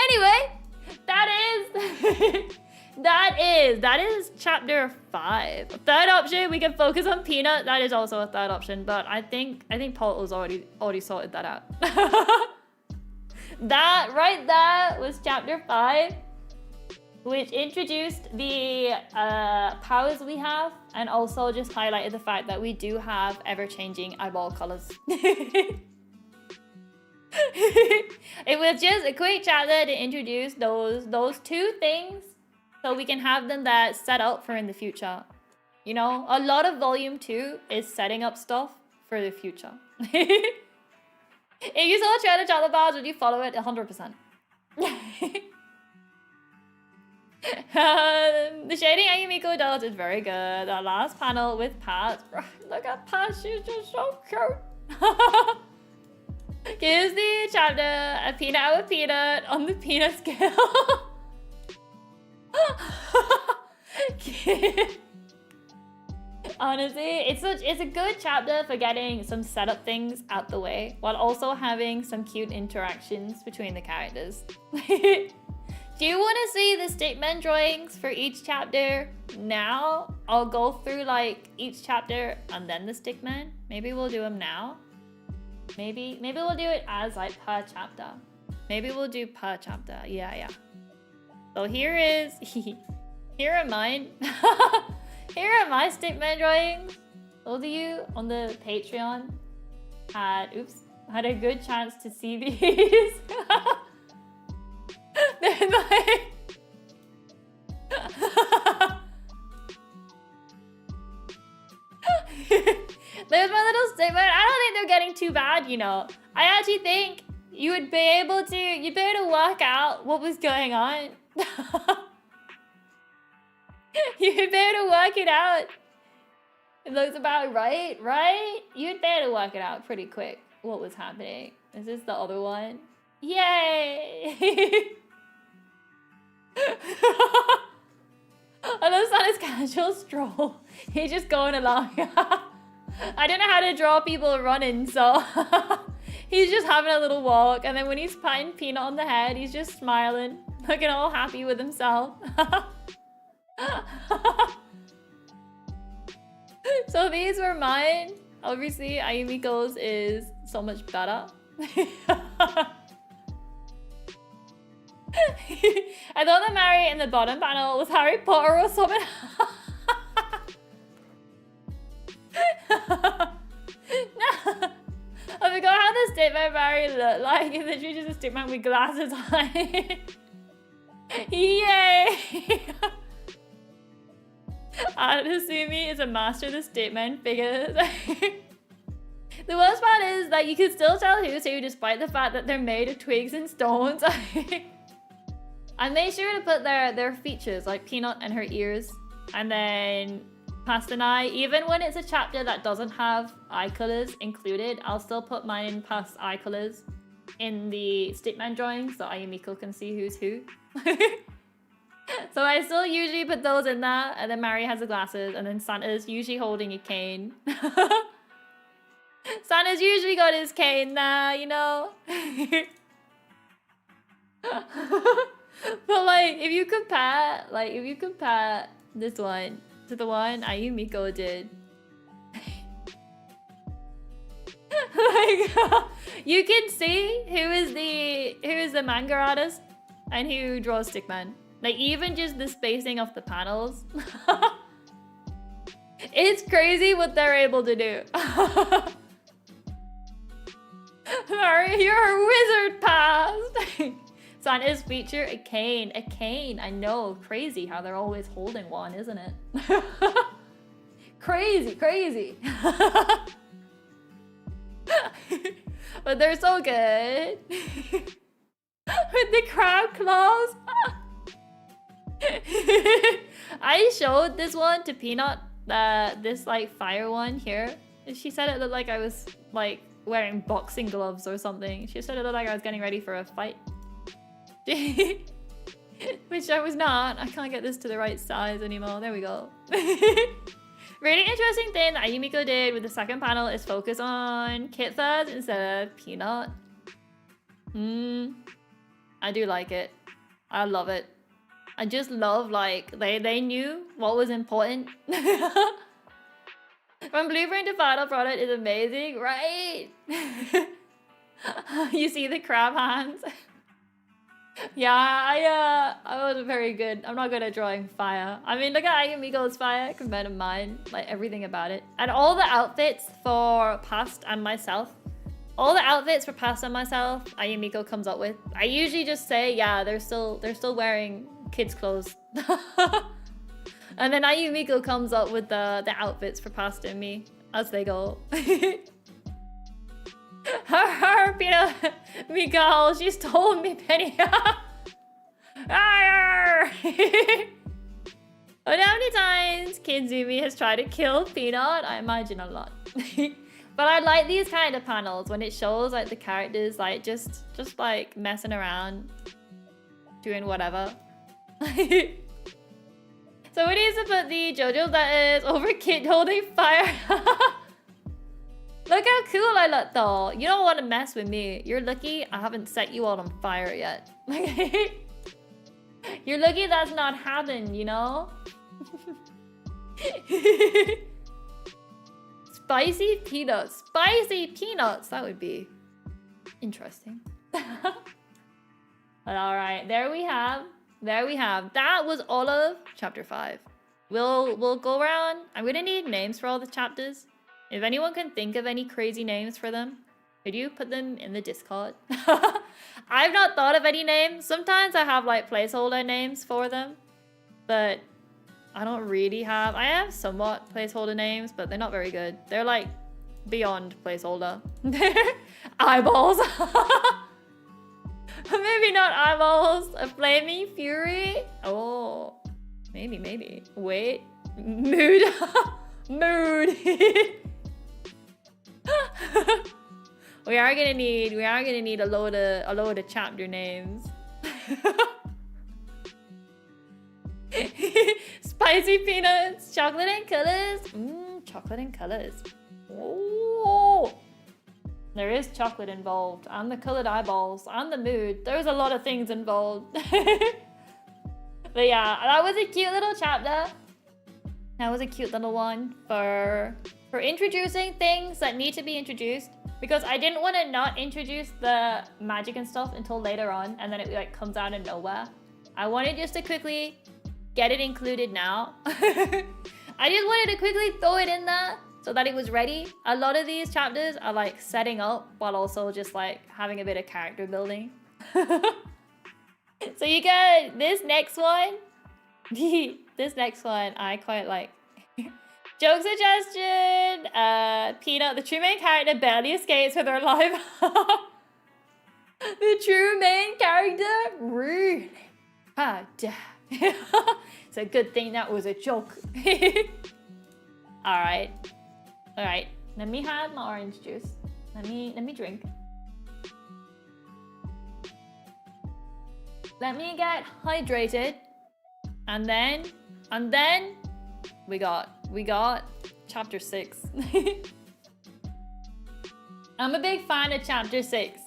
Anyway, that is chapter 5. Third option, we can focus on Peanut. That is also a third option, but I think Portal's already sorted that out. That right there was chapter 5, which introduced the powers we have, and also just highlighted the fact that we do have ever-changing eyeball colors. It was just a quick chapter to introduce those two things, so we can have them that set up for in the future. You know, a lot of volume 2 is setting up stuff for the future. If you saw Trailer Chocolate Bars, would you follow it? 100%. The shading Ayumiko does is very good. The last panel with Pat. Look at Pat, she's just so cute. Gives the chapter a peanut out of peanut on the peanut scale. Honestly, it's a good chapter for getting some setup things out the way, while also having some cute interactions between the characters. Do you want to see the stickman drawings for each chapter now? I'll go through like each chapter and then the stickman. Maybe we'll do them now. Maybe we'll do it as like per chapter. Maybe we'll do per chapter. Yeah. So here are mine. Here are my stickman drawings. Those of you on the Patreon had a good chance to see these. And like... There's my little statement. I don't think they're getting too bad, you know. I actually think you'd be able to work out what was going on. You'd be able to work it out. It looks about right, right? You'd be able to work it out pretty quick what was happening. Is this the other one? Yay! I love Santa's casual stroll. He's just going along. I don't know how to draw people running, so he's just having a little walk. And then when he's patting Peanut on the head, he's just smiling, looking all happy with himself. So these were mine. Obviously, Ayumiko's is so much better. I thought the Mary in the bottom panel was Harry Potter or something. No. I forgot how the stickman Mary looked like. It's literally just a stickman with glasses on. Yay! Kitzumii is a master of the stickman figures. The worst part is that you can still tell who's who despite the fact that they're made of twigs and stones. I made sure to put their features, like Peanut and her ears, and then past an eye. Even when it's a chapter that doesn't have eye colors included, I'll still put mine in past eye colors in the stickman drawing so Ayumiko can see who's who. So I still usually put those in there, and then Mary has the glasses, and then Santa's usually holding a cane. Santa's usually got his cane there, you know? But like, if you compare this one to the one Ayumiko did, like, you can see who is the manga artist and who draws stickman. Like, even just the spacing of the panels. It's crazy what they're able to do. Mary, you're a wizard past. Santa's feature, a cane. A cane, I know. Crazy how they're always holding one, isn't it? Crazy, crazy. But they're so good. With the crab claws. I showed this one to Peanut, this like fire one here. She said it looked like I was like wearing boxing gloves or something. She said it looked like I was getting ready for a fight. Which I was not. I can't get this to the right size anymore. There we go. Really interesting thing that Ayumiko did with the second panel is focus on Kitfuzz instead of Peanut. I do like it. I love it. I just love, like, they knew what was important. From blueprint to final product is amazing, right? You see the crab hands? Yeah, I wasn't very good. I'm not good at drawing fire. I mean, look at Ayumiko's fire compared to mine. Like, everything about it. And all the outfits for Past and myself. All the outfits for Past and myself, Ayumiko comes up with. I usually just say, yeah, they're still wearing kids' clothes. And then Ayumiko comes up with the outfits for Past and me as they go. Her, Peanut, Miguel, she stole me, Penny. But how many times Kitzumii has tried to kill Peanut? I imagine a lot. But I like these kind of panels when it shows like the characters like just like messing around, doing whatever. So we need to put the JoJo letters over Kit holding fire. Look how cool I look though. You don't want to mess with me. You're lucky I haven't set you all on fire yet. You're lucky that's not happened, you know? Spicy peanuts. Spicy peanuts. That would be interesting. But alright, there we have. That was all of chapter 5. We'll go around. I'm gonna need names for all the chapters. If anyone can think of any crazy names for them, Could you put them in the Discord? I've not thought of any names. Sometimes I have like placeholder names for them, but I don't really have. I have somewhat placeholder names, but they're not very good. They're like beyond placeholder. Eyeballs. Maybe not eyeballs. A flaming fury. Oh, maybe. Wait. Mood. Mood. We are gonna need a load of chapter names. Spicy peanuts, chocolate and colors. Chocolate and colors. Oh, there is chocolate involved, and the colored eyeballs, and the mood. There's a lot of things involved. But yeah, that was a cute little chapter. That was a cute little one for introducing things that need to be introduced. Because I didn't want to not introduce the magic and stuff until later on, and then it like comes out of nowhere. I wanted just to quickly get it included now. I just wanted to quickly throw it in there so that it was ready. A lot of these chapters are like setting up while also just like having a bit of character building. So you get this next one. This next one I quite like. Joke suggestion, Peanut, the true main character barely escapes with her life. The true main character? Really? Ah, damn. It's a good thing that was a joke. Alright. Alright. Let me have my orange juice. Let me drink. Let me get hydrated. And then we got chapter 6. I'm a big fan of chapter 6.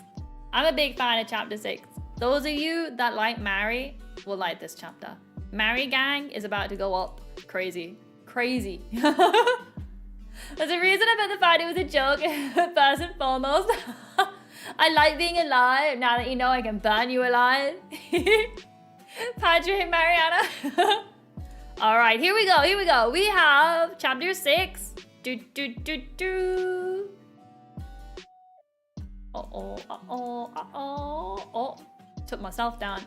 Those of you that like Mary will like this chapter. Mary gang is about to go up crazy. Crazy. There's a reason about the fact it was a joke, first and foremost. I like being alive. Now that you know I can burn you alive. Patrick and Mariana. All right, here we go. We have chapter 6. Oh. Took myself down.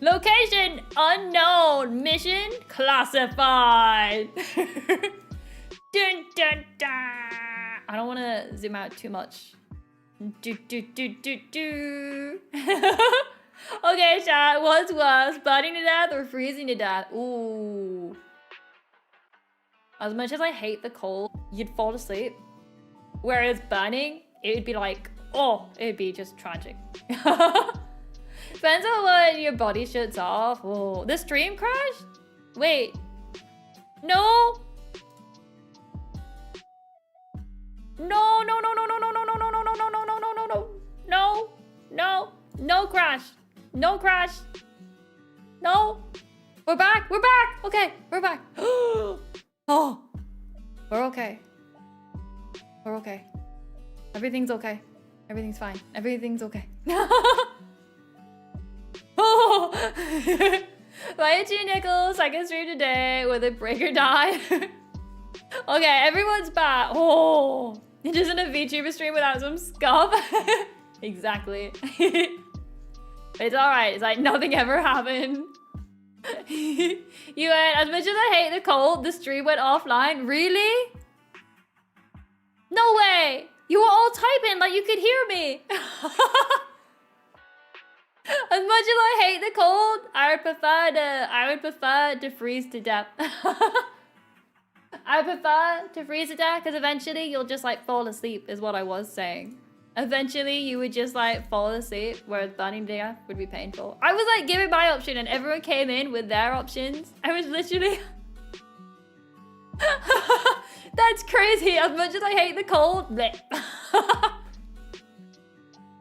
Location unknown. Mission classified. Dun, dun, dun. I don't want to zoom out too much. Okay, chat. What's worse, burning to death or freezing to death? Ooh. As much as I hate the cold, you'd fall asleep. Whereas burning, it would be like, oh, it'd be just tragic. Depends on what your body shuts off. Oh, the stream crashed? Wait. No. No crash. No crash. No. We're back. Okay, we're back. Oh. We're okay. Everything's okay. Everything's fine. Everything's okay. Oh. Buy 2 nickels. Second stream today with a breaker die. Okay, everyone's back. Oh. It isn't a VTuber stream without some scuff. Exactly. It's alright. It's like nothing ever happened. You went, as much as I hate the cold, the stream went offline. Really? No way! You were all typing like you could hear me. As much as I hate the cold, I would prefer to freeze to death. I prefer to freeze to death because eventually you'll just like fall asleep is what I was saying. Eventually you would just like fall asleep, whereas burning to death would be painful. I was like giving my option and everyone came in with their options. I was literally... That's crazy. As much as I hate the cold. Blech.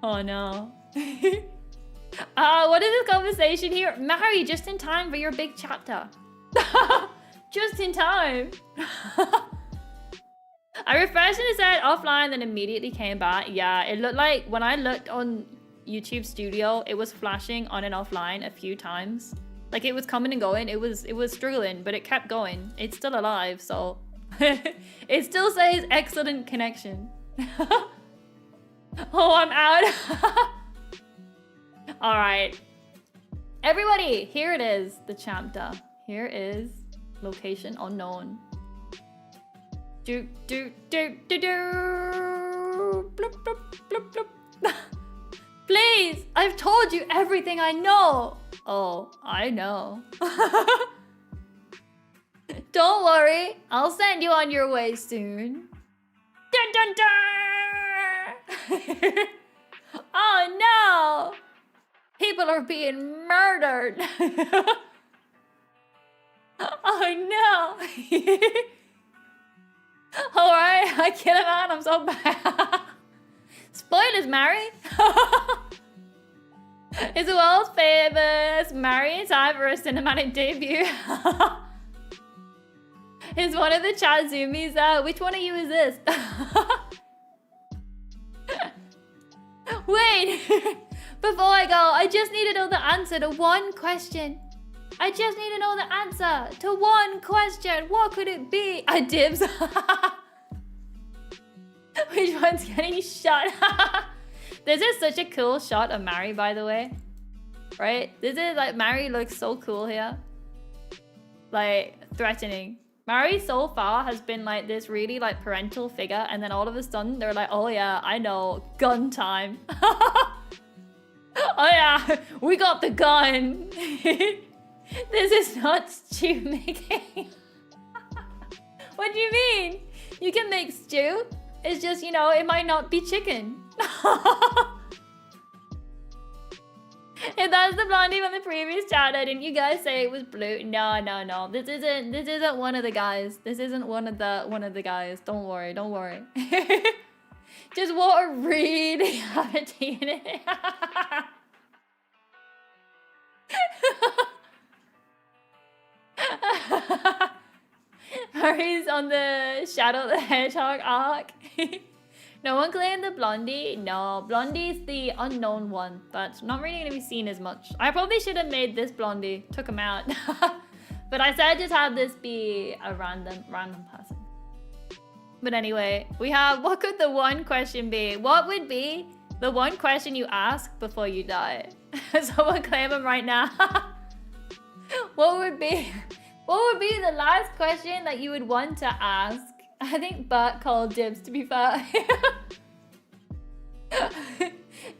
Oh no. What is this conversation here? Mary, just in time for your big chapter. Just in time. I refreshed and it said offline, then immediately came back. Yeah, it looked like when I looked on YouTube Studio, it was flashing on and offline a few times. Like it was coming and going. It was struggling, but it kept going. It's still alive, so it still says excellent connection. Oh, I'm out. All right. Everybody, here it is. The chapter. Here is location unknown. Do do do do do. Bloop, bloop, bloop, bloop. Please, I've told you everything I know. Oh, I know. Don't worry, I'll send you on your way soon. Dun dun dun! Oh no! People are being murdered. Oh no! Alright, I kill him out, I'm so bad. Spoilers, Mary. It's the world's famous Mary in time for a cinematic debut. It's one of the Kitzumii. Which one of you is this? Wait, before I go, I just need to know the answer to one question. I just need to know the answer to one question. What could it be? I dibs. Which one's getting shot? This is such a cool shot of Mary, by the way. Right? This is like, Mary looks so cool here. Like, threatening. Mary so far has been like this really like parental figure, and then all of a sudden they're like, oh yeah, I know, gun time. Oh yeah, we got the gun. This is not stew making. What do you mean? You can make stew. It's just, you know, it might not be chicken. If that's the blondie from the previous chapter, didn't you guys say it was blue? No, no, no. This isn't one of the guys. This isn't one of the guys. Don't worry, don't worry. Just want to read have a tea in it. Murray's on the Shadow the Hedgehog arc. No one claimed the blondie. No, blondie's the unknown one. That's not really going to be seen as much. I probably should have made this blondie. Took him out. But I said just have this be a random person. But anyway, we have, what could the one question be? What would be the one question you ask before you die? Someone claim him right now. What would be the last question that you would want to ask? I think Bert called dibs, to be fair.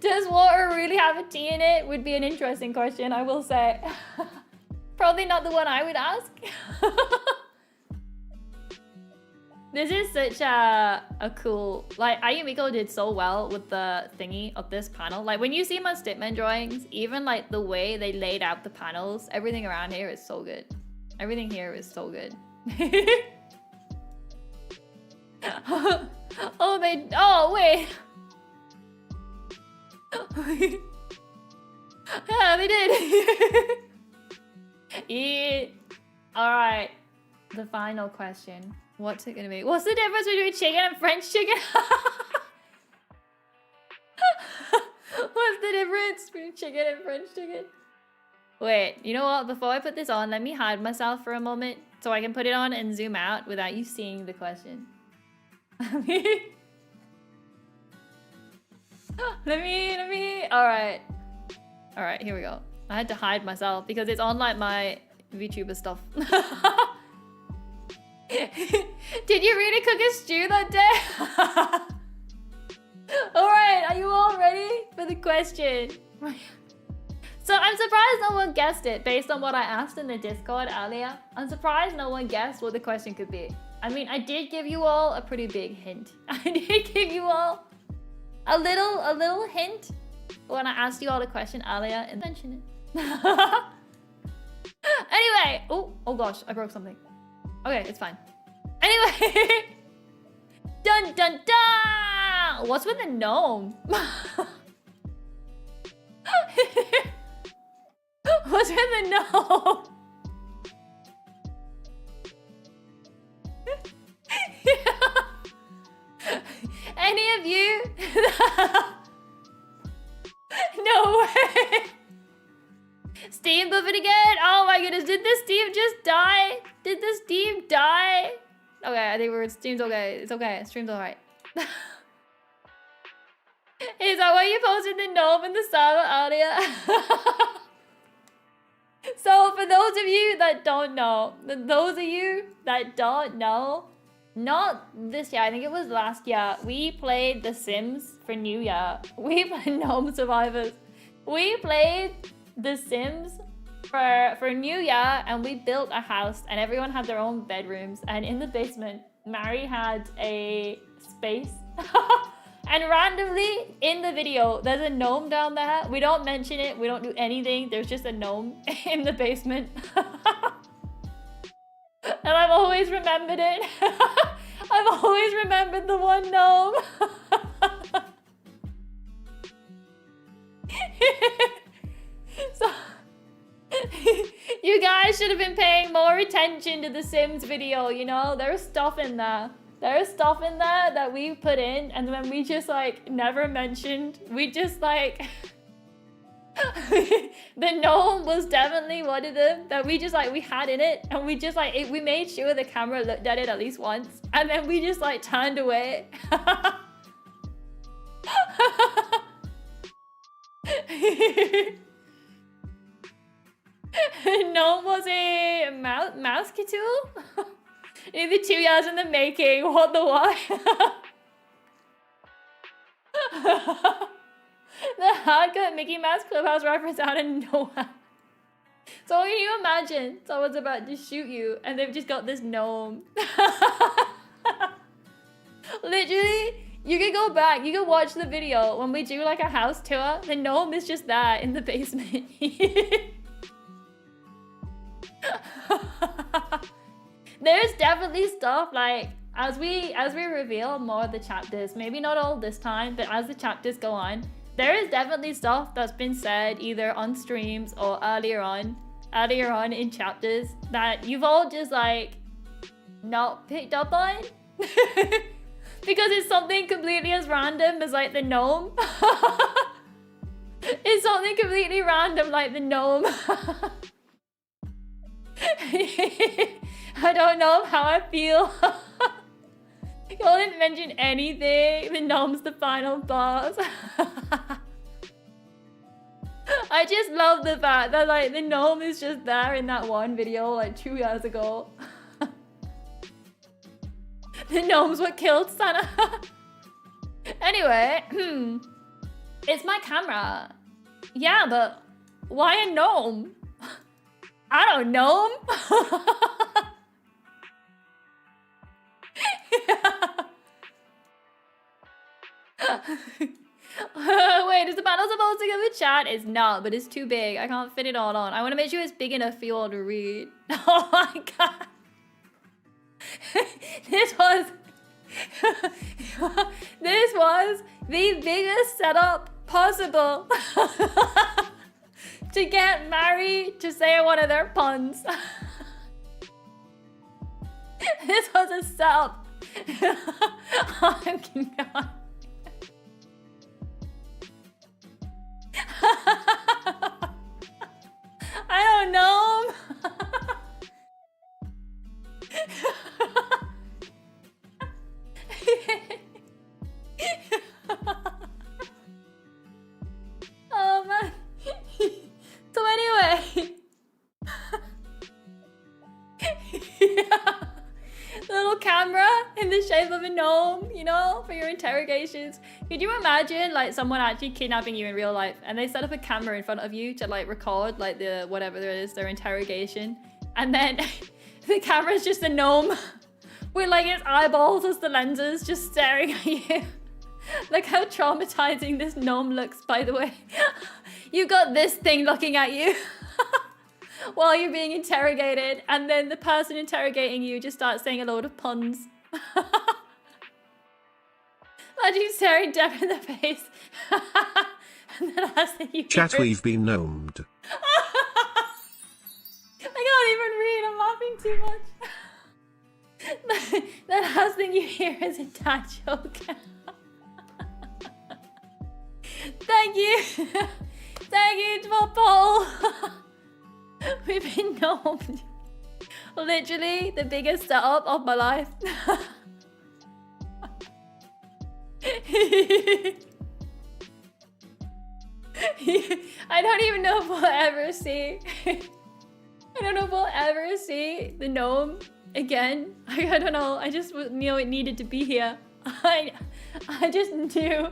Does water really have a tea in it? Would be an interesting question, I will say. Probably not the one I would ask. This is such a cool... Like, Ayumiko did so well with the thingy of this panel. Like, when you see my Stickman drawings, even, like, the way they laid out the panels, everything around here is so good. Everything here is so good. Oh, wait. Yeah, they did. Yeah. Alright. The final question. What's it gonna be? What's the difference between chicken and French chicken? What's the difference between chicken and French chicken? Wait, you know what? Before I put this on, let me hide myself for a moment so I can put it on and zoom out without you seeing the question. Let me. Alright, here we go. I had to hide myself because it's on like my VTuber stuff. Did you really cook a stew that day? Alright, are you all ready for the question? So I'm surprised no one guessed it based on what I asked in the Discord earlier. I'm surprised no one guessed what the question could be. I mean, I did give you all a pretty big hint. I did give you all a little hint when I asked you all the question earlier and mentioned it. Anyway, oh gosh, I broke something. Okay, it's fine. Anyway, dun dun dun! What's with the gnome? What's with the gnome? Any of you? No way. Steam buffing again? Oh my goodness, did this Steam just die? Did this Steam die? Okay, I think Steam's okay. It's okay, stream's alright. Is that why you posted the gnome in the server earlier? So for those of you that don't know, not this year, I think it was last year, we played The Sims for New Year. We played Gnome Survivors. We played The Sims for New Year, and we built a house, and everyone had their own bedrooms. And in the basement, Mary had a space. And randomly in the video, there's a gnome down there. We don't mention it. We don't do anything. There's just a gnome in the basement. And I've always remembered it. I've always remembered the one gnome. So you guys should have been paying more attention to the Sims video, you know? There's stuff in there. There's stuff in there that we put in, and when we just like never mentioned, we just like the gnome was definitely one of them that we just like we had in it, and we just like we made sure the camera looked at it at least once, and then we just like turned away. Gnome was a mouse Kitzumii. Maybe 2 years in the making. What the what? The hardcore Mickey Mouse Clubhouse reference out of nowhere. So can you imagine someone's about to shoot you and they've just got this gnome? Literally, you could go back, you could watch the video when we do like a house tour. The gnome is just there in the basement. There's definitely stuff like as we reveal more of the chapters, maybe not all this time, but as the chapters go on, there is definitely stuff that's been said either on streams or earlier on in chapters that you've all just like not picked up on. Because it's something completely as random as like the gnome. It's something completely random like the gnome. I don't know how I feel. Y'all didn't mention anything. The gnome's the final boss. I just love the fact that like the gnome is just there in that one video like 2 years ago. The gnome's what killed Santa. Anyway, it's my camera. Yeah, but why a gnome? I don't know. Wait, is the panel supposed to go with chat? It's not, but it's too big. I can't fit it all on. I want to make sure it's big enough for you all to read. Oh my god. This was the biggest setup possible to get married to say one of their puns. This was a setup. Oh my god. I don't know. Oh man. So anyway. Yeah. Little camera in the shape of a gnome, you know, for your interrogations. Could you imagine like someone actually kidnapping you in real life and they set up a camera in front of you to like record like the whatever there is, their interrogation, and then the camera's just a gnome with like its eyeballs as the lenses just staring at you. Look how traumatizing this gnome looks, by the way. You got this thing looking at you while you're being interrogated, and then the person interrogating you just starts saying a load of puns. Imagine you staring deaf in the face. And then asking you. Chat, we've been gnomed. I can't even read, I'm laughing too much. The last thing you hear is a dad joke. Thank you. Thank you for Paul. We've been gnomed. Literally the biggest setup of my life. I don't even know if we'll ever see. I don't know if we'll ever see the gnome again. I don't know. I just knew it needed to be here. I just knew.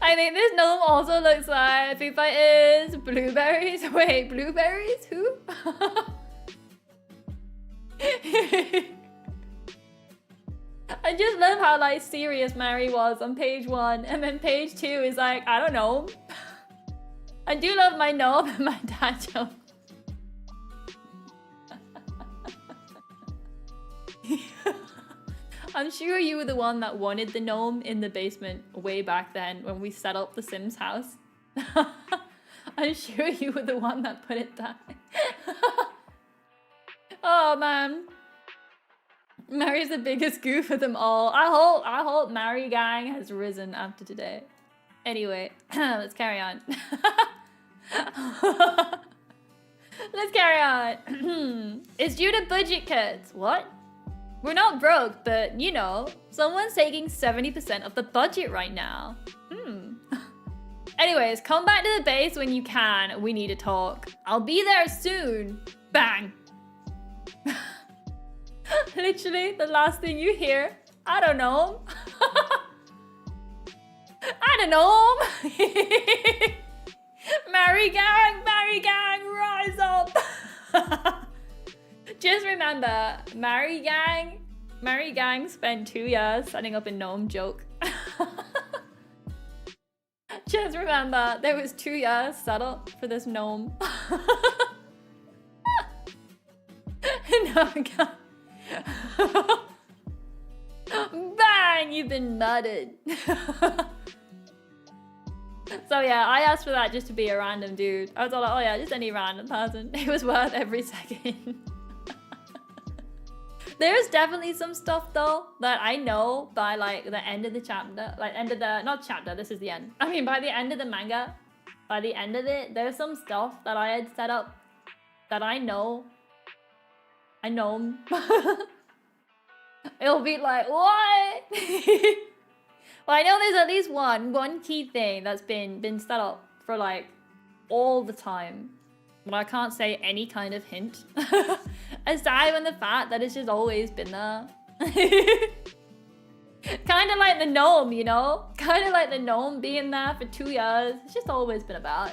I think this gnome also looks like Food Fighters blueberries. Wait, blueberries? Who? I just love how like serious Mary was on page 1, and then page 2 is like, I don't know. I do love my gnome and my dad joke. I'm sure you were the one that wanted the gnome in the basement way back then when we set up the Sims house. I'm sure you were the one that put it there. Oh man. Mary's the biggest goof of them all. I hope Mary gang has risen after today. Anyway, let's carry on. Let's carry on. It's due to budget cuts. What? We're not broke, but you know, someone's taking 70% of the budget right now. Anyways, come back to the base when you can. We need to talk. I'll be there soon. Bang. Literally, the last thing you hear. I don't know. I don't know. Mary gang, rise up. Just remember, Mary gang spent 2 years setting up a gnome joke. Just remember, there was 2 years set up for this gnome. No, God. Bang! You've been murdered. So yeah, I asked for that just to be a random dude. I was all like, oh yeah, just any random person. It was worth every second. There's definitely some stuff though that I know by like the end of the chapter, like end of the, not chapter, this is the end. I mean by the end of the manga, by the end of it, there's some stuff that I had set up that I know. I know. It'll be like, what? Well, I know there's at least one key thing that's been set up for like all the time. But I can't say any kind of hint. Aside from the fact that it's just always been there. Kind of like the gnome, you know? Kind of like the gnome being there for 2 years. It's just always been about.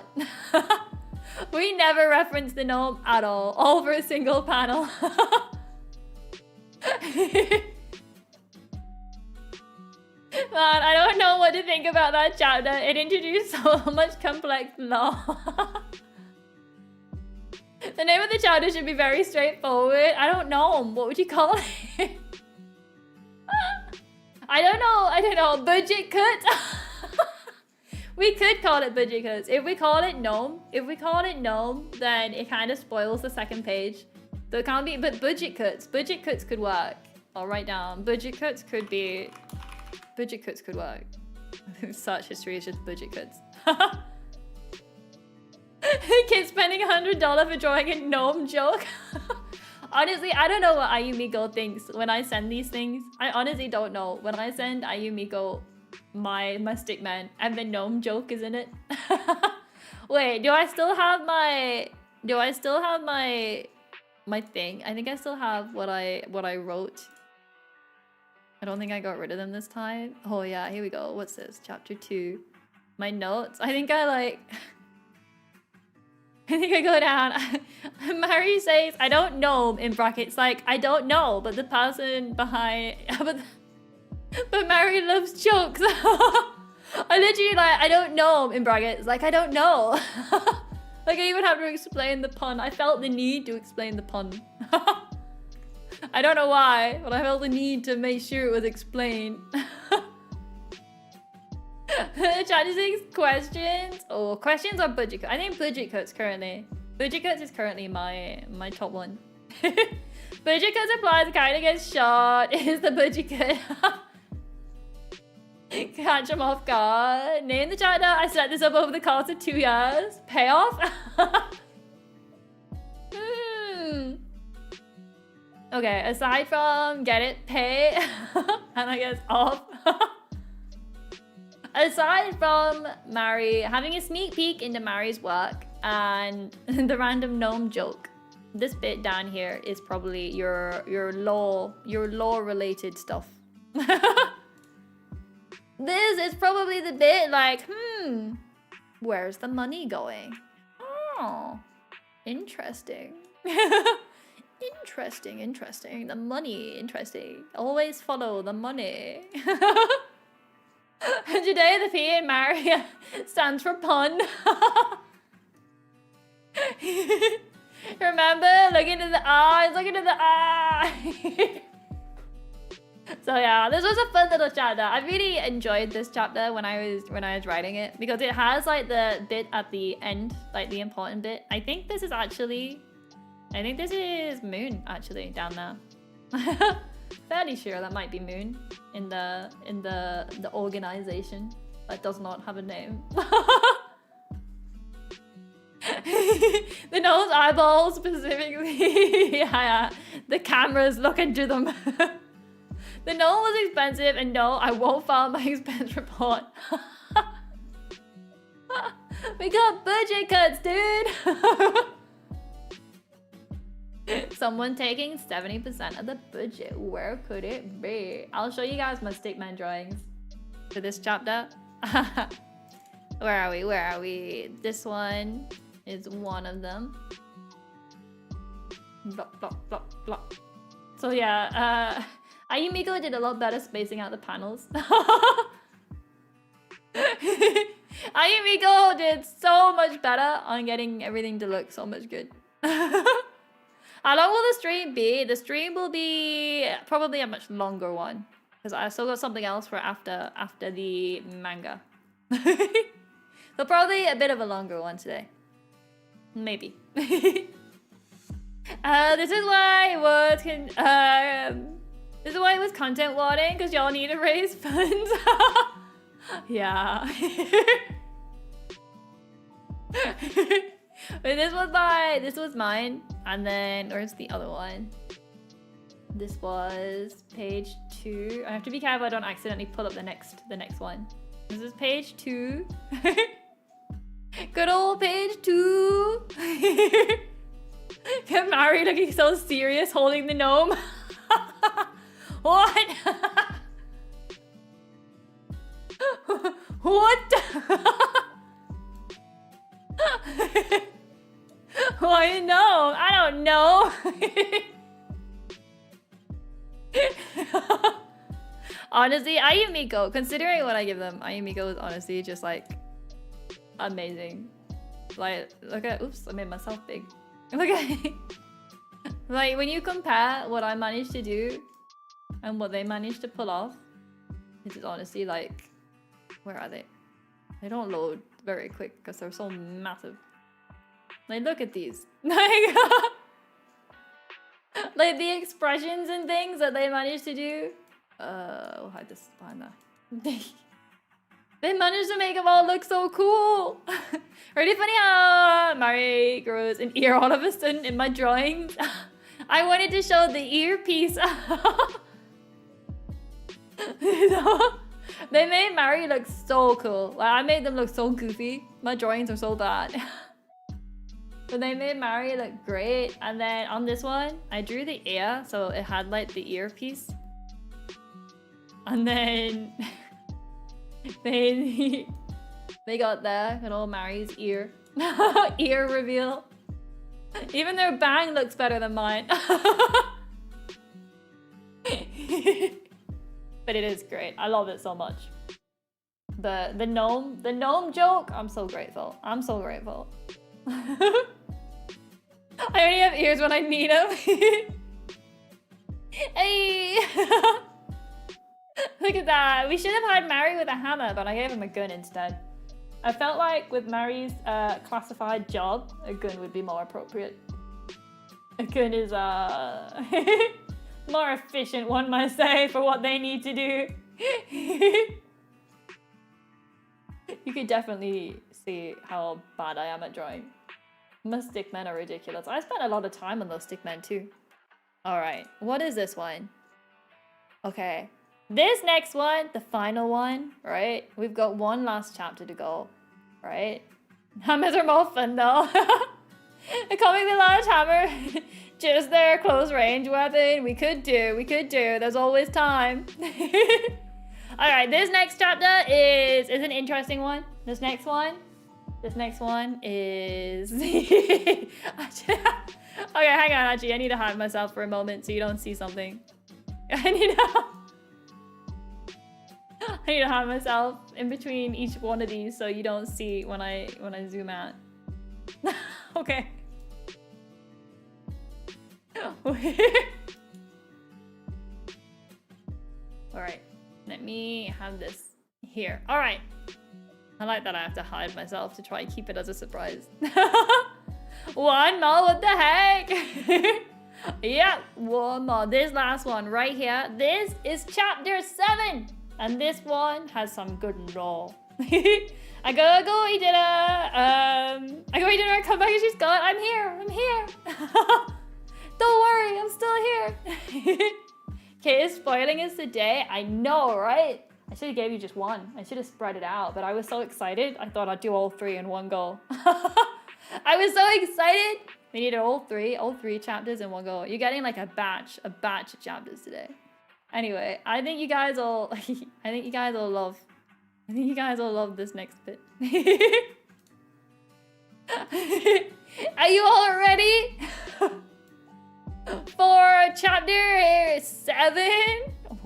We never reference the gnome at all for a single panel. Man, I don't know what to think about that chapter. It introduced so much complex lore. The name of the chapter should be very straightforward. I don't know. What would you call it? I don't know. Budget cut? We could call it budget cuts. If we call it gnome, then it kind of spoils the second page. So it can't be, but budget cuts could work. I'll write down, budget cuts could work. Search history is just budget cuts. Kid spending $100 for drawing a gnome joke. Honestly, I don't know what Ayumiko thinks when I send these things. I honestly don't know. When I send Ayumiko my stick man and the gnome joke is in it. Wait, do I still have my thing? I think I still have what I wrote. I don't think I got rid of them this time. Oh yeah, here we go. What's this? Chapter 2. My notes. I think I go down. Mary says, I don't know, in brackets, like, I don't know, but the person behind... But Mary loves jokes. I literally, like, I don't know, in brackets, like, I don't know. Like, I even have to explain the pun. I felt the need to explain the pun. I don't know why, but I felt the need to make sure it was explained. Chapter 6, questions. Oh, questions or budget cuts? I think budget cuts currently. Budget cuts is currently my top one. Budget cuts applies, the character gets shot. Is the budget cut. Catch him off guard. Name the chapter. I set this up over the course of 2 years. Payoff. Okay, aside from get it, pay, and I guess off. Aside from Mari having a sneak peek into Mari's work and the random gnome joke, this bit down here is probably your law related stuff. This is probably the bit like, where's the money going? Oh, interesting. Interesting. The money, interesting. Always follow the money. Today the P in Maria stands for pun. Remember? Look into the eyes, look into the eye. So yeah, this was a fun little chapter. I really enjoyed this chapter when I was writing it because it has like the bit at the end, like the important bit. I think this is Moon actually down there. Fairly sure that might be Moon in the organization that does not have a name. The nose eyeballs specifically. Yeah, the cameras look into them. The gnome was expensive, and no, I won't file my expense report. We got budget cuts, dude. Someone taking 70% of the budget. Where could it be? I'll show you guys my stickman drawings for this chapter. Where are we? This one is one of them. Block. So yeah, Ayumiko did a lot better spacing out the panels. Ayumiko did so much better on getting everything to look so much good. How long will the stream be? The stream will be probably a much longer one because I still got something else for after the manga. So probably a bit of a longer one today. Maybe. This is why it was content warning because y'all need to raise funds. Yeah. But this was mine, and then where's the other one? This was page 2. I have to be careful I don't accidentally pull up the next one. This is page 2. Good old page 2. Get married looking so serious holding the gnome. What? What? Why no? I don't know. Honestly, Ayumiko, considering what I give them, Ayumiko is honestly just like amazing. Like, look at, oops, I made myself big. Look at, like when you compare what I managed to do and what they managed to pull off, it is honestly like, where are they? They don't load very quick because they're so massive. Like, look at these. Like the expressions and things that they managed to do. We'll hide this behind there. They managed to make them all look so cool. Really funny how Mari grows an ear all of a sudden in my drawings. I wanted to show the earpiece. They made Mari look so cool. Like, I made them look so goofy. My drawings are so bad. But they made Mari look great. And then on this one, I drew the ear, so it had like the earpiece. And then they got there, good old Mari's ear. Ear reveal. Even their bang looks better than mine. But it is great. I love it so much. The gnome joke, I'm so grateful. I'm so grateful. I only have ears when I need them. Hey! Look at that. We should have had Mari with a hammer, but I gave him a gun instead. I felt like with Mari's classified job, a gun would be more appropriate. A gun is more efficient, one might say, for what they need to do. You could definitely see how bad I am at drawing. My stickmen are ridiculous. I spent a lot of time on those stickmen too. Alright, what is this one? Okay. This next one, the final one, right? We've got one last chapter to go, right? Hammers are more fun though. A coming with a large hammer, just their close range weapon. We could do. There's always time. All right, this next chapter is an interesting one. This next one is. Okay, hang on, actually, I need to hide myself for a moment so you don't see something. I need to hide myself in between each one of these so you don't see when I zoom out. Okay. All right, let me have this here. All right. I like that I have to hide myself to try and keep it as a surprise. One more, what the heck? Yeah, one more. This last one right here. This is chapter 7. And this one has some good lore. I go eat dinner. I come back and she's gone. I'm here. Don't worry, I'm still here. Kate is spoiling us today. I know, right? I should have gave you just one. I should have spread it out, but I was so excited. I thought I'd do all 3 in one go. I was so excited. We needed all three chapters in one go. You're getting like a batch of chapters today. Anyway, I think you guys will love this next bit. Are you all ready? For chapter 7?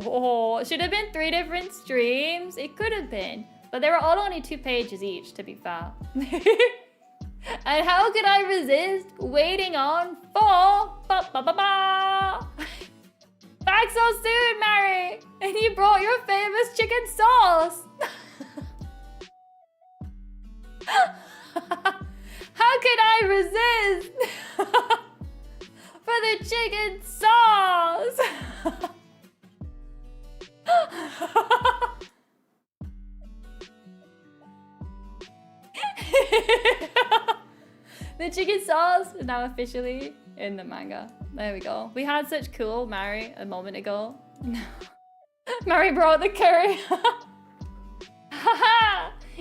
Oh, it should have been 3 different streams. It could have been. But they were all only 2 pages each, to be fair. And how could I resist waiting on for... Back so soon, Mary! And you brought your famous chicken sauce! How could I resist? For the chicken sauce! The chicken sauce is now officially in the manga. There we go. We had such cool Mary a moment ago. Mary brought the curry.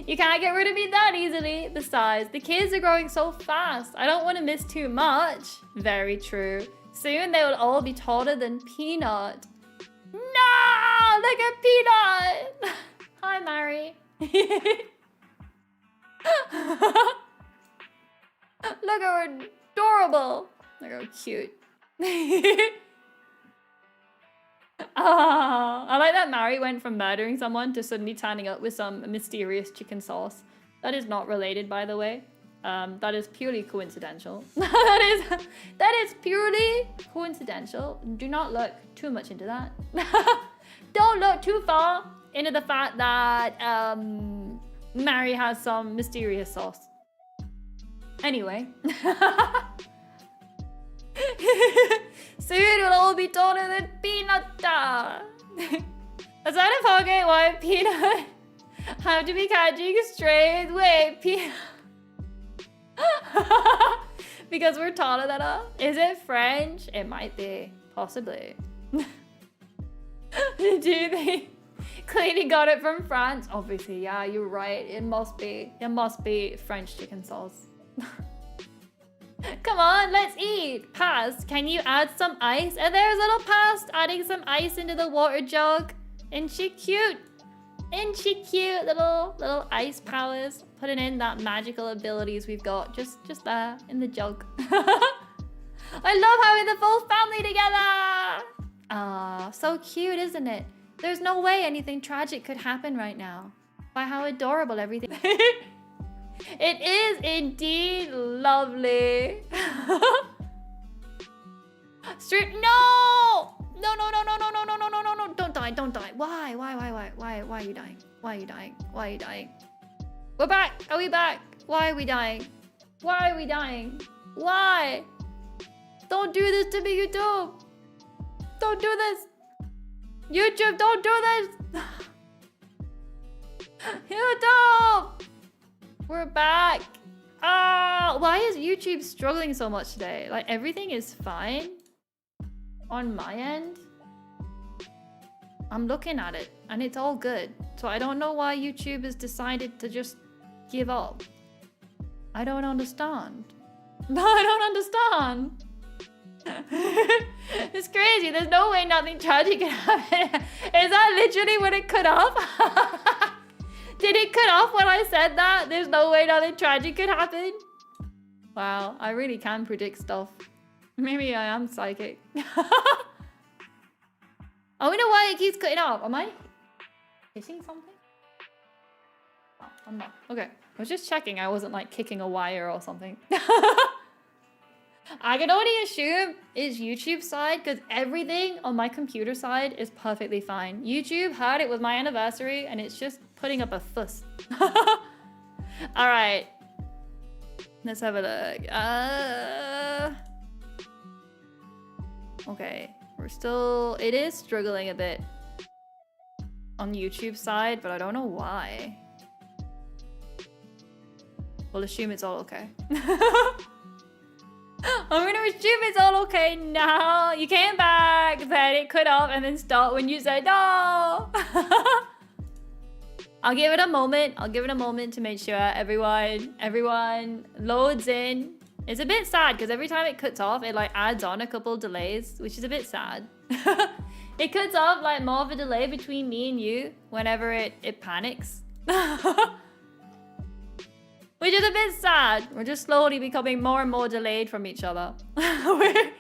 You can't get rid of me that easily. Besides, the kids are growing so fast. I don't want to miss too much. Very true. Soon they will all be taller than Peanut. No! Look at Peanut! Hi, Mary. Look how adorable. Look how cute. I like that Mary went from murdering someone to suddenly turning up with some mysterious chicken sauce. That is not related, by the way. That is purely coincidental. that is purely coincidental. Do not look too much into that. Don't look too far into the fact that Mary has some mysterious sauce. Anyway. Soon it will all be taller than Peanut. Aside of Hoggy, why Peanut have to be catching strays? Wait, Peanut. Because we're taller than her? Is it French? It might be. Possibly. Do they clearly got it from France? Obviously, yeah, you're right. It must be French chicken sauce. Come on, let's eat. Past, can you add some ice? And there's little Past adding some ice into the water jug. Isn't she cute? Isn't she cute? Little ice powers. Putting in that magical abilities we've got just there in the jug. I love having the full family together. Ah, so cute, isn't it? There's no way anything tragic could happen right now. By how adorable everything. It is indeed lovely. Strip, no! No. Don't die. Why are you dying? Why are you dying? We're back. Are we back? Why are we dying? Why? Don't do this to me, YouTube. Don't do this. YouTube, don't do this. YouTube. We're back. Why is YouTube struggling so much today? Like, everything is fine on my end. I'm looking at it and it's all good. So I don't know why YouTube has decided to just give up. I don't understand. No, I don't understand. It's crazy. There's no way nothing tragic can happen. Is that literally when it cut off? Did it cut off when I said that? There's no way nothing tragic could happen? Wow, I really can predict stuff. Maybe I am psychic. I wonder why it keeps cutting off. Am I missing something? Oh, I'm not. Okay. I was just checking I wasn't like kicking a wire or something. I can only assume it's YouTube's side because everything on my computer side is perfectly fine. YouTube heard it was my anniversary and it's just putting up a fuss. All right. Let's have a look. Okay. We're still... It is struggling a bit on YouTube's side, but I don't know why. We'll assume it's all okay. I'm gonna assume it's all okay now. You came back, then it cut off, and then start when you said no. I'll give it a moment. I'll give it a moment to make sure everyone loads in. It's a bit sad because every time it cuts off, it like adds on a couple delays, which is a bit sad. It cuts off like more of a delay between me and you whenever it panics. Which is a bit sad. We're just slowly becoming more and more delayed from each other. But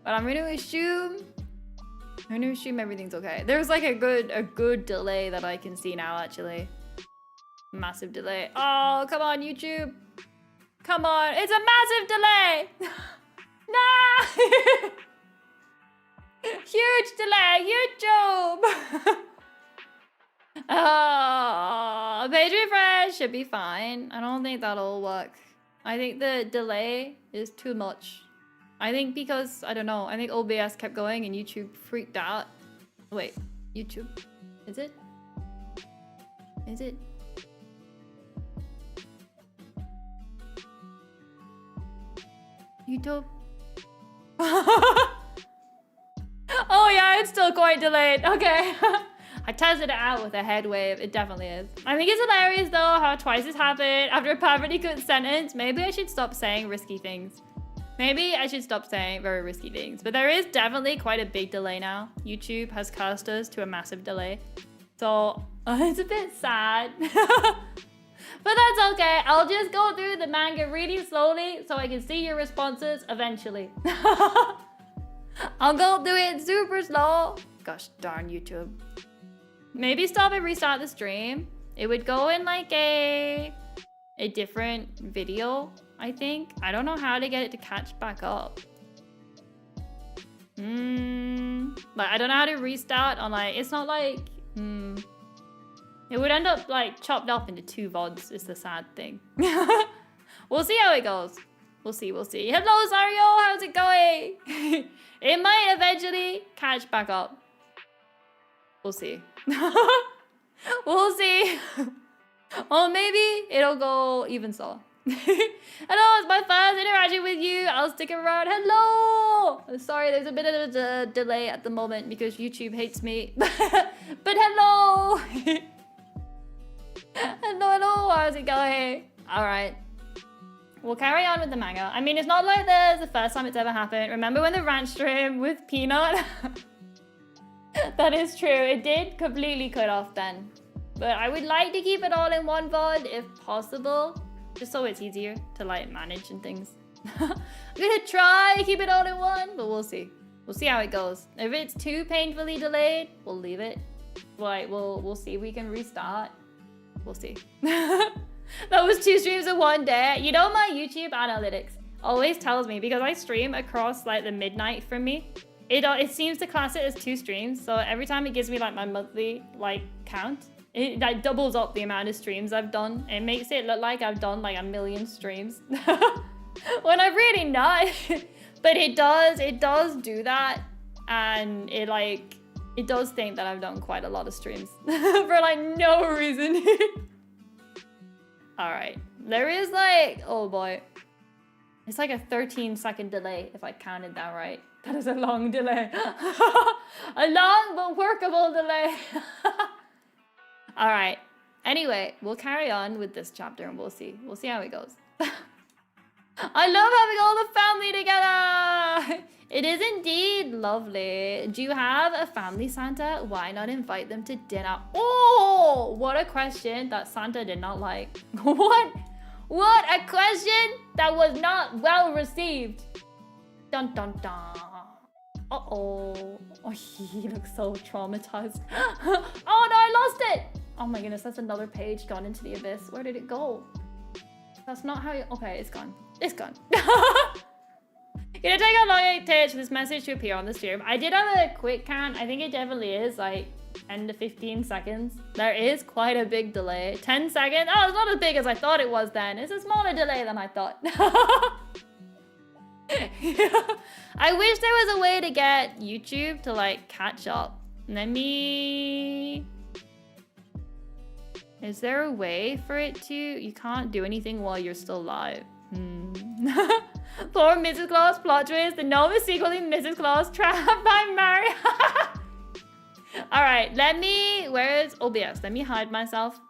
I'm gonna assume everything's okay. There's like a good delay that I can see now actually. Massive delay. Oh, come on, YouTube. Come on. It's a massive delay. Nah. Huge delay. YouTube. Oh, page refresh should be fine. I don't think that'll work. I think the delay is too much. I think because, I don't know, I think OBS kept going and YouTube freaked out. Wait, YouTube. Is it? Is it? YouTube? Oh yeah, it's still quite delayed. Okay. I tested it out with a head wave. It definitely is. I think it's hilarious though how twice has happened after a perfectly good sentence. Maybe I should stop saying risky things. Maybe I should stop saying very risky things. But there is definitely quite a big delay now. YouTube has cursed us to a massive delay. So it's a bit sad. But that's okay. I'll just go through the manga really slowly so I can see your responses eventually. I'll go through it super slow. Gosh darn YouTube. Maybe stop and restart the stream. It would go in like a different video, I think. I don't know how to get it to catch back up. Like I don't know how to restart on like, it's not like, it would end up like chopped up into 2 VODs is the sad thing. We'll see how it goes. We'll see. Hello, Sario, how's it going? It might eventually catch back up. We'll see. We'll see. Or maybe it'll go even slower. Hello, it's my first interaction with you. I'll stick around. Hello. Sorry, there's a bit of a delay at the moment because YouTube hates me. But hello. hello. How's it going? All right. We'll carry on with the manga. I mean, it's not like this the first time it's ever happened. Remember when the ranch stream with Peanut? That is true. It did completely cut off then. But I would like to keep it all in one VOD if possible. Just so it's easier to like manage and things. I'm gonna try to keep it all in one, but we'll see. We'll see how it goes. If it's too painfully delayed, we'll leave it. Like, we'll see if we can restart. We'll see. That was 2 streams in one day. You know, my YouTube analytics always tells me, because I stream across like the midnight from me, it seems to class it as 2 streams. So every time it gives me like my monthly like count, it like doubles up the amount of streams I've done. It makes it look like I've done like 1 million streams when I've really not. But it does do that, and it does think that I've done quite a lot of streams for like no reason. All right, there is like, oh boy, It's like a 13-second delay, if I counted that right. That is a long delay. A long but workable delay. All right. Anyway, we'll carry on with this chapter and we'll see. We'll see how it goes. I love having all the family together. It is indeed lovely. Do you have a family Santa? Why not invite them to dinner? Oh, what a question that Santa did not like. What a question that was not well received. Dun dun dun. Uh-oh. Oh, he looks so traumatized. Oh no, I lost it. Oh my goodness, that's another page gone into the abyss. Where did it go? That's not how you... Okay, it's gone. It's gone. Gonna take how long it takes for this message to appear on the stream. I did have a quick count. I think it definitely is like 10 to 15 seconds. There is quite a big delay. 10 seconds? Oh, it's not as big as I thought it was then. It's a smaller delay than I thought. I wish there was a way to get YouTube to like catch up. Let me... Is there a way for it to... You can't do anything while you're still live. Poor Mrs. Claus plot twist. The gnome is secretly Mrs. Claus trapped by Mary. Alright, let me... Where is OBS? Let me hide myself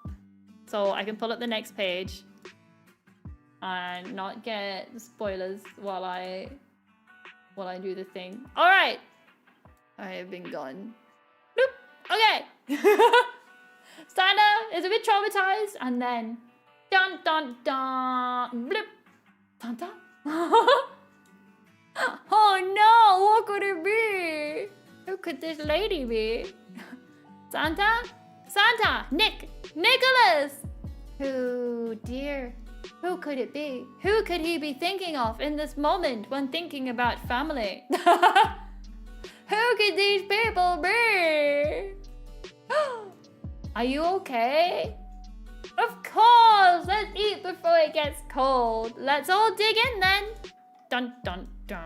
so I can pull up the next page and not get spoilers while I do the thing. Alright. I have been gone. Bloop. Okay. Santa is a bit traumatized and then dun dun dun blip. Santa? Oh no, what could it be? Who could this lady be? Santa? Santa! Nicholas! Who, dear? Who could it be? Who could he be thinking of in this moment when thinking about family? Who could these people be? Are you okay? Of course! Let's eat before it gets cold. Let's all dig in then. Dun dun dun.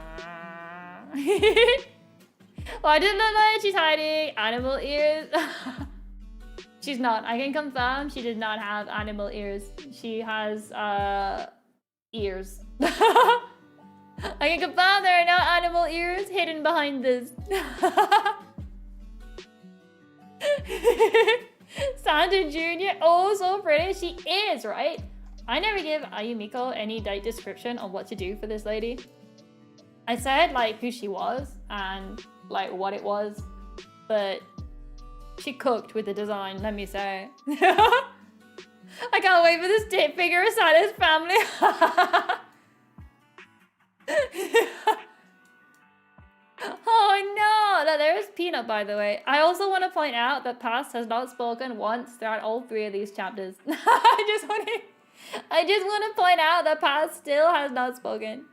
Why didn't look like she's hiding animal ears? She's not. I can confirm she did not have animal ears. She has ears. I can confirm there are no animal ears hidden behind this. Santa Jr. Oh, so pretty. She is, right? I never give Ayumiko any description on what to do for this lady. I said like who she was and like what it was, but she cooked with the design, let me say. I can't wait for this dip figure of Santa's family. Oh no! There is Peanut, by the way. I also want to point out that Past has not spoken once throughout all 3 of these chapters. I just want to point out that Past still has not spoken.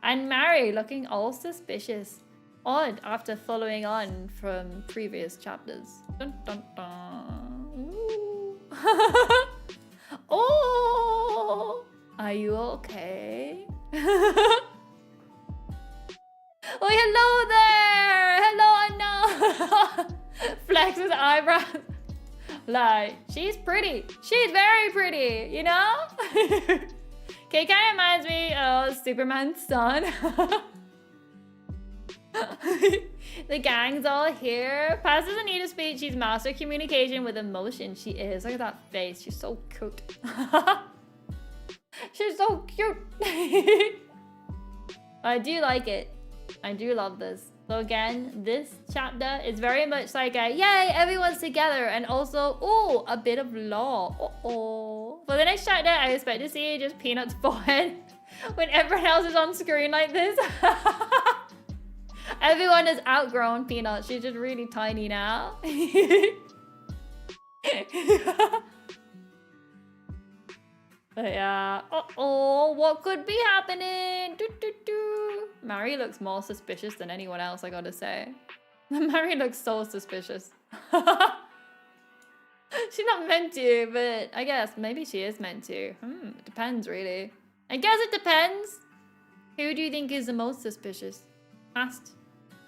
And Mary looking all suspicious. Odd after following on from previous chapters. Dun dun dun. Ooh. Oh! Are you okay? Oh, hello there! Hello, I know! Flex his eyebrows. Like, she's pretty. She's very pretty, you know? Okay, kind of reminds me of Superman's son. The gang's all here. Paz doesn't need a speech. She's master communication with emotion. She is. Look at that face. She's so cute. She's so cute. I do like it. I do love this. So again, this chapter is very much like a yay, everyone's together, and also, ooh, a bit of law. Uh-oh. For the next chapter, I expect to see just Peanut's forehead when everyone else is on screen like this. Everyone has outgrown Peanut. She's just really tiny now. But yeah, uh-oh, what could be happening? Doo, doo, doo. Mary looks more suspicious than anyone else, I gotta say. Mary looks so suspicious. She's not meant to, but I guess maybe she is meant to. It depends, really. I guess it depends. Who do you think is the most suspicious? Past.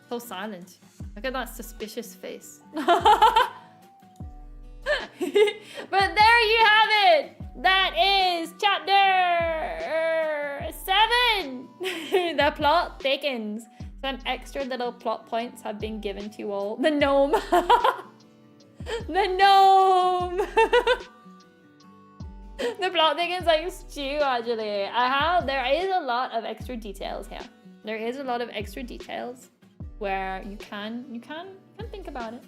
So silent. Look at that suspicious face. But there you have it. That is chapter 7 The plot thickens. Some extra little plot points have been given to you all. The gnome. The gnome. The plot thickens like stew, actually. There is a lot of extra details here. There is a lot of extra details where you can think about it.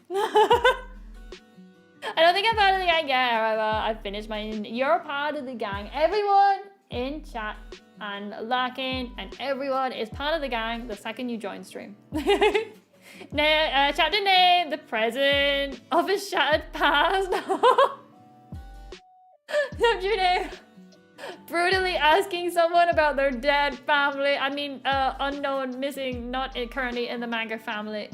I don't think I'm part of the gang yet, however, I've finished mine. You're part of the gang. Everyone in chat and lurking and everyone is part of the gang the second you join stream. Chapter name, the present of a shattered past. Chapter name, brutally asking someone about their dead family. I mean, unknown, missing, not currently in the manga family.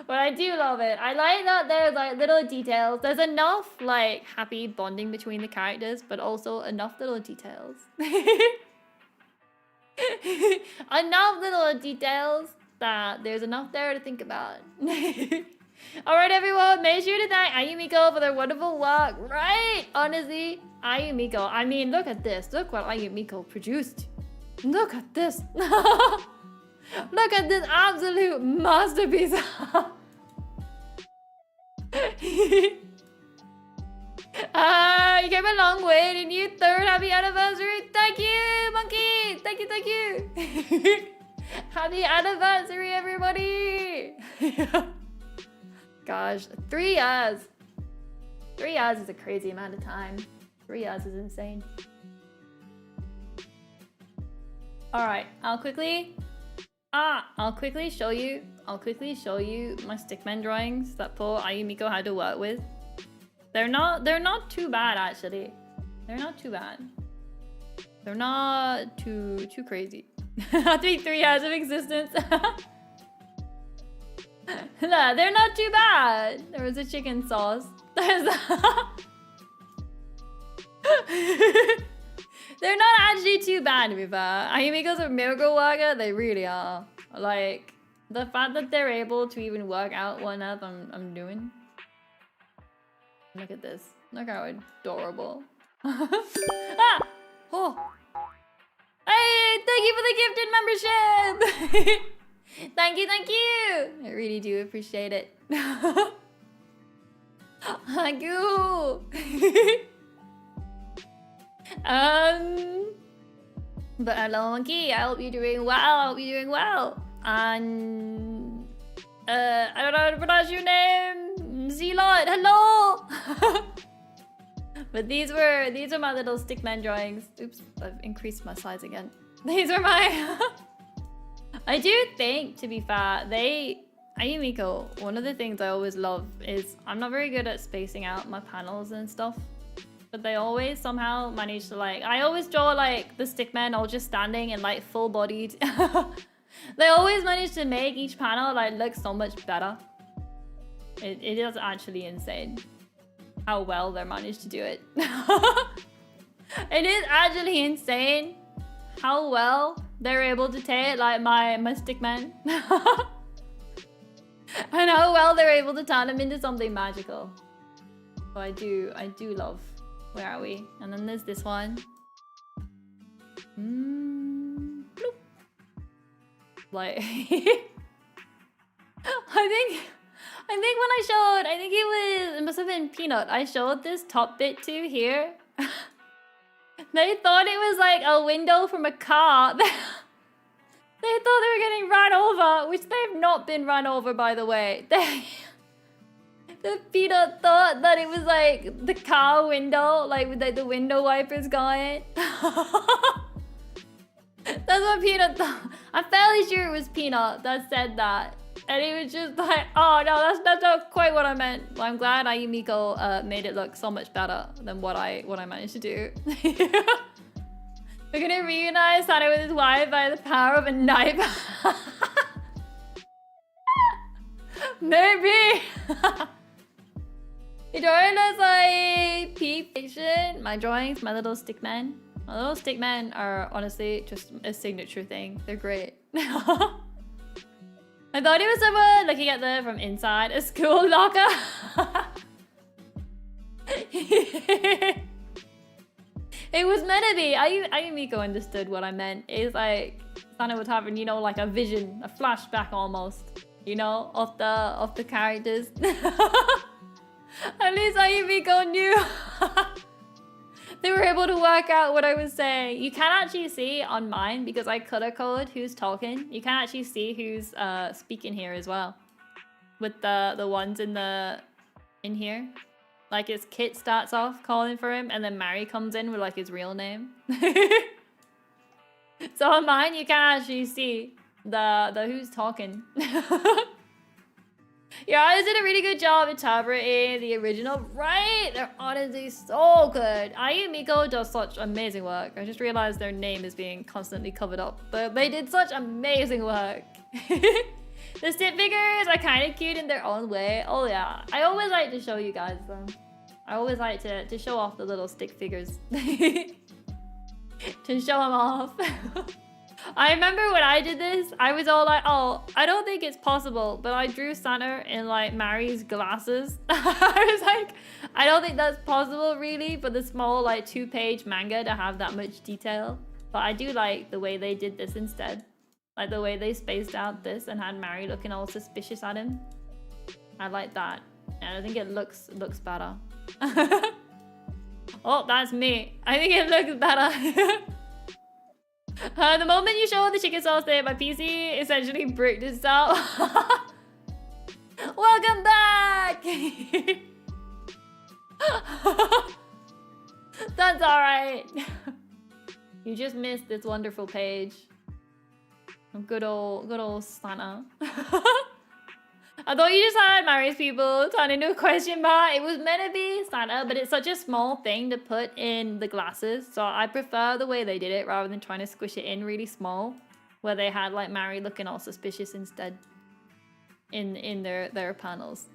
But I do love it. I like that there's like little details. There's enough like happy bonding between the characters, but also enough little details. Enough little details that there's enough there to think about. Alright everyone, make sure to thank Ayumiko for their wonderful work. Right? Honestly, Ayumiko. I mean, look at this. Look what Ayumiko produced. Look at this. Look at this absolute masterpiece. You came a long way, didn't you? Third happy anniversary. Thank you, monkey. Thank you, thank you. Happy anniversary, everybody. Gosh, 3 years. 3 years is a crazy amount of time. 3 years is insane. All right, I'll quickly show you my stickman drawings that poor Ayumiko had to work with. They're not too bad, actually. They're not too bad. They're not too crazy. After 3 years of existence. No, they're not too bad. There was a chicken sauce. There's They're not actually too bad, to be fair. Ayumiko's a miracle worker. They really are. Like, the fact that they're able to even work out what on earth I'm doing. Look at this. Look how adorable. Ah! Oh! Hey! Thank you for the gifted membership! Thank you, thank you! I really do appreciate it. Thank you! But hello, monkey. I hope you're doing well. I hope you're doing well. And I don't know how to pronounce your name. Z-Lot, hello. But these are my little stickman drawings. Oops, I've increased my size again. These are my. I do think, to be fair, Ayumiko, one of the things I always love is I'm not very good at spacing out my panels and stuff. But they always somehow manage to like, I always draw like the stickmen all just standing and like full bodied. They always manage to make each panel like look so much better. It is actually insane how well they managed to do it. It is actually insane how well they're able to take like my stickmen. And how well they're able to turn them into something magical. So I do love. Where are we? And then there's this one. Bloop. Like, I think when I showed, it must have been Peanut. I showed this top bit to here. They thought it was like a window from a car. They thought they were getting run over, which they've not been run over, by the way. The Peanut thought that it was like the car window, like with like the window wipers going. That's what Peanut thought. I'm fairly sure it was Peanut that said that. And he was just like, oh no, that's not quite what I meant. Well, I'm glad Ayumiko made it look so much better than what I managed to do. We're gonna reunite Santa with his wife by the power of a knife. Maybe. The drawing looks like peep fiction. My drawings, my little stickmen. My little stickmen are honestly just a signature thing. They're great. I thought it was someone looking at the from inside a school locker. It was meant to be. Ayumiko understood what I meant. It's like Sana was having, you know, like a vision, a flashback almost, you know, of the characters. At least Ayumiko knew. They were able to work out what I was saying. You can actually see on mine, because I color code who's talking. You can actually see who's speaking here as well, with the ones in here. Like his Kit starts off calling for him, and then Mary comes in with like his real name. So on mine, you can actually see the who's talking. Yeah, I did a really good job interpreting the original. Right? They're honestly so good. Ayumiko does such amazing work. I just realized their name is being constantly covered up, but they did such amazing work. The stick figures are kind of cute in their own way. Oh yeah, I always like to show you guys them. I always like to show off the little stick figures. To show them off. I remember when I did this, I was all like, oh, I don't think it's possible, but I drew Santa in like Mary's glasses. I was like, I don't think that's possible really for the small like 2-page manga to have that much detail. But I do like the way they did this instead. Like the way they spaced out this and had Mary looking all suspicious at him. I like that. And I think it looks better. Oh, that's me. I think it looks better. The moment you show the chicken sauce there, my PC essentially bricked itself. Welcome back! That's alright. You just missed this wonderful page. Good old Santa. I thought you just had Mary's people turn into a question mark. It was meant to be Santa, but it's such a small thing to put in the glasses. So I prefer the way they did it rather than trying to squish it in really small, where they had like Mary looking all suspicious instead in their panels.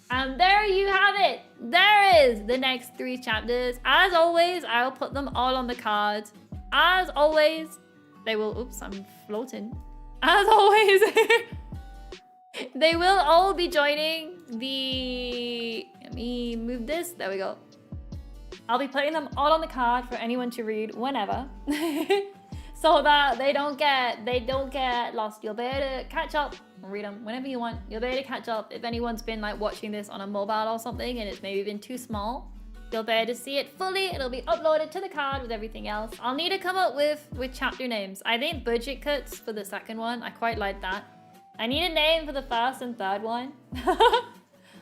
And there you have it. There is the next 3 chapters. As always, I'll put them all on the card. As always, they will... Oops, I'm floating. As always... They will all be joining the... Let me move this. There we go. I'll be putting them all on the card for anyone to read whenever. So that they don't get lost. You'll be able to catch up and read them whenever you want. You'll be able to catch up if anyone's been like watching this on a mobile or something and it's maybe been too small. You'll be able to see it fully. It'll be uploaded to the card with everything else. I'll need to come up with chapter names. I think budget cuts for the second one. I quite like that. I need a name for the first and third one.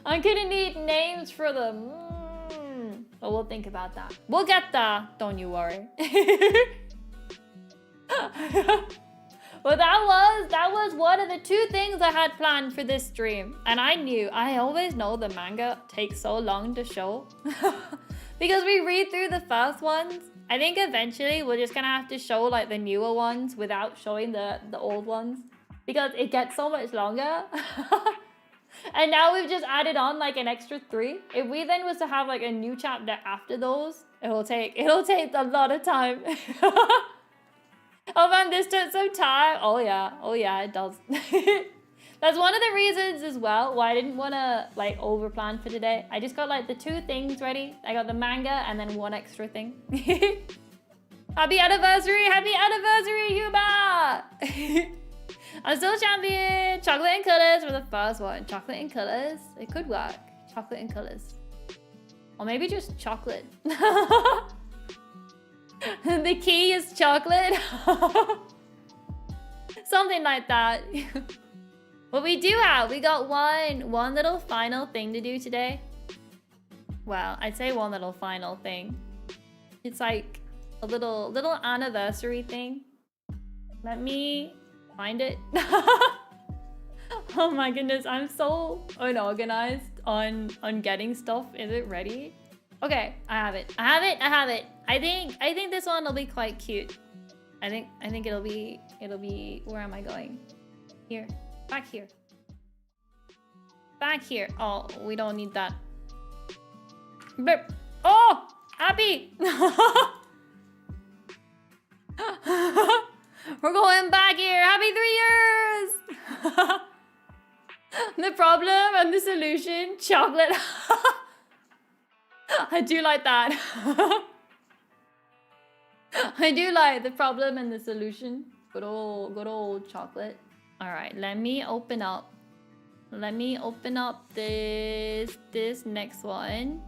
I'm gonna need names for them. But we'll think about that. We'll get there, don't you worry. Well, that was one of the 2 things I had planned for this stream. And I always know the manga takes so long to show. Because we read through the first ones. I think eventually we're just gonna have to show like the newer ones without showing the old ones. Because it gets so much longer. And now we've just added on like an extra 3. If we then was to have like a new chapter after those, it'll take a lot of time. Oh man, this took some time. Oh yeah, it does. That's one of the reasons as well why I didn't want to like over plan for today. I just got like the 2 things ready. I got the manga and then 1 extra thing. Happy anniversary, Yuba! I'm still champion. Chocolate and colors for the first one. Chocolate and colors. It could work. Chocolate and colors. Or maybe just chocolate. The key is chocolate. Something like that. What we got one little final thing to do today. Well, I'd say one little final thing. It's like a little anniversary thing. Let me find it. Oh my goodness, I'm so unorganized on getting stuff. Is it ready? Okay, I have it. I think this one will be quite cute. I think it'll be where am I going? Here. Back here. Back here. Oh, we don't need that. But oh, Abby. We're going back here. Happy 3 years. The problem and the solution, chocolate. I do like that. I do like the problem and the solution. Good old chocolate. All right, let me open up. Let me open up this next one.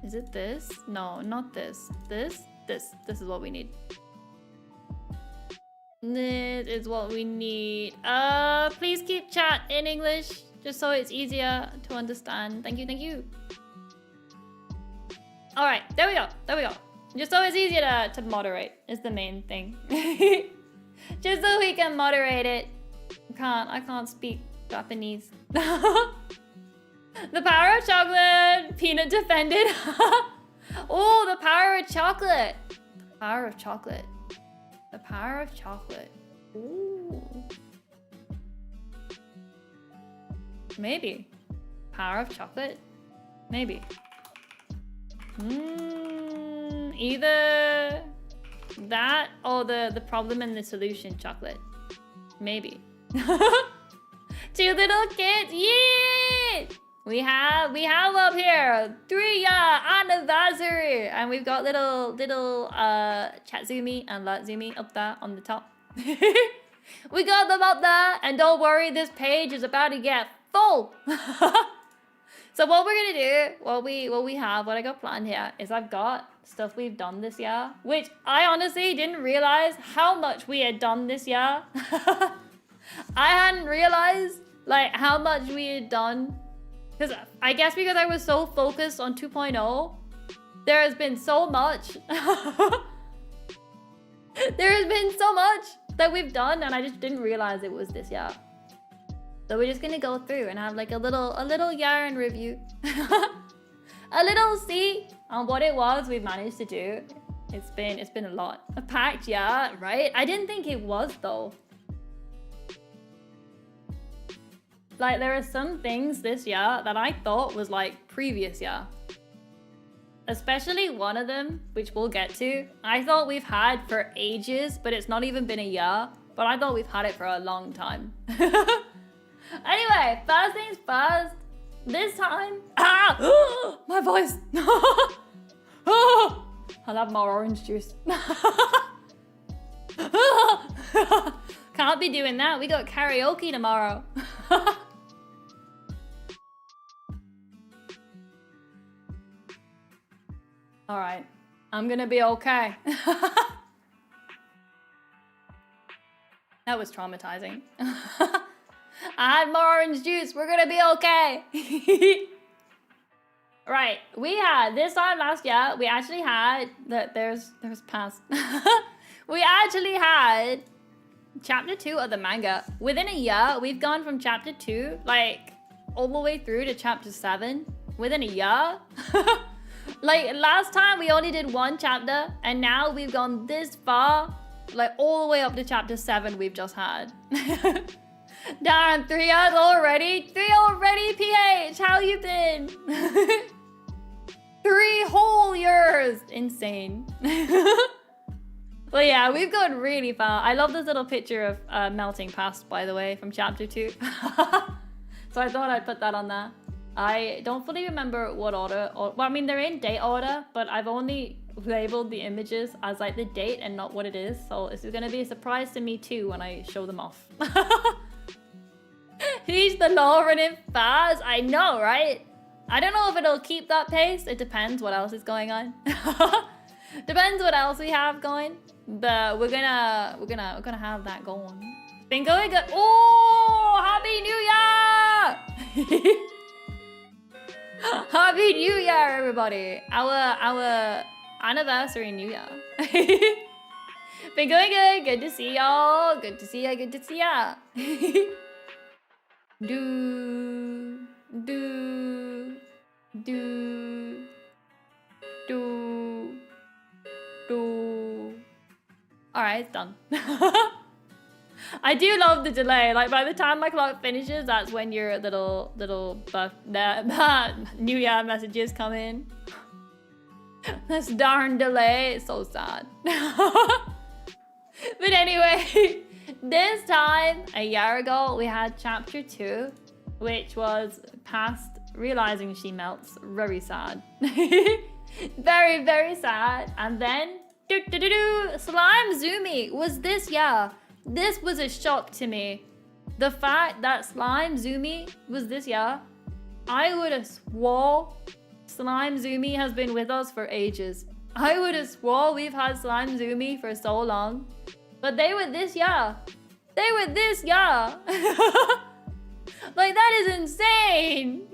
Is it this? No, not this. This is what we need. This is what we need. Please keep chat in English, just so it's easier to understand. Thank you. All right, there we go. Just so it's easier to moderate is the main thing. Just so we can moderate it. I can't speak Japanese. The power of chocolate. Peanut defended. Oh, the power of chocolate. Power of chocolate. The power of chocolate. Ooh. Maybe. Power of chocolate? Maybe. Either that or the problem and the solution chocolate. Maybe. 2 little kids. Yeah! We have up here 3-year anniversary, and we've got little Chatsumi and Latsumi up there on the top. We got them up there, and don't worry, this page is about to get full. So what we're gonna do, what I got planned here is I've got stuff we've done this year, which I honestly didn't realize how much we had done this year. I hadn't realized like how much we had done. Because I guess because I was so focused on 2.0, there has been so much. There has been so much that we've done, and I just didn't realize it was this year. So we're just gonna go through and have like a little year in review. A little see on what it was we've managed to do. It's been a lot. A packed year, right? I didn't think it was though. Like, there are some things this year that I thought was like previous year. Especially one of them, which we'll get to. I thought we've had for ages, but it's not even been a year. But I thought we've had it for a long time. Anyway, first things first. This time... Ah! My voice! I'll have more orange juice. Can't be doing that. We got karaoke tomorrow. All right, I'm gonna be okay. That was traumatizing. I had more orange juice. We're gonna be okay. Right, we had this time last year. We actually had there's past. We actually had chapter 2 of the manga. Within a year, we've gone from chapter 2 like all the way through to chapter 7. Within a year. Like last time we only did 1 chapter, and now we've gone this far, like all the way up to chapter 7 we've just had. Darn, 3 years already? 3 already, PH, how you been? 3 whole years, insane. Well, yeah, we've gone really far. I love this little picture of melting past, by the way, from chapter 2. So I thought I'd put that on there. I don't fully remember what order, well, I mean, they're in date order, but I've only labeled the images as like the date and not what it is. So this is gonna be a surprise to me too when I show them off. He's the law running fast. I know, right? I don't know if it'll keep that pace. It depends what else is going on. Depends what else we have going. But we're gonna have that going. It's been going good. Oh, Happy New Year! Happy New Year, everybody! Our anniversary New Year. Been going good. Good to see y'all. Good to see ya. Good to see ya. Do. All right, it's done. I do love the delay. Like by the time my clock finishes, that's when your little New Year messages come in. This darn delay. It's so sad. But anyway, this time, a year ago, we had chapter 2, which was past realizing she melts. Very sad. Very, very sad. And then, Slime Zumi was this year. This was a shock to me. The fact that Slime Zumi was this year, I would have swore Slime Zumi has been with us for ages. I would have swore we've had Slime Zumi for so long. But they were this year. They were this year. Like, that is insane.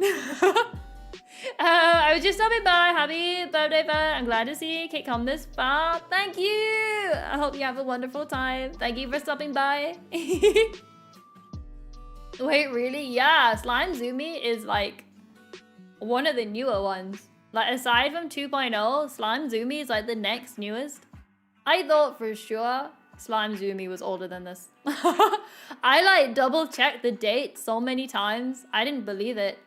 I was just stopping by. Happy birthday, Bert. I'm glad to see Kate come this far. Thank you. I hope you have a wonderful time. Thank you for stopping by. Wait, really? Yeah, Slime Zumi is like one of the newer ones. Like, aside from 2.0, Slime Zumi is like the next newest. I thought for sure Slime Zumi was older than this. I like double checked the date so many times. I didn't believe it.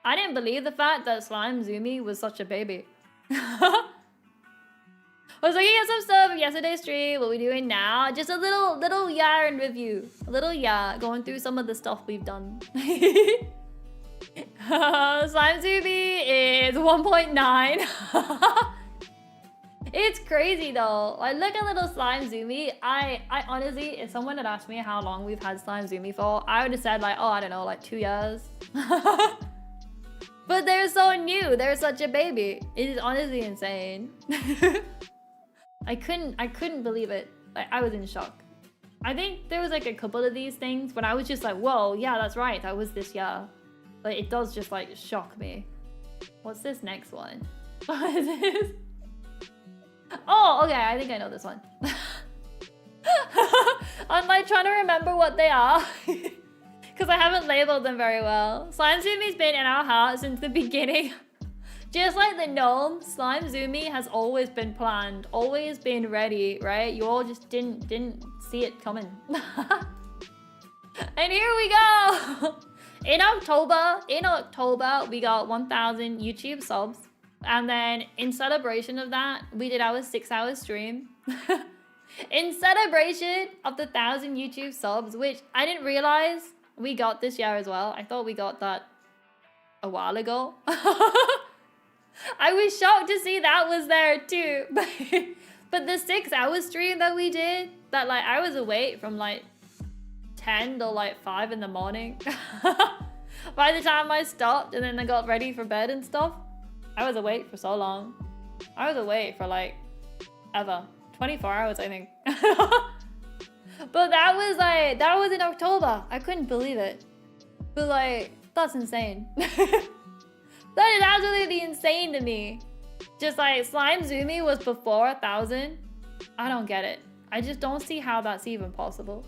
I didn't believe the fact that Slime Zumi was such a baby. I was looking at some stuff from yesterday's stream. What are we doing now? Just a little year in review. A little year going through some of the stuff we've done. Slime Zumi is 1.9. It's crazy though. Like, look at little Slime Zumi. I honestly, if someone had asked me how long we've had Slime Zumi for, I would have said like, oh, I don't know, like 2 years. But they're so new. They're such a baby. It is honestly insane. I couldn't believe it. Like, I was in shock. I think there was like a couple of these things when I was just like, whoa, yeah, that's right. That was this year. But it does just like shock me. What's this next one? What is this? Oh, okay, I think I know this one. I'm like trying to remember what they are. Because I haven't labeled them very well. Slime Zumi's been in our heart since the beginning. Just like the gnome, Slime Zumi has always been planned, always been ready, right? You all just didn't see it coming. And here we go! In October, we got 1,000 YouTube subs. And then in celebration of that, we did our 6-hour stream. In celebration of the 1,000 YouTube subs, which I didn't realize we got this year as well. I thought we got that a while ago. I was shocked to see that was there too. But the 6-hour stream that we did, that like I was awake from like 10 to like 5 in the morning. By the time I stopped and then I got ready for bed and stuff, I was awake for so long. I was awake for like ever. 24 hours, I think. But that was in October. I couldn't believe it. But like, that's insane. That is absolutely insane to me. Just like Slime Zumi was before 1,000. I don't get it. I just don't see how that's even possible.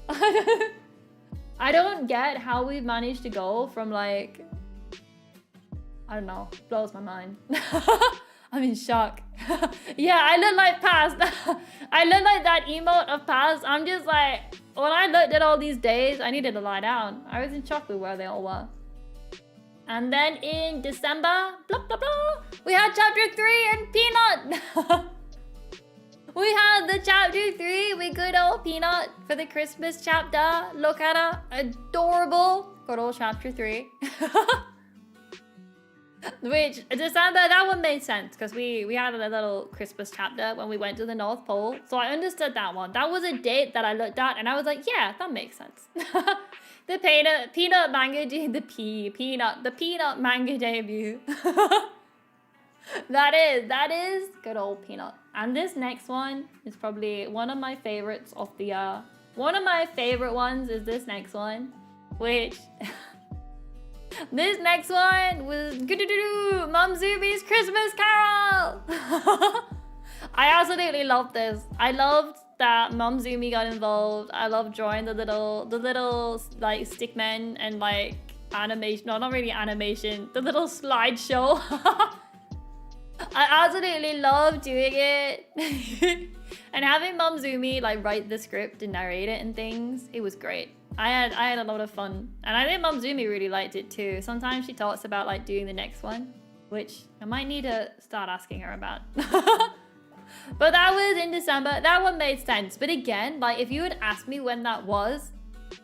I don't get how we've managed to go from like, I don't know, blows my mind. I'm in shock. Yeah, I look like past. I look like that emote of past. I'm just like, when I looked at all these days, I needed to lie down. I was in shock with where they all were. And then in December, blah, blah, blah, we had chapter 3 and Peanut. We had the chapter 3 with good old Peanut for the Christmas chapter. Look at her, adorable. Good old chapter 3. Which, December, that one made sense because we had a little Christmas chapter when we went to the North Pole. So I understood that one. That was a date that I looked at and I was like, yeah, that makes sense. The peanut manga, the peanut manga debut. That is good old Peanut. And this next one is probably one of my favorites of the year. One of my favorite ones is this next one, which... This next one was Mum Zumi's Christmas Carol. I absolutely loved this. I loved that Mum Zumi got involved. I loved drawing the little like stickmen and like animation. No, not really animation. The little slideshow. I absolutely loved doing it. And having Mum Zumi like write the script and narrate it and things, it was great. I had a lot of fun. And I think Mum Zumi really liked it too. Sometimes she talks about like doing the next one, which I might need to start asking her about. But that was in December. That one made sense. But again, like if you had asked me when that was,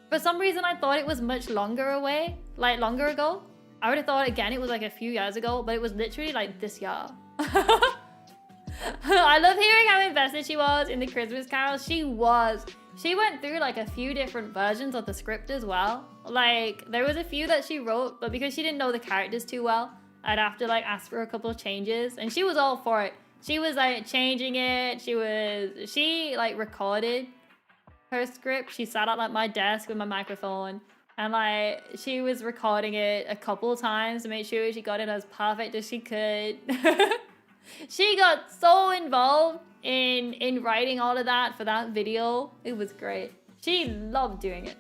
for some reason I thought it was much longer away, like longer ago. I would have thought again it was like a few years ago, but it was literally like this year. I love hearing how invested she was in the Christmas Carol. She was. She went through like a few different versions of the script as well. Like there was a few that she wrote, but because she didn't know the characters too well, I'd have to like ask for a couple of changes, and she was all for it. She was like changing it. She like recorded her script. She sat at like my desk with my microphone, and like she was recording it a couple of times to make sure she got it as perfect as she could. She got so involved in writing all of that for that video. It was great. She loved doing it.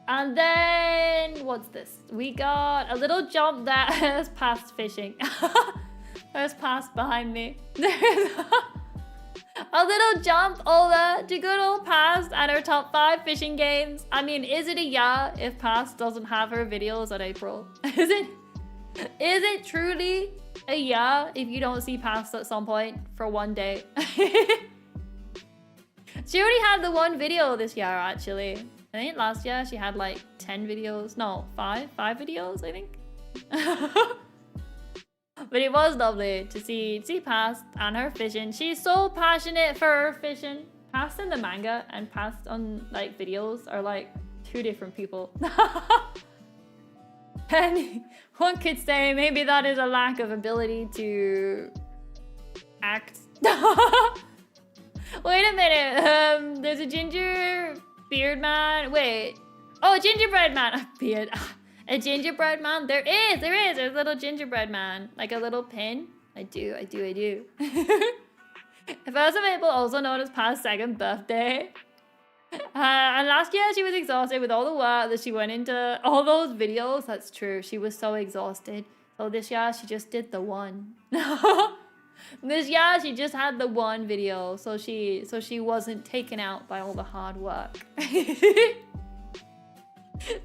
And then what's this? We got a little jump that has passed fishing. Has passed behind me. There's a little jump over to good old Past and her top 5 fishing games. I mean, is it a yeah if Past doesn't have her videos at April? Is it truly a yeah if you don't see Past at some point for one day? She already had the one video this year, actually. I think last year she had like 10 videos. No, 5 videos, I think. But it was lovely to see Past and her fishing. She's so passionate for her fishing. Past in the manga and Past on like videos are like 2 different people. And one could say maybe that is a lack of ability to act. Wait a minute. There's a ginger beard man. Wait. Oh, gingerbread man. Beard. A gingerbread man? There is. There's a little gingerbread man. Like a little pin. I do. First of April, also known as Past's second birthday. And last year she was exhausted with all the work that she went into all those videos. That's true. She was so exhausted. So this year she just did the one. This year she just had the one video. So she wasn't taken out by all the hard work.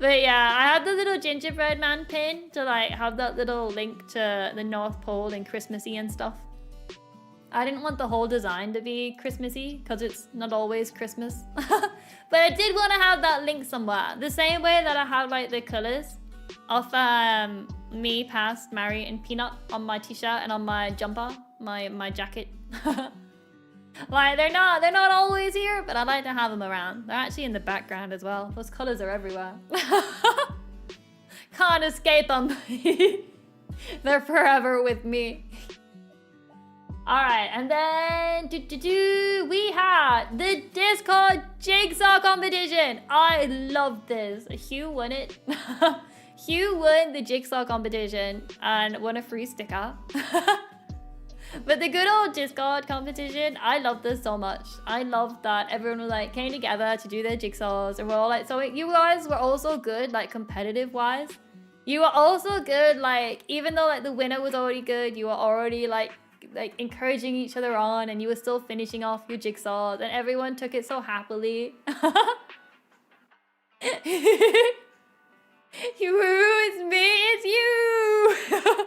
But yeah, I had the little gingerbread man pin to like have that little link to the North Pole and Christmassy and stuff. I didn't want the whole design to be Christmassy because it's not always Christmas. But I did want to have that link somewhere. The same way that I have like the colors of me, Past, Mary, and Peanut on my t-shirt and on my jumper, my jacket. Like they're not always here, but I like to have them around. They're actually in the background as well. Those colors are everywhere. Can't escape them. They're forever with me. All right, and then we had the Discord jigsaw competition. I love this. Hugh won it. Hugh won the jigsaw competition and won a free sticker. But the good old Discord competition, I love this so much. I love that everyone was like came together to do their jigsaws, and we're all like, so you guys were also good, like competitive wise. You were also good, like even though like the winner was already good, you were already like encouraging each other on, and you were still finishing off your jigsaws, and everyone took it so happily. It's me, it's you.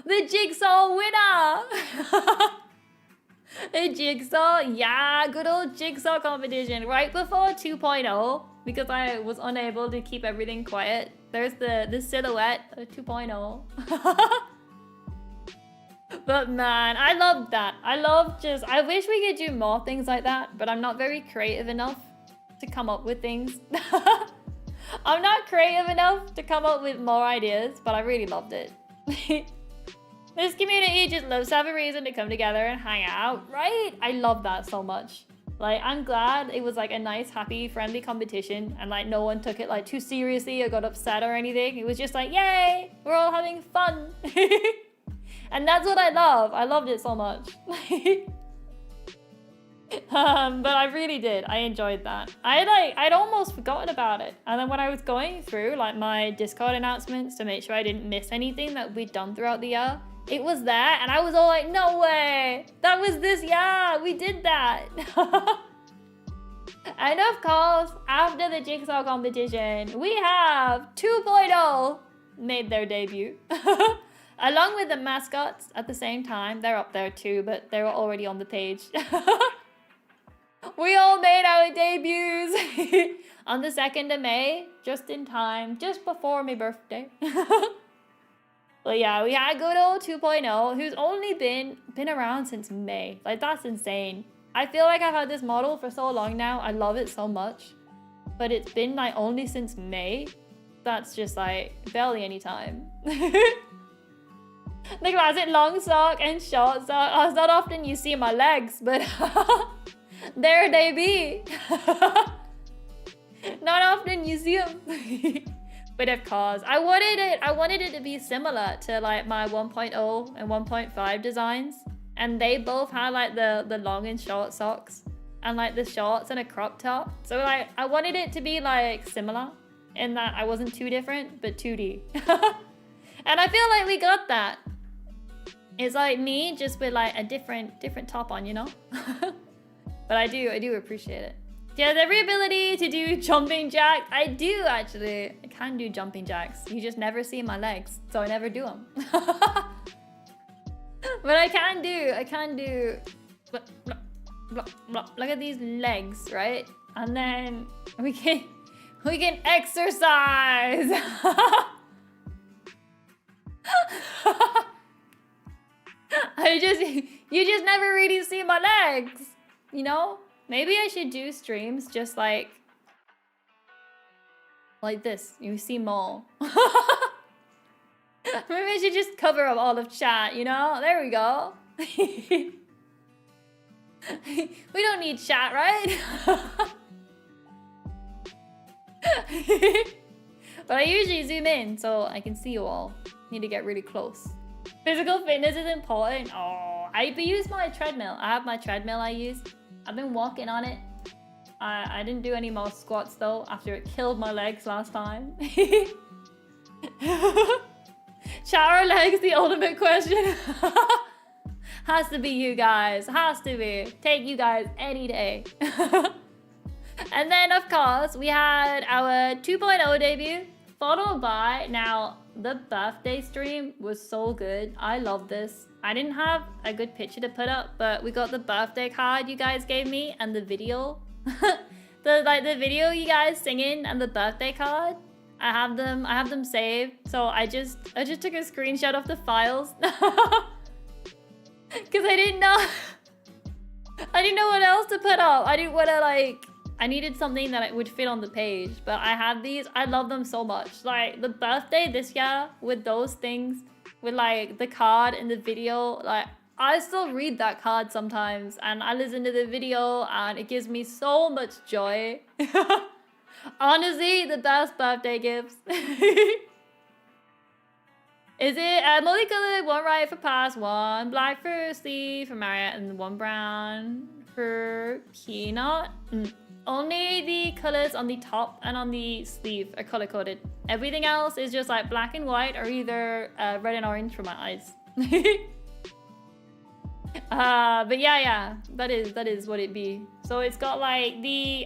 The jigsaw winner. A jigsaw, yeah, good old jigsaw competition right before 2.0 because I was unable to keep everything quiet. There's the silhouette of 2.0. But man, I love that. I wish we could do more things like that, but I'm not very creative enough to come up with things. I'm not creative enough to come up with more ideas, but I really loved it. This community just loves to have a reason to come together and hang out, right? I love that so much. Like, I'm glad it was like a nice, happy, friendly competition and like no one took it like too seriously or got upset or anything. It was just like, yay, we're all having fun. And that's what I love. I loved it so much. But I really did. I enjoyed that. I'd almost forgotten about it. And then when I was going through like my Discord announcements to make sure I didn't miss anything that we'd done throughout the year, it was there, and I was all like, no way, that was this year, we did that. And of course, after the jigsaw competition, we have 2.0 made their debut. Along with the mascots at the same time. They're up there too, but they were already on the page. We all made our debuts on the 2nd of May, just in time, just before my birthday. But yeah, we had good old 2.0, who's only been around since May. Like, that's insane. I feel like I've had this model for so long now. I love it so much. But it's been like only since May. That's just like barely any time. The classic long sock and short sock. Oh, it's not often you see my legs, but there they be. Not often you see them. But of course, I wanted it to be similar to like my 1.0 and 1.5 designs. And they both had like the long and short socks and like the shorts and a crop top. So like I wanted it to be like similar in that I wasn't too different, but 2D. And I feel like we got that. It's like me just with like a different top on, you know? But I do appreciate it. She has every ability to do jumping jacks. I do actually. I can do jumping jacks. You just never see my legs, so I never do them. But I can do. Look at these legs, right? And then we can exercise. You just never really see my legs, you know? Maybe I should do streams just like this. You see more. Maybe I should just cover up all of chat, you know? There we go. We don't need chat, right? But I usually zoom in so I can see you all. Need to get really close. Physical fitness is important. Oh, I use my treadmill. I have my treadmill I use. I've been walking on it. I didn't do any more squats though after it killed my legs last time. Shower legs, the ultimate question. Has to be you guys. Has to be. Take you guys any day. And then of course we had our 2.0 debut, followed by, now the birthday stream was so good. I love this. I didn't have a good picture to put up, but we got the birthday card you guys gave me and the video. the video you guys singing and the birthday card. I have them saved. So I just took a screenshot of the files. Cause I didn't know what else to put up. I didn't wanna I needed something that would fit on the page, but I had these. I love them so much. Like the birthday this year with those things, with like the card and the video, like I still read that card sometimes and I listen to the video and it gives me so much joy. Honestly, the best birthday gifts. Is it multicolored, one right for pass, one black for sleeve for Marriott, and one brown for Peanut? Only the colors on the top and on the sleeve are color coded. Everything else is just like black and white or either red and orange for my eyes. But yeah, that is what it be. So it's got like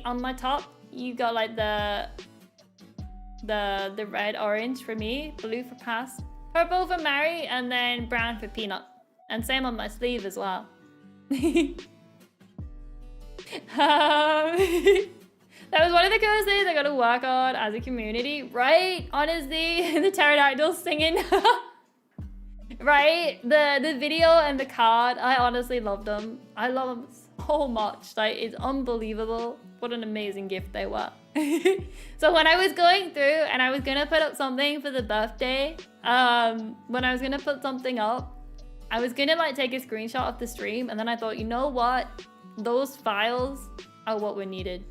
on my top, you got like the red orange for me, blue for pass, purple for Mary, and then brown for Peanut. And same on my sleeve as well. That was one of the coolest things I got to work on as a community, right? Honestly, the pterodactyls singing. Right? The video and the card, I honestly loved them. I love them so much. Like, it's unbelievable what an amazing gift they were. So when I was going through and I was gonna put up something for the birthday, when I was gonna put something up, I was gonna like take a screenshot of the stream, and then I thought, you know what? Those files are what we needed.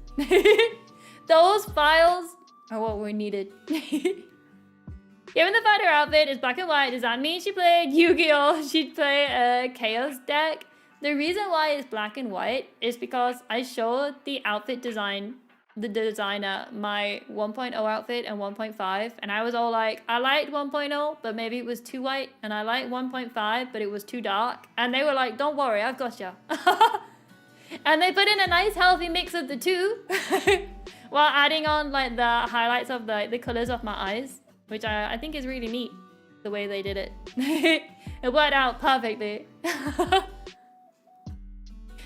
Those files are what we needed. Given the fact her outfit is black and white, does that mean she played Yu-Gi-Oh? She'd play a Chaos deck? The reason why it's black and white is because I showed the outfit design, the designer, my 1.0 outfit and 1.5, and I was all like, I liked 1.0, but maybe it was too white, and I liked 1.5, but it was too dark. And they were like, don't worry, I've got you. And they put in a nice healthy mix of the two while adding on like the highlights of the colors of my eyes, which I think is really neat. the way they did it. It worked out perfectly.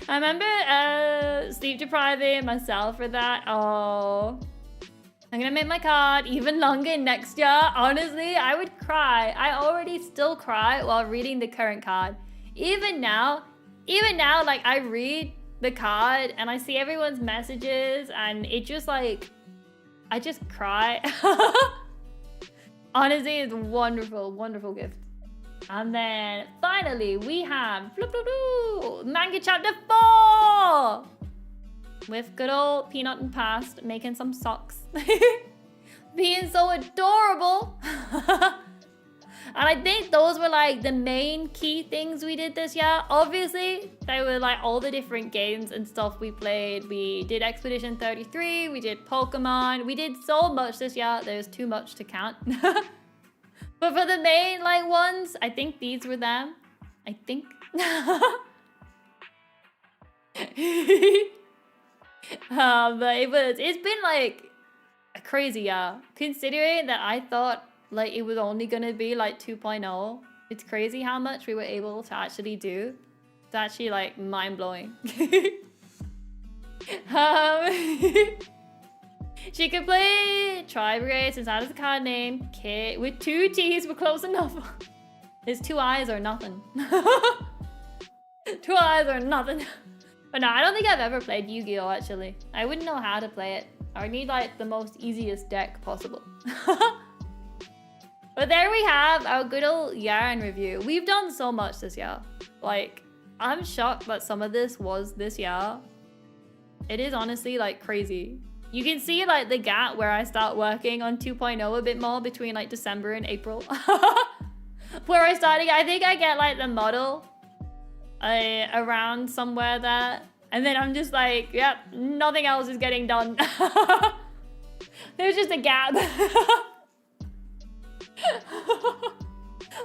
I remember sleep depriving myself for that. Oh, I'm gonna make my card even longer next year. Honestly, I would cry. I already still cry while reading the current card. Even now, like I read the card and I see everyone's messages and it just like, I just cry. Honestly, it's a wonderful, wonderful gift. And then finally we have manga chapter 4 with good old Peanut and Past making some socks. Being so adorable. And I think those were like the main key things we did this year. Obviously, they were like all the different games and stuff we played. We did Expedition 33, we did Pokemon. We did so much this year, there's too much to count. But for the main like ones, I think these were them. I think. But it's been like a crazy year. Considering that I thought like it was only gonna be like 2.0. It's crazy how much we were able to actually do. It's actually like mind-blowing. She could play Tri-Brigade since that is the card name. Kit with 2 T's, we're close enough. His 2 eyes are nothing. 2 eyes are nothing. But no, I don't think I've ever played Yu-Gi-Oh! Actually. I wouldn't know how to play it. I would need like the most easiest deck possible. But there we have our good old year in review. We've done so much this year. Like, I'm shocked that some of this was this year. It is honestly like crazy. You can see like the gap where I start working on 2.0 a bit more between like December and April. Where I started, I think I get like the model around somewhere there. And then I'm just like, yep, nothing else is getting done. There's just a gap.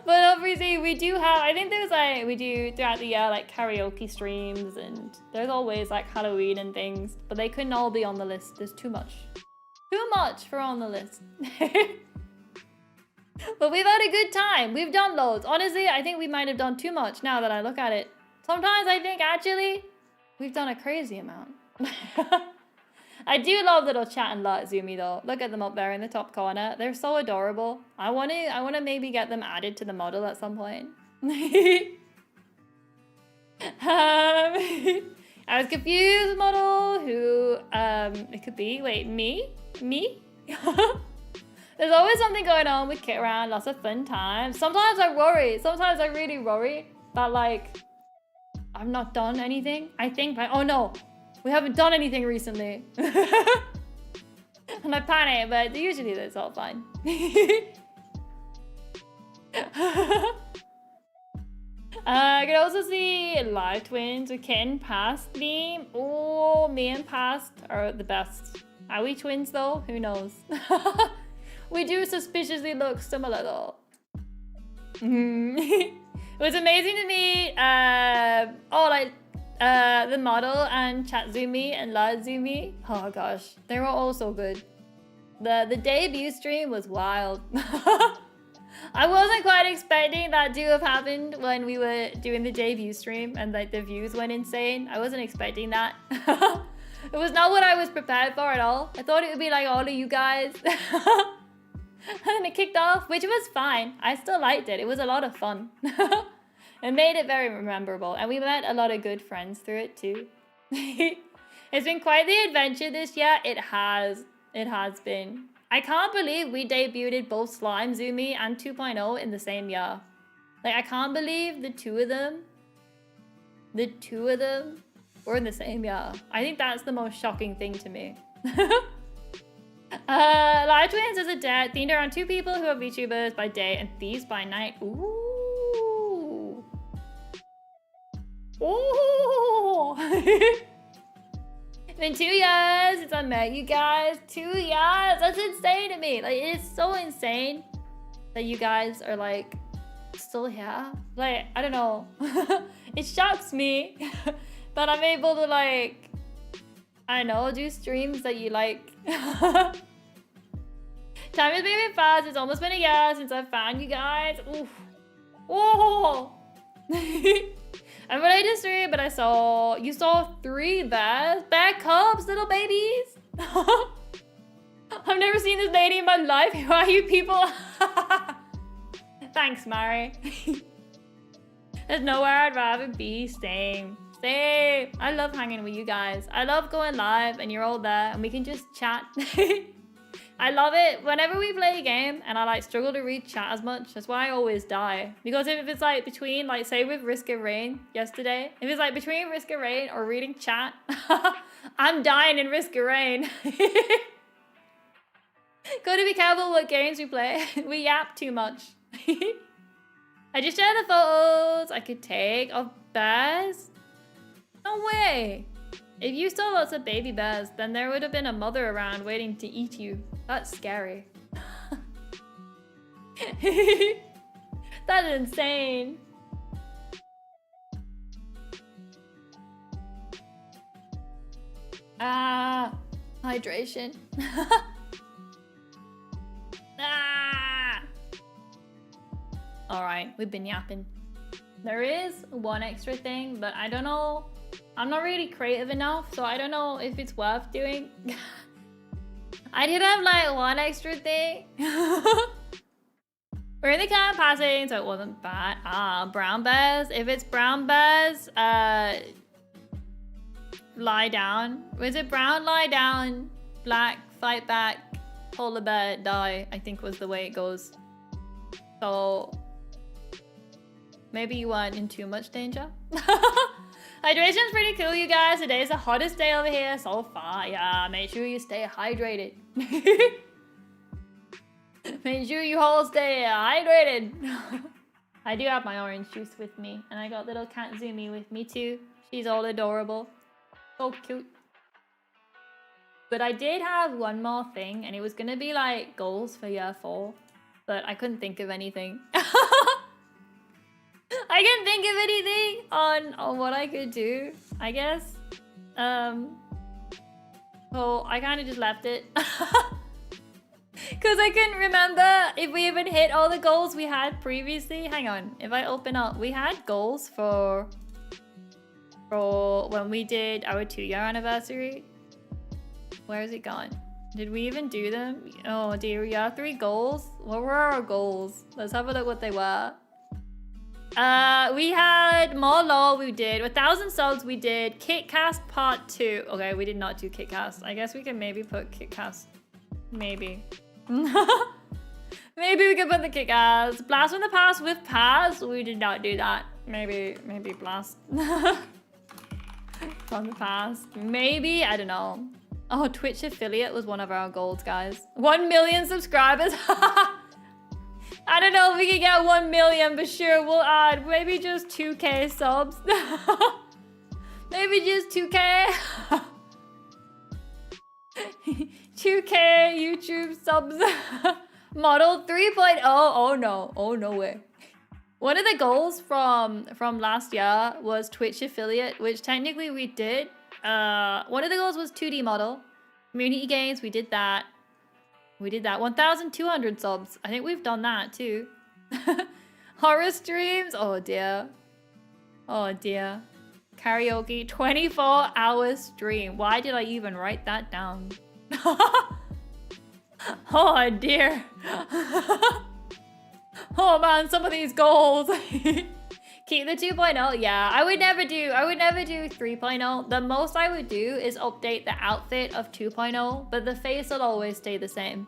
But obviously we do have, I think there's like, we do throughout the year like karaoke streams and there's always like Halloween and things, but they couldn't all be on the list. There's too much. Too much for on the list. But we've had a good time. We've done loads. Honestly, I think we might have done too much now that I look at it. Sometimes I think actually we've done a crazy amount. I do love little chat and Zumi though. Look at them up there in the top corner. They're so adorable. I want to maybe get them added to the model at some point. I was confused with model who it could be. Wait, me? There's always something going on with Kit around. Lots of fun times. Sometimes I worry. Sometimes I really worry that like I've not done anything. I think like, oh no. We haven't done anything recently. And I panic, but usually that's all fine. I can also see live twins with Ken Past theme. Oh, me and Past are the best. Are we twins though? Who knows? We do suspiciously look similar though. It was amazing to meet the model and Chatzumi and Lazumi. Oh gosh, they were all so good. The debut stream was wild. I wasn't quite expecting that to have happened when we were doing the debut stream and like the views went insane. I wasn't expecting that. It was not what I was prepared for at all. I thought it would be like all of you guys. And then it kicked off, which was fine. I still liked it. It was a lot of fun. It made it very memorable, and we met a lot of good friends through it too. It's been quite the adventure this year. It has been. I can't believe we debuted both Slime Zumi and 2.0 in the same year. Like, I can't believe the two of them were in the same year. I think that's the most shocking thing to me. Live Twins is a dead themed around 2 people who are VTubers by day and thieves by night. Ooh. Ooh. It's been 2 years since I met you guys. 2 years. That's insane to me. Like, it is so insane that you guys are like still here. Like, I don't know. It shocks me that I'm able to like, I don't know, do streams that you like. Time is moving fast. It's almost been a year since I found you guys. Oof. Oh. I played a stream, but you saw 3 bears? Bear cubs, little babies? I've never seen this lady in my life. Who are you people? Thanks, Mari. There's nowhere I'd rather be. Same. I love hanging with you guys. I love going live and you're all there and we can just chat. I love it. Whenever we play a game and I like struggle to read chat as much, that's why I always die. Because if it's like between, like say with Risk of Rain yesterday, if it's like between Risk of Rain or reading chat, I'm dying in Risk of Rain. Gotta be careful what games we play. We yap too much. I just shared the photos I could take of bears. No way. If you saw lots of baby bears, then there would have been a mother around waiting to eat you. That's scary. That's insane. Ah, hydration. Ah. All right, we've been yapping. There is one extra thing, but I don't know. I'm not really creative enough, so I don't know if it's worth doing. I did have like one extra thing. We're in the camp passing, so it wasn't bad. Ah, brown bears. If it's brown bears, lie down. Was it brown, lie down, black, fight back, polar bear, die, I think was the way it goes. So maybe you weren't in too much danger. Hydration's pretty cool, you guys. Today's the hottest day over here so far. Yeah, make sure you stay hydrated. Make sure you all stay hydrated. I do have my orange juice with me, and I got little Kitzumii with me too. She's all adorable. So cute. But I did have one more thing, and it was gonna be like goals for year 4, but I couldn't think of anything. I can't think of anything on what I could do, I guess. Well, I kind of just left it. Because I couldn't remember if we even hit all the goals we had previously. Hang on, if I open up, we had goals for when we did our 2-year anniversary. Where is it gone? Did we even do them? Oh dear, we have 3 goals. What were our goals? Let's have a look what they were. We had more lore, we did 1,000 subs, we did Kitcast part 2. Okay, we did not do Kitcast. I guess we can maybe put Kitcast. Maybe. Maybe we could put the Kitcast. Blast from the past with Paz. We did not do that. Maybe blast from the past. Maybe, I don't know. Oh, Twitch affiliate was one of our goals, guys. 1 million subscribers. I don't know if we can get 1 million, but sure, we'll add maybe just 2K subs. Maybe just 2K. 2K YouTube subs. Model 3.0. Oh no. Oh no way. One of the goals from last year was Twitch affiliate, which technically we did. One of the goals was 2D model. Community games, we did that. 1,200 subs. I think we've done that too. Horror streams. Oh dear. Oh dear. Karaoke. 24-hour stream. Why did I even write that down? Oh dear. Oh man, some of these goals. Keep the 2.0. Yeah, I would never do 3.0. The most I would do is update the outfit of 2.0, but the face will always stay the same.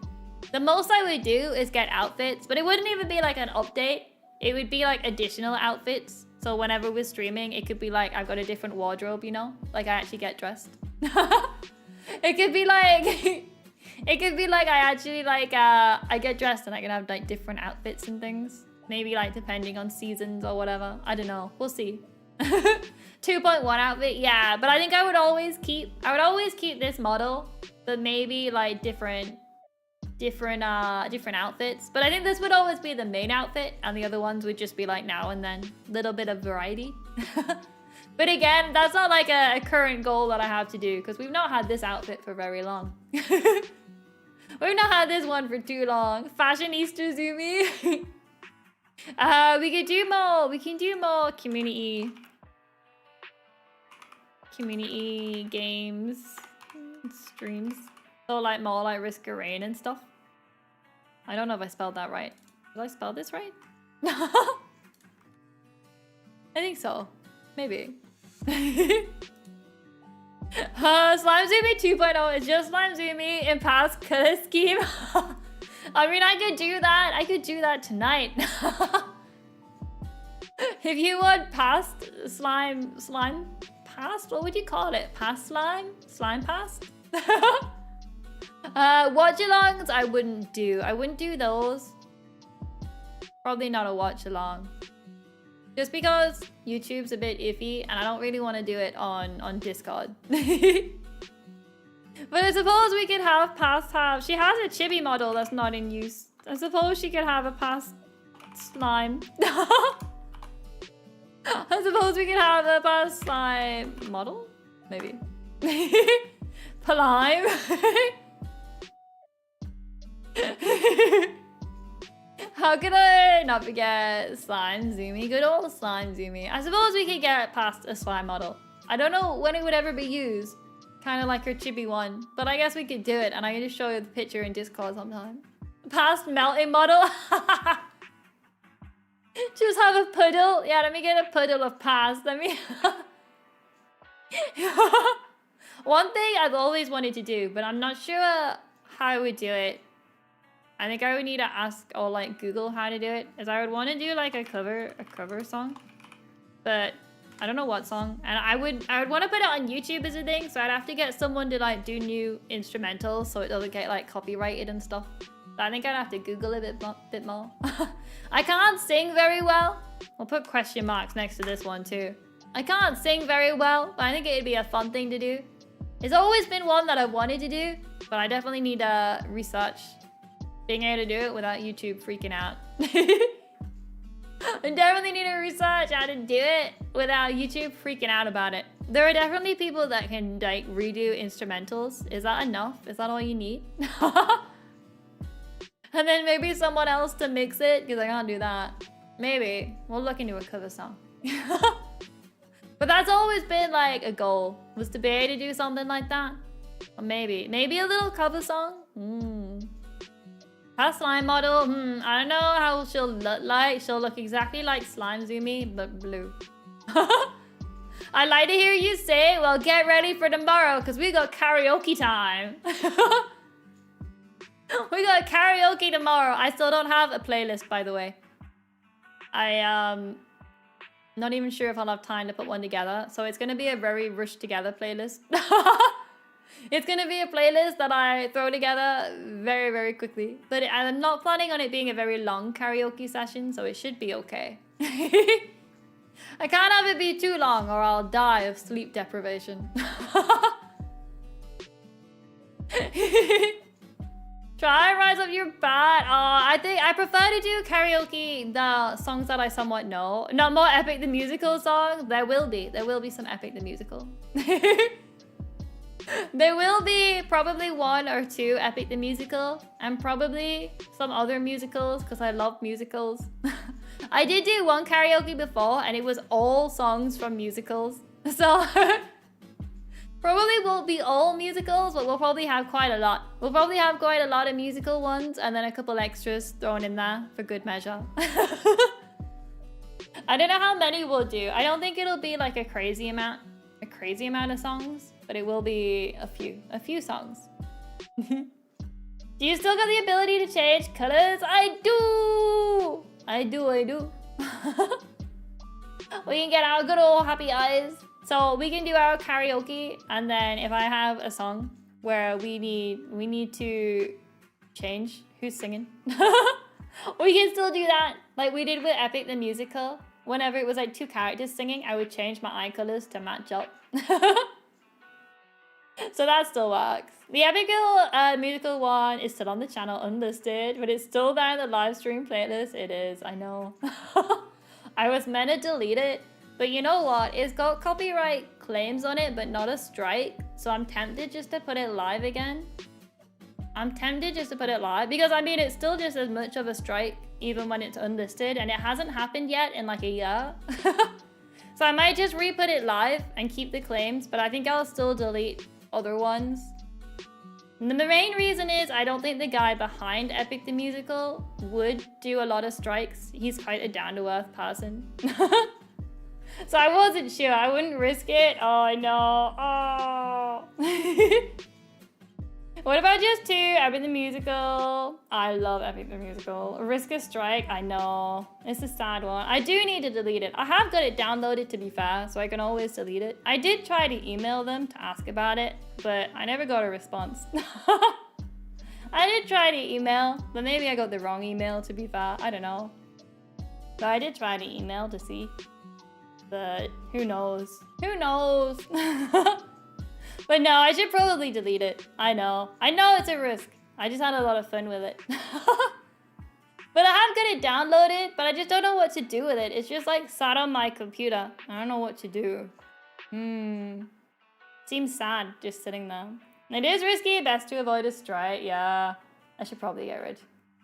The most I would do is get outfits, but it wouldn't even be like an update. It would be like additional outfits. So whenever we're streaming, it could be like I've got a different wardrobe, you know? Like I actually get dressed. It could be like I actually like I get dressed and I can have like different outfits and things. Maybe like depending on seasons or whatever. I don't know. We'll see. 2.1 outfit, yeah. But I think I would always keep this model, but maybe like different outfits. But I think this would always be the main outfit, and the other ones would just be like now and then, little bit of variety. But again, that's not like a current goal that I have to do because we've not had this outfit for very long. We're We've not had this one for too long. Fashionista Zumi. We could do more. We can do more community games, streams. So like more like Risk of Rain and stuff. I don't know if I spelled that right. Did I spell this right? I think so. Maybe. Slime Zumi 2.0 is just Slime Zumi in past color scheme. I mean, I could do that. I could do that tonight. If you want past slime past, what would you call it? Past slime? Slime past? Watch-alongs I wouldn't do. I wouldn't do those. Probably not a watch-along. Just because YouTube's a bit iffy and I don't really want to do it on Discord. But I suppose we could have past have. She has a chibi model that's not in use. I suppose she could have a past slime. I suppose we could have a past slime model? Maybe. Palime. How could I not forget Slime Zumi? Good old Slime Zumi. I suppose we could get past a slime model. I don't know when it would ever be used. Kind of like her chibi one. But I guess we could do it and I can just show you the picture in Discord sometime. Past melting model. Just have a puddle. Yeah, let me get a puddle of past. Let me... One thing I've always wanted to do, but I'm not sure how I would do it. I think I would need to ask or like Google how to do it. Is I would want to do like a cover song. But I don't know what song. And I would want to put it on YouTube as a thing. So I'd have to get someone to like do new instrumentals so it doesn't get like copyrighted and stuff. So I think I'd have to Google it a bit more. I can't sing very well. I'll put question marks next to this one too. I can't sing very well, but I think it'd be a fun thing to do. It's always been one that I wanted to do, but I definitely need to research being able to do it without YouTube freaking out. I definitely need to research how to do it without YouTube freaking out about it. There are definitely people that can like redo instrumentals. Is that enough? Is that all you need? And then maybe someone else to mix it, because I can't do that. Maybe. We'll look into a cover song. But that's always been like a goal, was to be able to do something like that. Or maybe a little cover song. Past slime model, I don't know how she'll look like. She'll look exactly like Slime Zumi, but blue. I'd like to hear you say, well, get ready for tomorrow, because we got karaoke time. We got karaoke tomorrow. I still don't have a playlist, by the way. Not even sure if I'll have time to put one together. So it's going to be a very rushed together playlist. It's going to be a playlist that I throw together very, very quickly. But I'm not planning on it being a very long karaoke session, so it should be okay. I can't have it be too long or I'll die of sleep deprivation. Try Rise Up Your Bat. I think I prefer to do karaoke the songs that I somewhat know. Not more Epic the Musical songs. There will be some Epic the Musical. There will be probably one or two Epic the Musical and probably some other musicals because I love musicals. I did do one karaoke before and it was all songs from musicals. So probably won't be all musicals, but we'll probably have quite a lot. We'll probably have quite a lot of musical ones and then a couple extras thrown in there for good measure. I don't know how many we'll do. I don't think it'll be like a crazy amount of songs, but it will be a few songs. Do you still got the ability to change colors? I do. We can get our good old happy eyes. So we can do our karaoke, and then if I have a song where we need to change who's singing, we can still do that. Like we did with Epic the Musical. Whenever it was like two characters singing, I would change my eye colors to match up. So that still works. The Epic Musical one is still on the channel unlisted, but it's still there in the live stream playlist. It is, I know. I was meant to delete it. But you know what? It's got copyright claims on it, but not a strike. So I'm tempted just to put it live again. I'm tempted just to put it live because I mean, it's still just as much of a strike even when it's unlisted, and it hasn't happened yet in like a year. So I might just re-put it live and keep the claims, but I think I'll still delete other ones. And the main reason is I don't think the guy behind Epic the Musical would do a lot of strikes. He's quite a down-to-earth person. So I wasn't sure. I wouldn't risk it. Oh, I know. Oh. What about just 2? Epic the Musical. I love Epic the Musical. Risk a strike. I know. It's a sad one. I do need to delete it. I have got it downloaded, to be fair, so I can always delete it. I did try to email them to ask about it, but I never got a response. I did try to email, but maybe I got the wrong email, to be fair. I don't know. But I did try to email to see. But who knows? Who knows? But no, I should probably delete it. I know it's a risk. I just had a lot of fun with it. But I have got it downloaded, but I just don't know what to do with it. It's just like sat on my computer. I don't know what to do. Seems sad just sitting there. It is risky, best to avoid a strike. Yeah, I should probably get rid.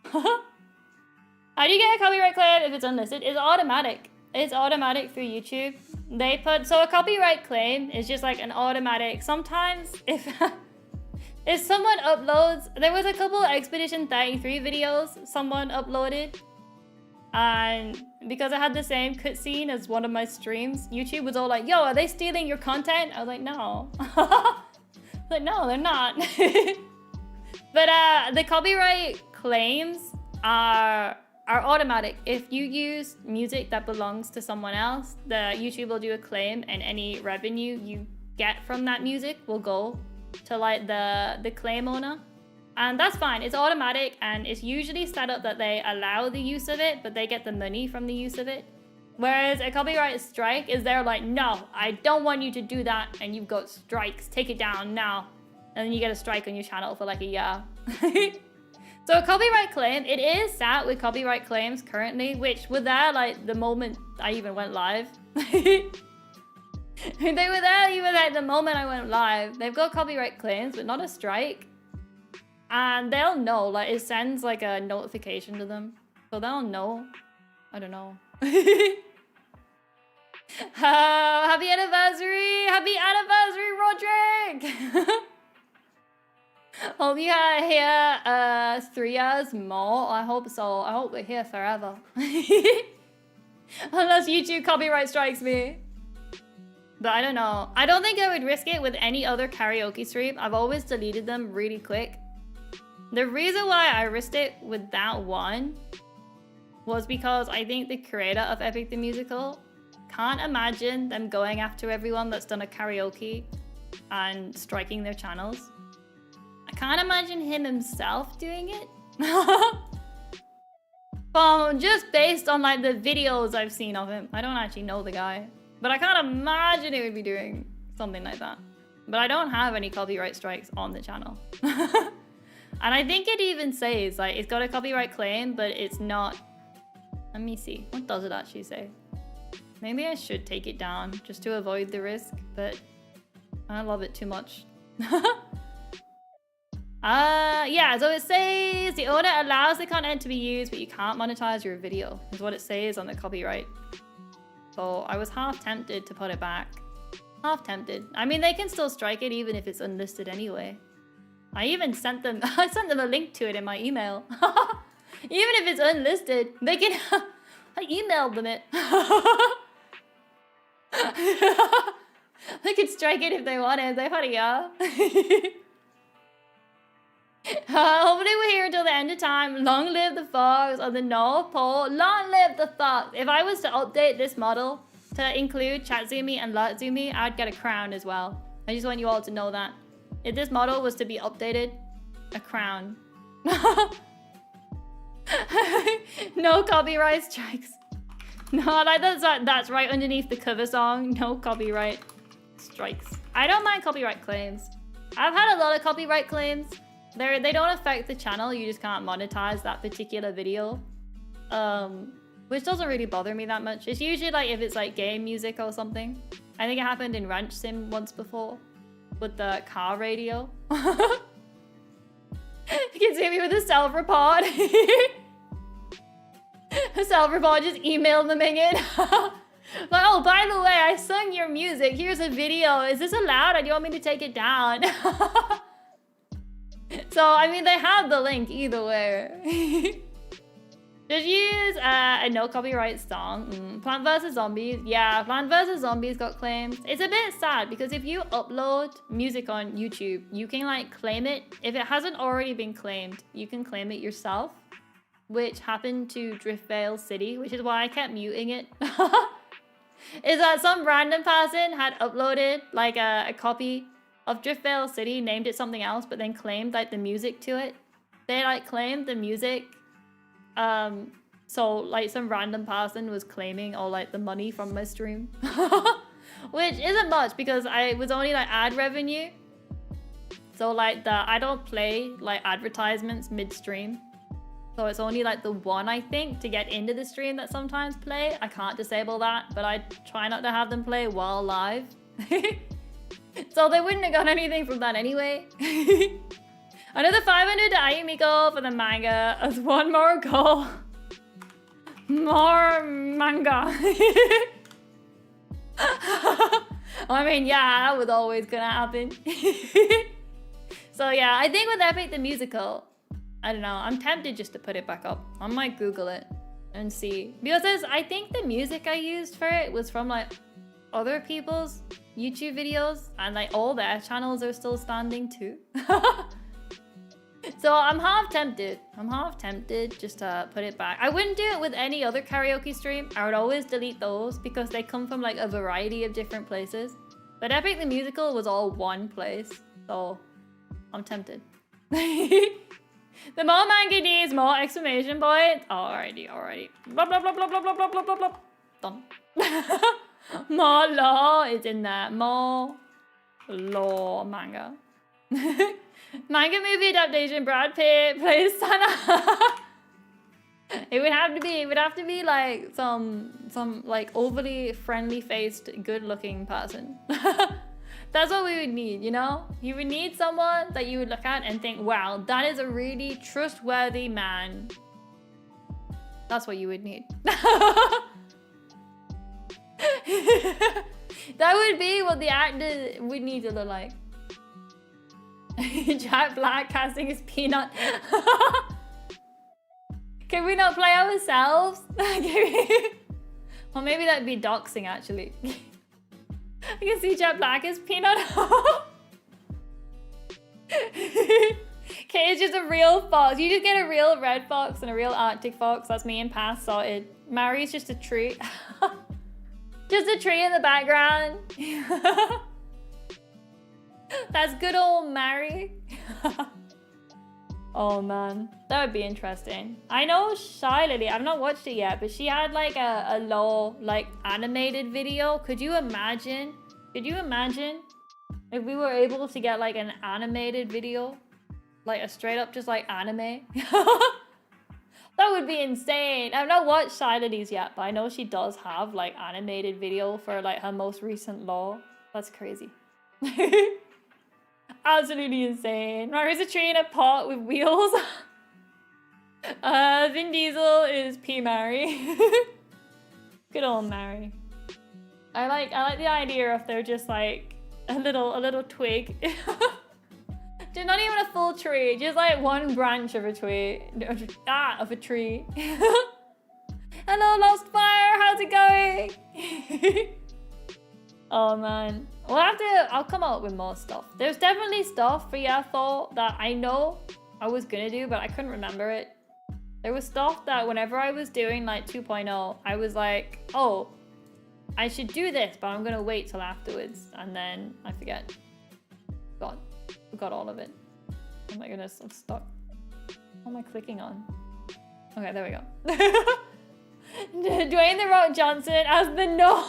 How do you get a copyright claim if it's unlisted? It's automatic. It's automatic through YouTube. They put, so a copyright claim is just like an automatic. Sometimes if someone uploads, there was a couple Expedition 33 videos someone uploaded, and because I had the same cutscene as one of my streams, YouTube was all like, yo, are they stealing your content? I was like, no. Like, no, they're not. But the copyright claims are automatic. If you use music that belongs to someone else, the YouTube will do a claim, and any revenue you get from that music will go to like the claim owner. And that's fine. It's automatic, and it's usually set up that they allow the use of it, but they get the money from the use of it. Whereas a copyright strike is they're like, no, I don't want you to do that, and you've got strikes, take it down now. And then you get a strike on your channel for like a year. So a copyright claim, it is sat with copyright claims currently, which were there like the moment I even went live. They were there even like the moment I went live. They've got copyright claims, but not a strike. And they'll know, like it sends like a notification to them. So they'll know. I don't know. Happy anniversary! Happy anniversary, Roderick! Hope you are here 3 years more. I hope so. I hope we're here forever. Unless YouTube copyright strikes me. But I don't know. I don't think I would risk it with any other karaoke stream. I've always deleted them really quick. The reason why I risked it with that one was because I think the creator of Epic the Musical can't imagine them going after everyone that's done a karaoke and striking their channels. I can't imagine him himself doing it. Just based on like the videos I've seen of him. I don't actually know the guy, but I can't imagine he would be doing something like that. But I don't have any copyright strikes on the channel. And I think it even says like it's got a copyright claim, but it's not. Let me see. What does it actually say? Maybe I should take it down just to avoid the risk, but I love it too much. Yeah, so it says the order allows the content to be used, but you can't monetize your video, is what it says on the copyright. So I was half tempted to put it back. Half tempted. I mean, they can still strike it even if it's unlisted anyway. I even sent them, I sent them a link to it in my email. Even if it's unlisted, they can, I emailed them it. They could strike it if they wanted, they've had a year. Hopefully we're here until the end of time. Long live the fox on the North Pole. Long live the fox. If I was to update this model to include Chatzumi and Latzumi, I'd get a crown as well. I just want you all to know that. If this model was to be updated, a crown. No copyright strikes. No, like that's right underneath the cover song. No copyright strikes. I don't mind copyright claims. I've had a lot of copyright claims. They don't affect the channel, you just can't monetize that particular video. Which doesn't really bother me that much. It's usually like if it's like game music or something. I think it happened in Ranch Sim once before with the car radio. Kitzumii with a self-report. A self-report just emailed them in. Like, oh, by the way, I sung your music. Here's a video. Is this allowed? Or do you want me to take it down? So, I mean, they have the link either way. Did you use a no copyright song? Plant vs. Zombies. Yeah, Plant vs. Zombies got claimed. It's a bit sad because if you upload music on YouTube, you can like claim it. If it hasn't already been claimed, you can claim it yourself, which happened to Driftvale City, which is why I kept muting it. Is that some random person had uploaded like a copy of Driftvale City, named it something else, but then claimed like the music to it. They like claimed the music. So like some random person was claiming all like the money from my stream. Which isn't much because I was only like ad revenue. So like I don't play like advertisements mid-stream. So it's only like the one, I think, to get into the stream that sometimes play. I can't disable that, but I try not to have them play while live. So they wouldn't have got anything from that anyway. Another 500 to Ayumiko for the manga as one more goal. More manga. I mean, yeah, that was always gonna happen. So yeah, I think with Epic the Musical, I don't know, I'm tempted just to put it back up. I might Google it and see. Because I think the music I used for it was from like other people's YouTube videos and like all their channels are still standing too. So I'm half tempted. Just to put it back. I wouldn't do it with any other karaoke stream. I would always delete those because they come from like a variety of different places. But Epic the Musical was all one place. So I'm tempted. The more manga needs more exclamation points. Alrighty. Blah blah blah blah blah blah blah blah blah blah. Done. More law is in there. More law manga. Manga movie adaptation. Brad Pitt plays Sana. It would have to be like some like overly friendly faced, good looking person. That's what we would need, you know? You would need someone that you would look at and think, wow, that is a really trustworthy man. That's what you would need. That would be what the actor would need to look like. Jack Black casting his Peanut. Can we not play ourselves? Or maybe that'd be doxing actually. I can see Jack Black as Peanut. Okay, it's just a real fox. You just get a real red fox and a real Arctic fox. That's me and Pass sorted. Mary's just a tree. Just a tree in the background. That's good old Mary. Oh man, that would be interesting. I know Shy Lily, I've not watched it yet, but she had like a low like animated video. Could you imagine if we were able to get like an animated video? Like a straight up just like anime? That would be insane. I've not watched Shy Lily's yet, but I know she does have like animated video for like her most recent law. That's crazy. Absolutely insane. Mary's a tree in a pot with wheels. Vin Diesel is P. Mary. Good old Mary. I like the idea if they're just like a little twig. Just not even a full tree, just like one branch of a tree. Of a tree. Hello, Lost Fire, how's it going? Oh man. I'll come up with more stuff. There's definitely stuff for Thor that I know I was gonna do, but I couldn't remember it. There was stuff that whenever I was doing like 2.0, I was like, oh, I should do this, but I'm gonna wait till afterwards. And then I forget. Forgot all of it. Oh my goodness, I'm stuck. What am I clicking on? Okay, there we go. Dwayne The Rock Johnson as the no.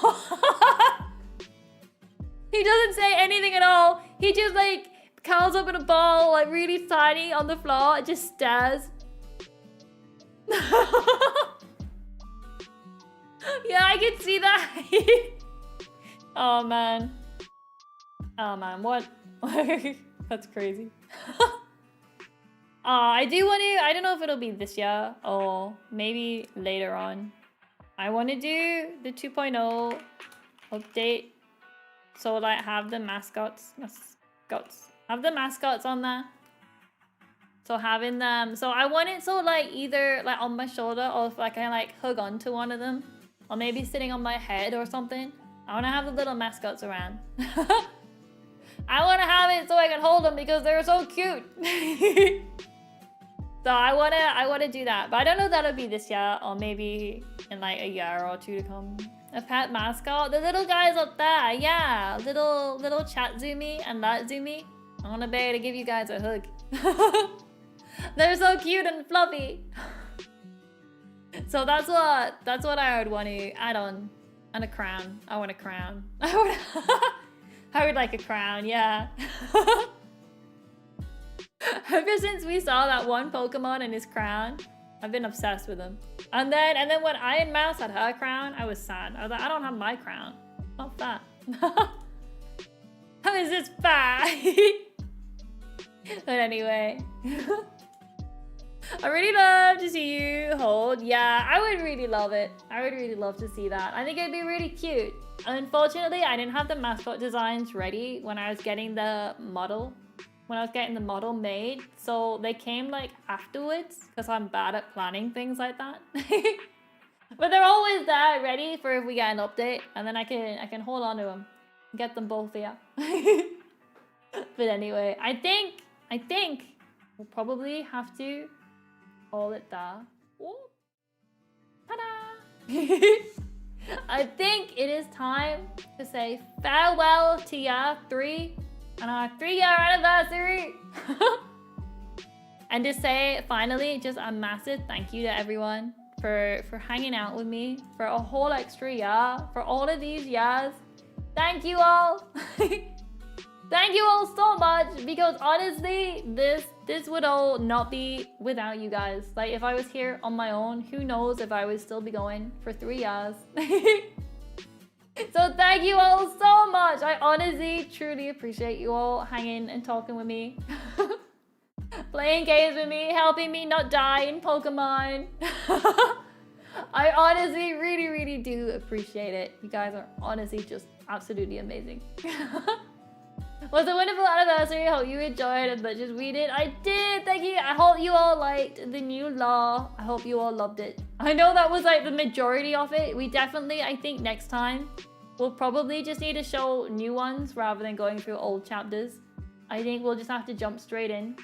He doesn't say anything at all. He just like curls up in a ball, like really tiny on the floor, and just stares. Yeah, I can see that. Oh man. Oh man, what? That's crazy. I do want to, I don't know if it'll be this year or maybe later on. I want to do the 2.0 update. So like have the mascots have the mascots on there. So having them, so I want it so like either like on my shoulder or if I can like hug onto one of them or maybe sitting on my head or something. I want to have the little mascots around. I want to have it so I can hold them because they're so cute. So I wanna do that, but I don't know if that'll be this year or maybe in like a year or two to come. A pet mascot, the little guys up there, yeah, little Kitzumii and Kitzumii. I wanna be able to give you guys a hug. They're so cute and fluffy. So that's what I would want to add on, and a crown. I want a crown. I would like a crown, yeah. Ever since we saw that one Pokemon and his crown, I've been obsessed with him. And then when Iron Mouse had her crown, I was sad. I was like, I don't have my crown. Not that. How is this fair? But anyway. I really love to see you hold. Yeah, I would really love it. I would really love to see that. I think it'd be really cute. Unfortunately, I didn't have the mascot designs ready when I was getting the model. When I was getting the model made. So they came like afterwards because I'm bad at planning things like that. But they're always there ready for if we get an update. And then I can hold on to them. Get them both here. But anyway, I think we'll probably have to hold it there. Ooh. Ta-da! I think it is time to say farewell to year 3 and our 3-year anniversary. And to say finally just a massive thank you to everyone for hanging out with me for a whole extra year, for all of these years. Thank you all. Thank you all so much, because honestly, this would all not be without you guys. Like if I was here on my own, who knows if I would still be going for 3 years. So thank you all so much. I honestly, truly appreciate you all hanging and talking with me. Playing games with me, helping me not die in Pokemon. I honestly really, really do appreciate it. You guys are honestly just absolutely amazing. It was a wonderful anniversary. I hope you enjoyed as much as we did. I did. Thank you. I hope you all liked the new law. I hope you all loved it. I know that was like the majority of it. We definitely, I think next time, we'll probably just need to show new ones rather than going through old chapters. I think we'll just have to jump straight in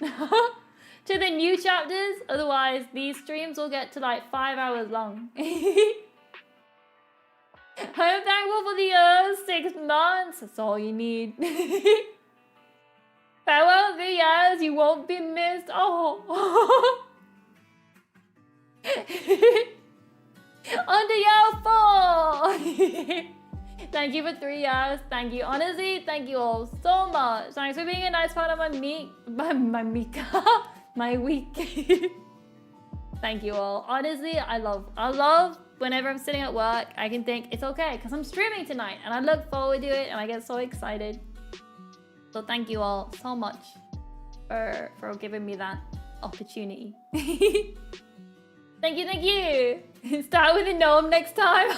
to the new chapters. Otherwise, these streams will get to like 5 hours long. I'm thankful for the 6 months. That's all you need. Farewell 3 years. You won't be missed. Oh. On to year 4. Thank you for 3 years. Thank you. Honestly, thank you all so much. Thanks for being a nice part of my week. Thank you all. Honestly, I love whenever I'm sitting at work, I can think it's okay because I'm streaming tonight and I look forward to it and I get so excited. So thank you all so much for giving me that opportunity. Thank you. Start with a gnome next time.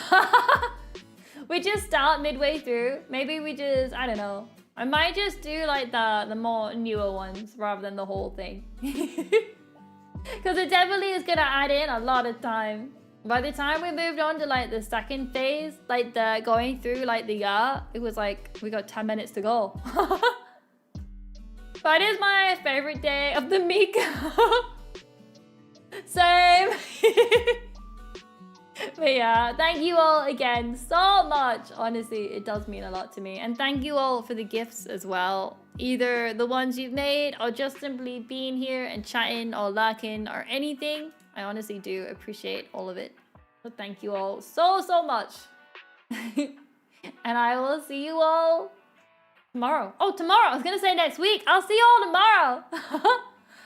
We just start midway through. Maybe we just, I don't know. I might just do like the more newer ones rather than the whole thing. Because it definitely is gonna add in a lot of time. By the time we moved on to like the second phase, like the going through like the year, it was like we got 10 minutes to go. Friday is my favorite day of the week. Same. But yeah, thank you all again so much. Honestly, it does mean a lot to me. And thank you all for the gifts as well. Either the ones you've made or just simply being here and chatting or lurking or anything. I honestly do appreciate all of it. So thank you all so much. And I will see you all tomorrow. Oh, tomorrow. I was going to say next week. I'll see you all tomorrow.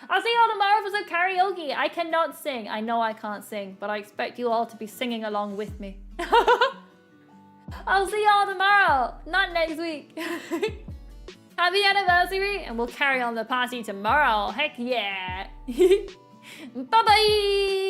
I'll see you all tomorrow for some karaoke. I cannot sing. I know I can't sing, but I expect you all to be singing along with me. I'll see you all tomorrow, not next week. Happy anniversary, and we'll carry on the party tomorrow. Heck yeah. Bye bye.